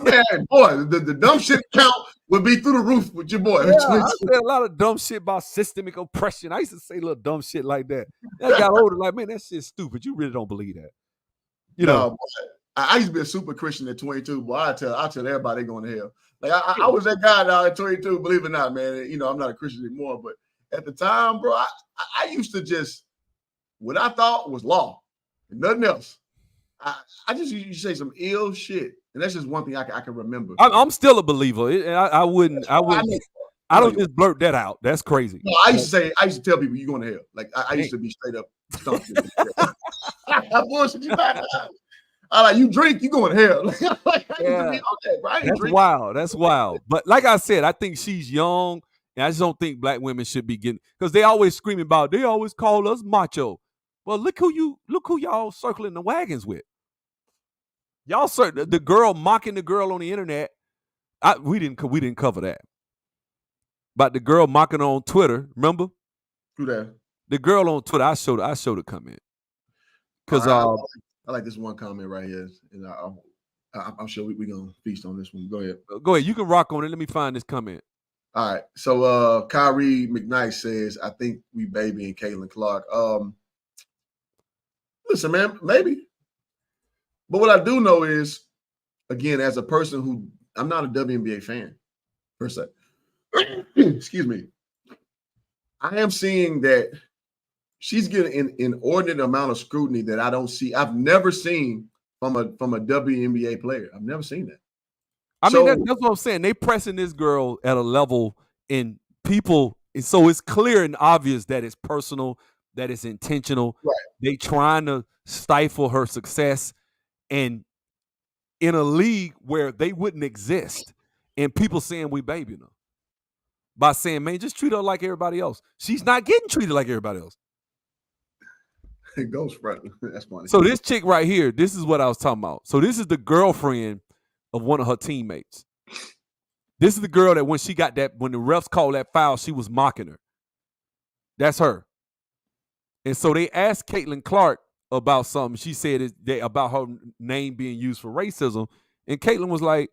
Man, boy, the dumb shit count would be through the roof with your boy. Yeah, I said a lot of dumb shit about systemic oppression. I used to say little dumb shit like that. I got older, like, man, that shit's stupid. You really don't believe that. You know, I used to be a super Christian at 22. Boy, I tell everybody going to hell. Like I was that guy now at 22. Believe it or not, man. You know, I'm not a Christian anymore. But at the time, bro, I used to just what I thought was law and nothing else. I just used to say some ill shit, and that's just one thing I can remember. I'm still a believer. I wouldn't. I don't just blurt that out. That's crazy. No, I used to tell people you going to hell. Like I used to be straight up stumped. I bullshit you back. I like you drink, you going to hell. That's wild. That's wild. But like I said, I think she's young, and I just don't think black women should be getting because they always screaming about. They always call us macho. Well, look who y'all circling the wagons with. Y'all the girl mocking the girl on the internet. We didn't cover that. But the girl mocking on Twitter, remember? Who that? The girl on Twitter. I showed a comment. Because I like this one comment right here, and I'm sure we're gonna feast on this one. Go ahead. Go ahead. You can rock on it. Let me find this comment. All right. So Kyrie McKnight says, I think we babying Caitlyn Clark. Listen, man, maybe. But what I do know is, again, as a person who I'm not a WNBA fan per se. Excuse me. I am seeing that she's getting an inordinate amount of scrutiny that I don't see. I've never seen from a WNBA player. I've never seen that. I mean, that's what I'm saying. They pressing this girl at a level in people, and so it's clear and obvious that it's personal, that it's intentional. Right. They trying to stifle her success, and in a league where they wouldn't exist, and people saying we babying her by saying, man, just treat her like everybody else. She's not getting treated like everybody else. It goes right. That's funny. So this chick right here, this is what I was talking about. So this is the girlfriend of one of her teammates. This is the girl that when the refs called that foul, she was mocking her. That's her. And so they asked Caitlyn Clark about something. She said about her name being used for racism. And Caitlyn was like,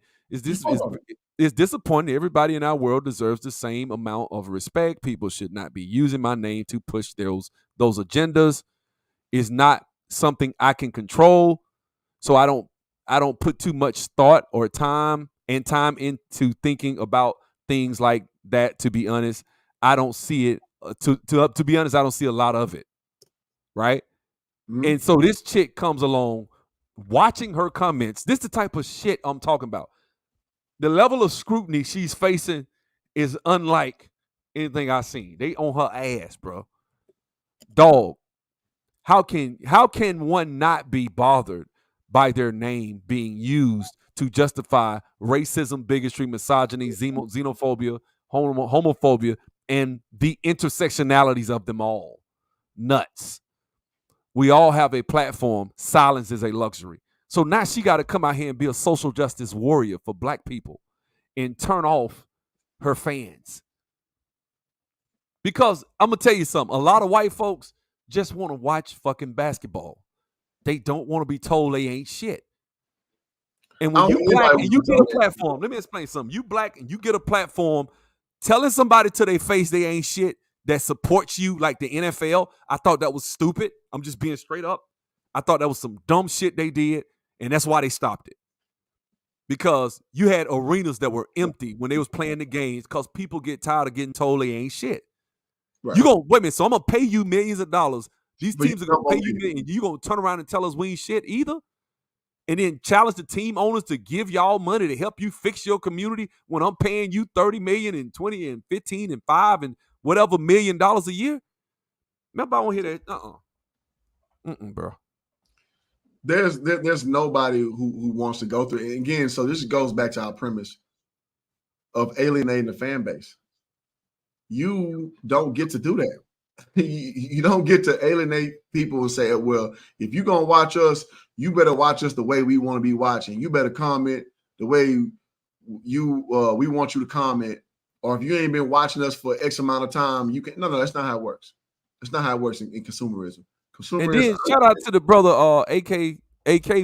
it's disappointing. Everybody in our world deserves the same amount of respect. People should not be using my name to push those agendas. It's not something I can control. So I don't put too much thought or time into thinking about things like that. To be honest, I don't see it. To be honest, I don't see a lot of it. Right. Mhm. And so this chick comes along, watching her comments. This is the type of shit I'm talking about. The level of scrutiny she's facing is unlike anything I've seen. They on her ass, bro. Dog. How can one not be bothered by their name being used to justify racism, bigotry, misogyny, xenophobia, homophobia, and the intersectionalities of them all? Nuts. We all have a platform. Silence is a luxury. So now she got to come out here and be a social justice warrior for black people and turn off her fans. Because I'm going to tell you something. A lot of white folks just want to watch fucking basketball. They don't want to be told they ain't shit. And when you black and you get a platform, let me explain something. You black and you get a platform telling somebody to their face they ain't shit that supports you like the NFL, I thought that was stupid. I'm just being straight up. I thought that was some dumb shit they did, and that's why they stopped it. Because you had arenas that were empty when they was playing the games because people get tired of getting told they ain't shit. Right. You gonna wait a minute, so I'm gonna pay you millions of dollars. These teams are gonna pay you millions. You gonna turn around and tell us we ain't shit either? And then challenge the team owners to give y'all money to help you fix your community when I'm paying you $30 million and 20 and 15 and 5 and whatever $1 million a year? Remember, I won't hear that. Bro. There's nobody who wants to go through it. And again, so this goes back to our premise of alienating the fan base. You don't get to do that. You don't get to alienate people and say, well, if you're going to watch us, you better watch us the way we want to be watching. You better comment the way we want you to comment. Or if you ain't been watching us for X amount of time, you can. No, that's not how it works. That's not how it works in consumerism. And then shout out to the brother, AK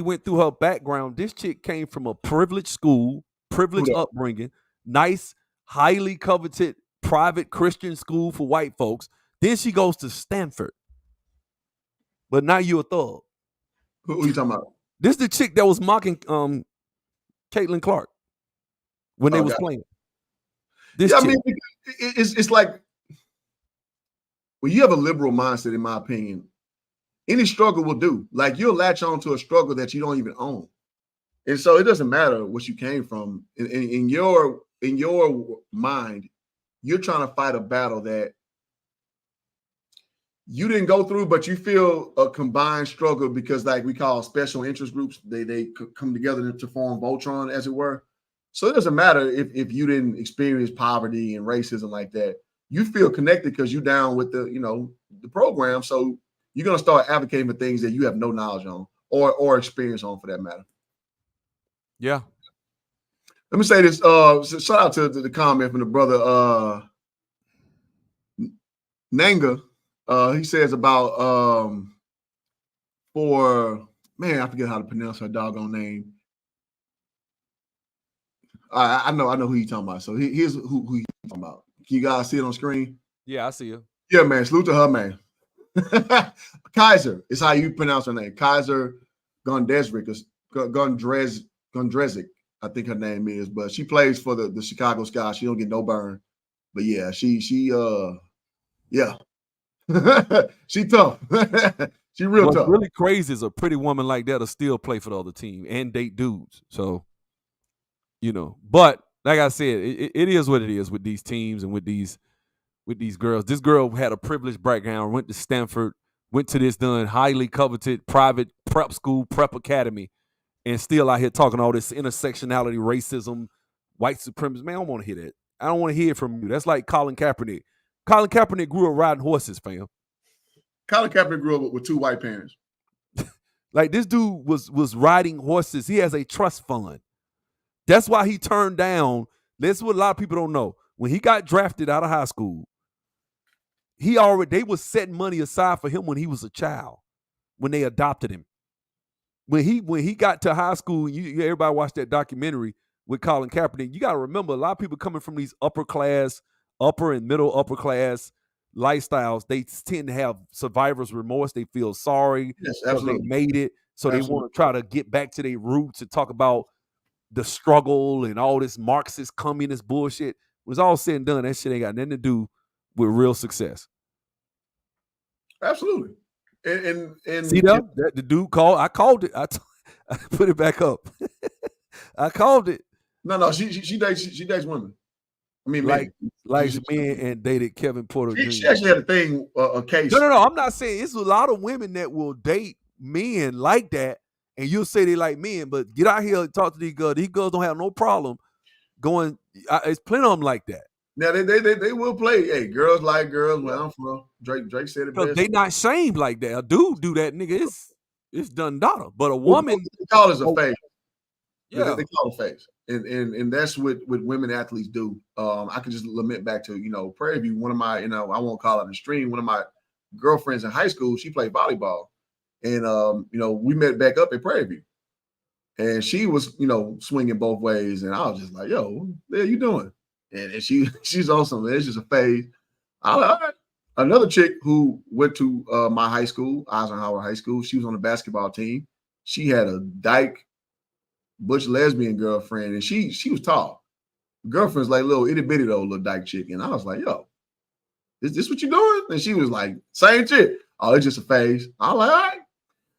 went through her background. This chick came from a privileged school, privileged upbringing, nice, highly coveted private Christian school for white folks. Then she goes to Stanford. But now you a thug. Who are you talking about? This is the chick that was mocking Caitlyn Clark when they was playing. I mean, it's like when you have a liberal mindset, in my opinion, any struggle will do. Like you'll latch on to a struggle that you don't even own. And so it doesn't matter what you came from. In your mind, you're trying to fight a battle that you didn't go through, but you feel a combined struggle because, like we call special interest groups, they come together to form Voltron, as it were. So it doesn't matter if you didn't experience poverty and racism like that. You feel connected because you're down with the program. So you're gonna start advocating for things that you have no knowledge on or experience on, for that matter. Yeah. Let me say this. Shout out to the comment from the brother Nanga. He says about I forget how to pronounce her doggone name. I know who you're talking about. So here's who you're talking about. Can you guys see it on screen? Yeah, I see her. Yeah, man. Salute to her, man. Kaiser is how you pronounce her name. Kaiser Gondrezic, I think her name is, but she plays for the Chicago Sky. She don't get no burn. But yeah, she yeah. She tough. She real tough. What's really crazy is a pretty woman like that will still play for the other team and date dudes. So, but like I said, it is what it is with these teams and with these girls. This girl had a privileged background, went to Stanford, went to this highly coveted private prep school, prep academy, and still out here talking all this intersectionality, racism, white supremacy. Man, I don't want to hear that. I don't want to hear it from you. That's like Colin Kaepernick. Colin Kaepernick grew up riding horses, fam. Colin Kaepernick grew up with two white parents. Like this dude was riding horses. He has a trust fund. That's why he turned down. That's what a lot of people don't know. When he got drafted out of high school, they was setting money aside for him when he was a child, when they adopted him. When he got to high school, everybody watched that documentary with Colin Kaepernick. You got to remember, a lot of people coming from these upper and middle upper class lifestyles, they tend to have survivor's remorse. They feel sorry Yes, because they absolutely. made it. So they Absolutely. want to try to get back to their roots and talk about the struggle and all this Marxist communist bullshit. When it's all said and done, that shit ain't got nothing to do with real success. Absolutely. And See that the dude called. I called it. I put it back up. I called it. No, she dates women. I mean, like she, men and dated Kevin Porter Jr. She actually had a thing, a case. No. I'm not saying it's a lot of women that will date men like that, and you'll say they like men, but get out here and talk to these girls. These girls don't have no problem going. It's plenty of them like that. Now they will play. Hey, girls like girls. Where I'm from, Drake said it best. They not shamed like that. A dude do that, nigga. It's done daughter. But a woman, they call it a phase. Yeah, they call it phase, and that's what women athletes do. I can just lament back to Prairie View. One of my I won't call it a stream. One of my girlfriends in high school, she played volleyball, and we met back up at Prairie View, and she was swinging both ways, and I was just like, yo, what the hell you doing? And she's awesome. It's just a phase. All right. Another chick who went to my high school, Eisenhower High School, she was on the basketball team. She had a dyke butch lesbian girlfriend, and she was tall. Girlfriend's like little itty bitty old little dyke chick, and I was like, yo, is this what you doing? And she was like, same chick. Oh, it's just a phase. I'm like, all right.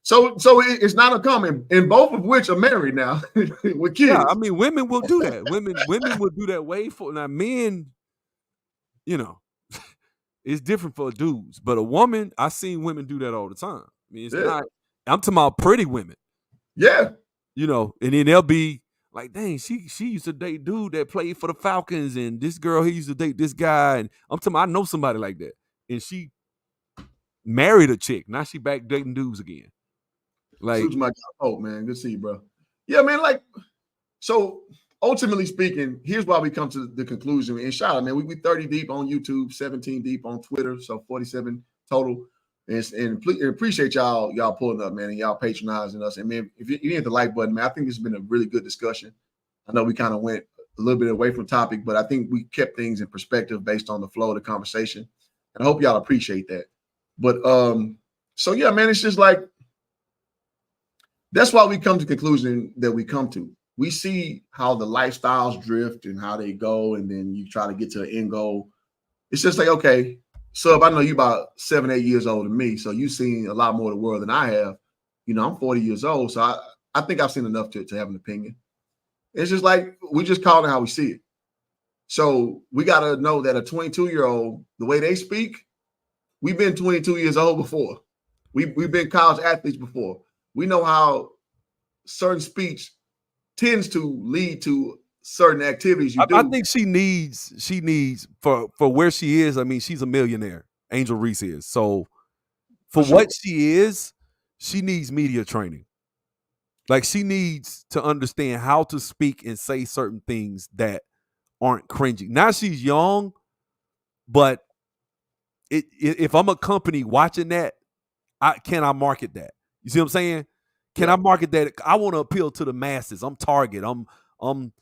So it's not uncommon, and both of which are married now with kids. Yeah, I mean, women will do that. Women will do that way for now. Men, it's different for dudes, but a woman, I seen women do that all the time. I mean, it's not. I'm talking about pretty women. Yeah, and then they'll be like, dang, she used to date dude that played for the Falcons, and this girl, he used to date this guy, and I'm talking. I know somebody like that, and she married a chick. Now she back dating dudes again. Like, man, good to see you, bro. Yeah, man. Like, so ultimately speaking, here's why we come to the conclusion. And shout out, man, we 30 deep on YouTube, 17 deep on Twitter, so 47 total. And appreciate y'all pulling up, man, and y'all patronizing us. And man, if you hit the like button, man, I think this has been a really good discussion. I know we kind of went a little bit away from topic, but I think we kept things in perspective based on the flow of the conversation. And I hope y'all appreciate that. But so yeah, man, it's just like, that's why we come to the conclusion that we come to. We see how the lifestyles drift and how they go, and then you try to get to an end goal. It's just like, okay, Sub, I know you about 7, 8 years older than me, so you've seen a lot more of the world than I have. I'm 40 years old, so I think I've seen enough to have an opinion. It's just like, we just call it how we see it. So we got to know that a 22-year-old, the way they speak, we've been 22 years old before. We've been college athletes before. We know how certain speech tends to lead to certain activities you do. I think she needs for where she is. I mean, she's a millionaire. Angel Reese is. So for what she is, she needs media training. Like, she needs to understand how to speak and say certain things that aren't cringy. Now she's young, but if I'm a company watching that, can I market that? You see what I'm saying? Can I market that? I want to appeal to the masses. I'm Target. I'm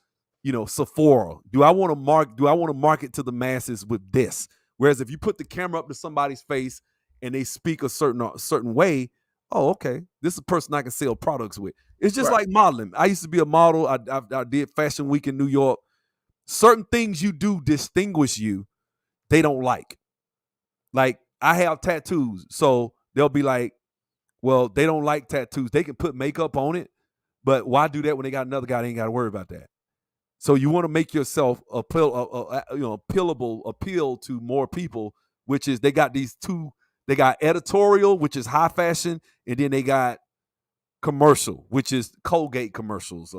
Sephora. Do I want to market to the masses with this? Whereas if you put the camera up to somebody's face and they speak a certain way, oh, okay, this is a person I can sell products with. It's just like modeling. I used to be a model. I did Fashion Week in New York. Certain things you do distinguish you. They don't like. Like, I have tattoos, so they'll be like, well, they don't like tattoos. They can put makeup on it, but why do that when they got another guy? They ain't got to worry about that. So you want to make yourself appeal to more people, which is they got these two. They got editorial, which is high fashion, and then they got commercial, which is Colgate commercials.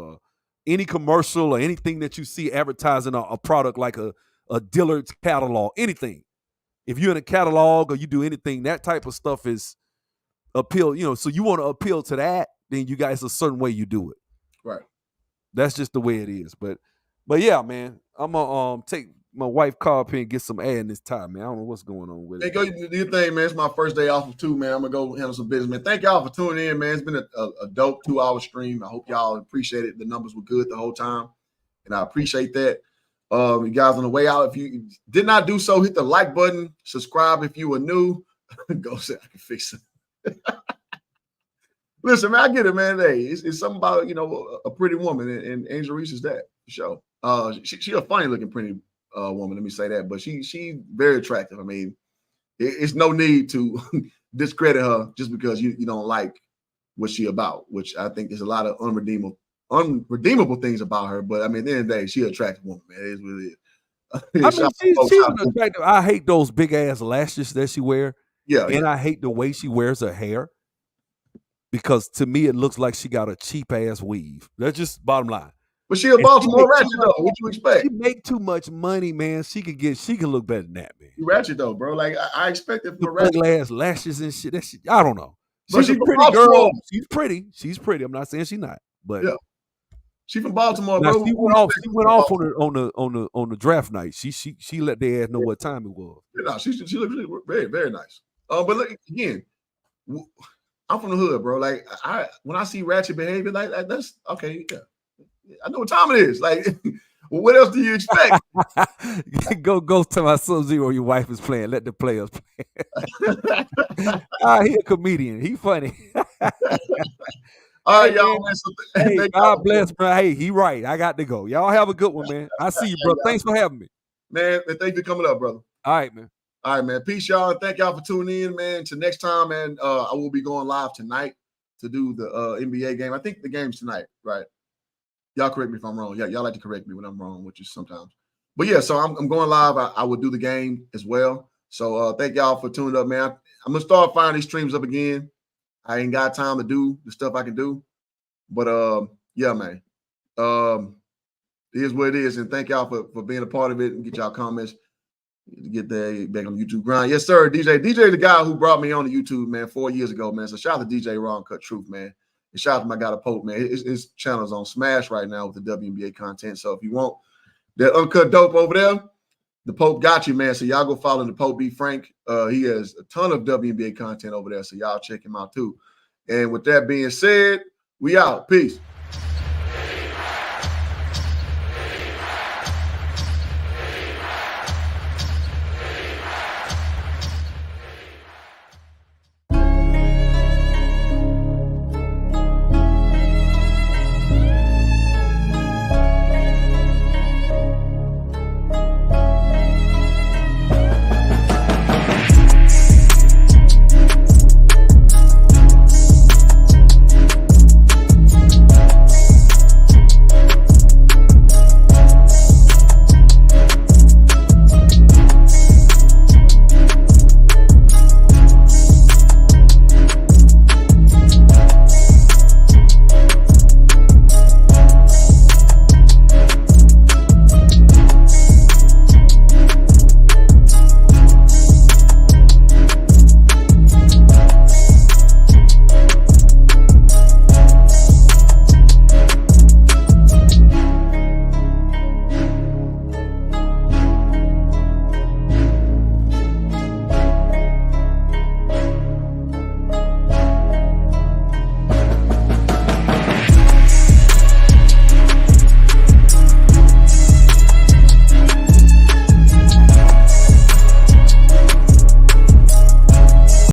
Any commercial or anything that you see advertising a product like a Dillard's catalog, anything. If you're in a catalog or you do anything, that type of stuff is appeal. So you want to appeal to that, then you guys a certain way you do it. Right. That's just the way it is. But yeah, man, I'm gonna take my wife car up here and get some air in this time, man. I don't know what's going on with it. Hey, go do your thing, man. It's my first day off of 2, man. I'm gonna go handle some business, man. Thank y'all for tuning in, man. It's been a dope 2-hour stream. I hope y'all appreciate it. The numbers were good the whole time. and I appreciate that. You guys on the way out, if you did not do so, hit the like button, subscribe if you are new. Go say I can fix it. Listen, man, I get it, man. Hey, it's something about, you know, a pretty woman, and Angel Reese is that for sure. She a funny looking pretty woman, let me say that, but she very attractive. I mean, it's no need to discredit her just because you don't like what she about, which I think there's a lot of unredeemable things about her. But I mean, at the end of the day, she an attractive woman, man. It is what it is. I mean, she's an attractive. I hate those big ass lashes that she wear. Yeah, and I hate the way she wears her hair, because to me it looks like she got a cheap ass weave. That's just bottom line. But she a Baltimore ratchet though. What you expect? She make too much money, man. She can look better than that, man. You ratchet though, bro. Like I expect it from the a ratchet. big ass lashes and shit. That shit, I don't know. But She's a pretty girl. She's pretty. She's pretty. I'm not saying she's not, but yeah. She from Baltimore, now, bro. She went off on the draft night. She let their ass know what time it was. Yeah, no, she looks really very, very nice. But look, again, I'm from the hood, bro. Like when I see ratchet behavior, like that's okay. Yeah, I know what time it is. Like, well, what else do you expect? go to my Sub-Zero. Your wife is playing. Let the players play. He a comedian. He funny. All right, y'all. Man, so hey, God bless, bro. Hey, he right. I got to go. Y'all have a good one, man. I see you, bro. Thanks for having me, man. Thanks for coming up, brother. All right, man. All right, man. Peace, y'all. Thank y'all for tuning in, man. Until next time, man. I will be going live tonight to do the NBA game. I think the game's tonight, right? Y'all correct me if I'm wrong. Yeah, y'all like to correct me when I'm wrong, which is sometimes. But yeah, so I'm going live. I will do the game as well. So thank y'all for tuning up, man. I'm gonna start firing these streams up again. I ain't got time to do the stuff I can do. But yeah, man. It is what it is. And thank y'all for being a part of it, and get y'all comments. Get that back on YouTube grind. Yes, sir. DJ, the guy who brought me on to YouTube, man, 4 years ago, man. So shout out to DJ Raw Cut Truth, man. And shout out to my guy, the Pope, man. His channel's on smash right now with the WNBA content. So if you want that uncut dope over there, the Pope got you, man. So y'all go follow the Pope B. Frank. He has a ton of WNBA content over there. So y'all check him out too. And with that being said, we out. Peace.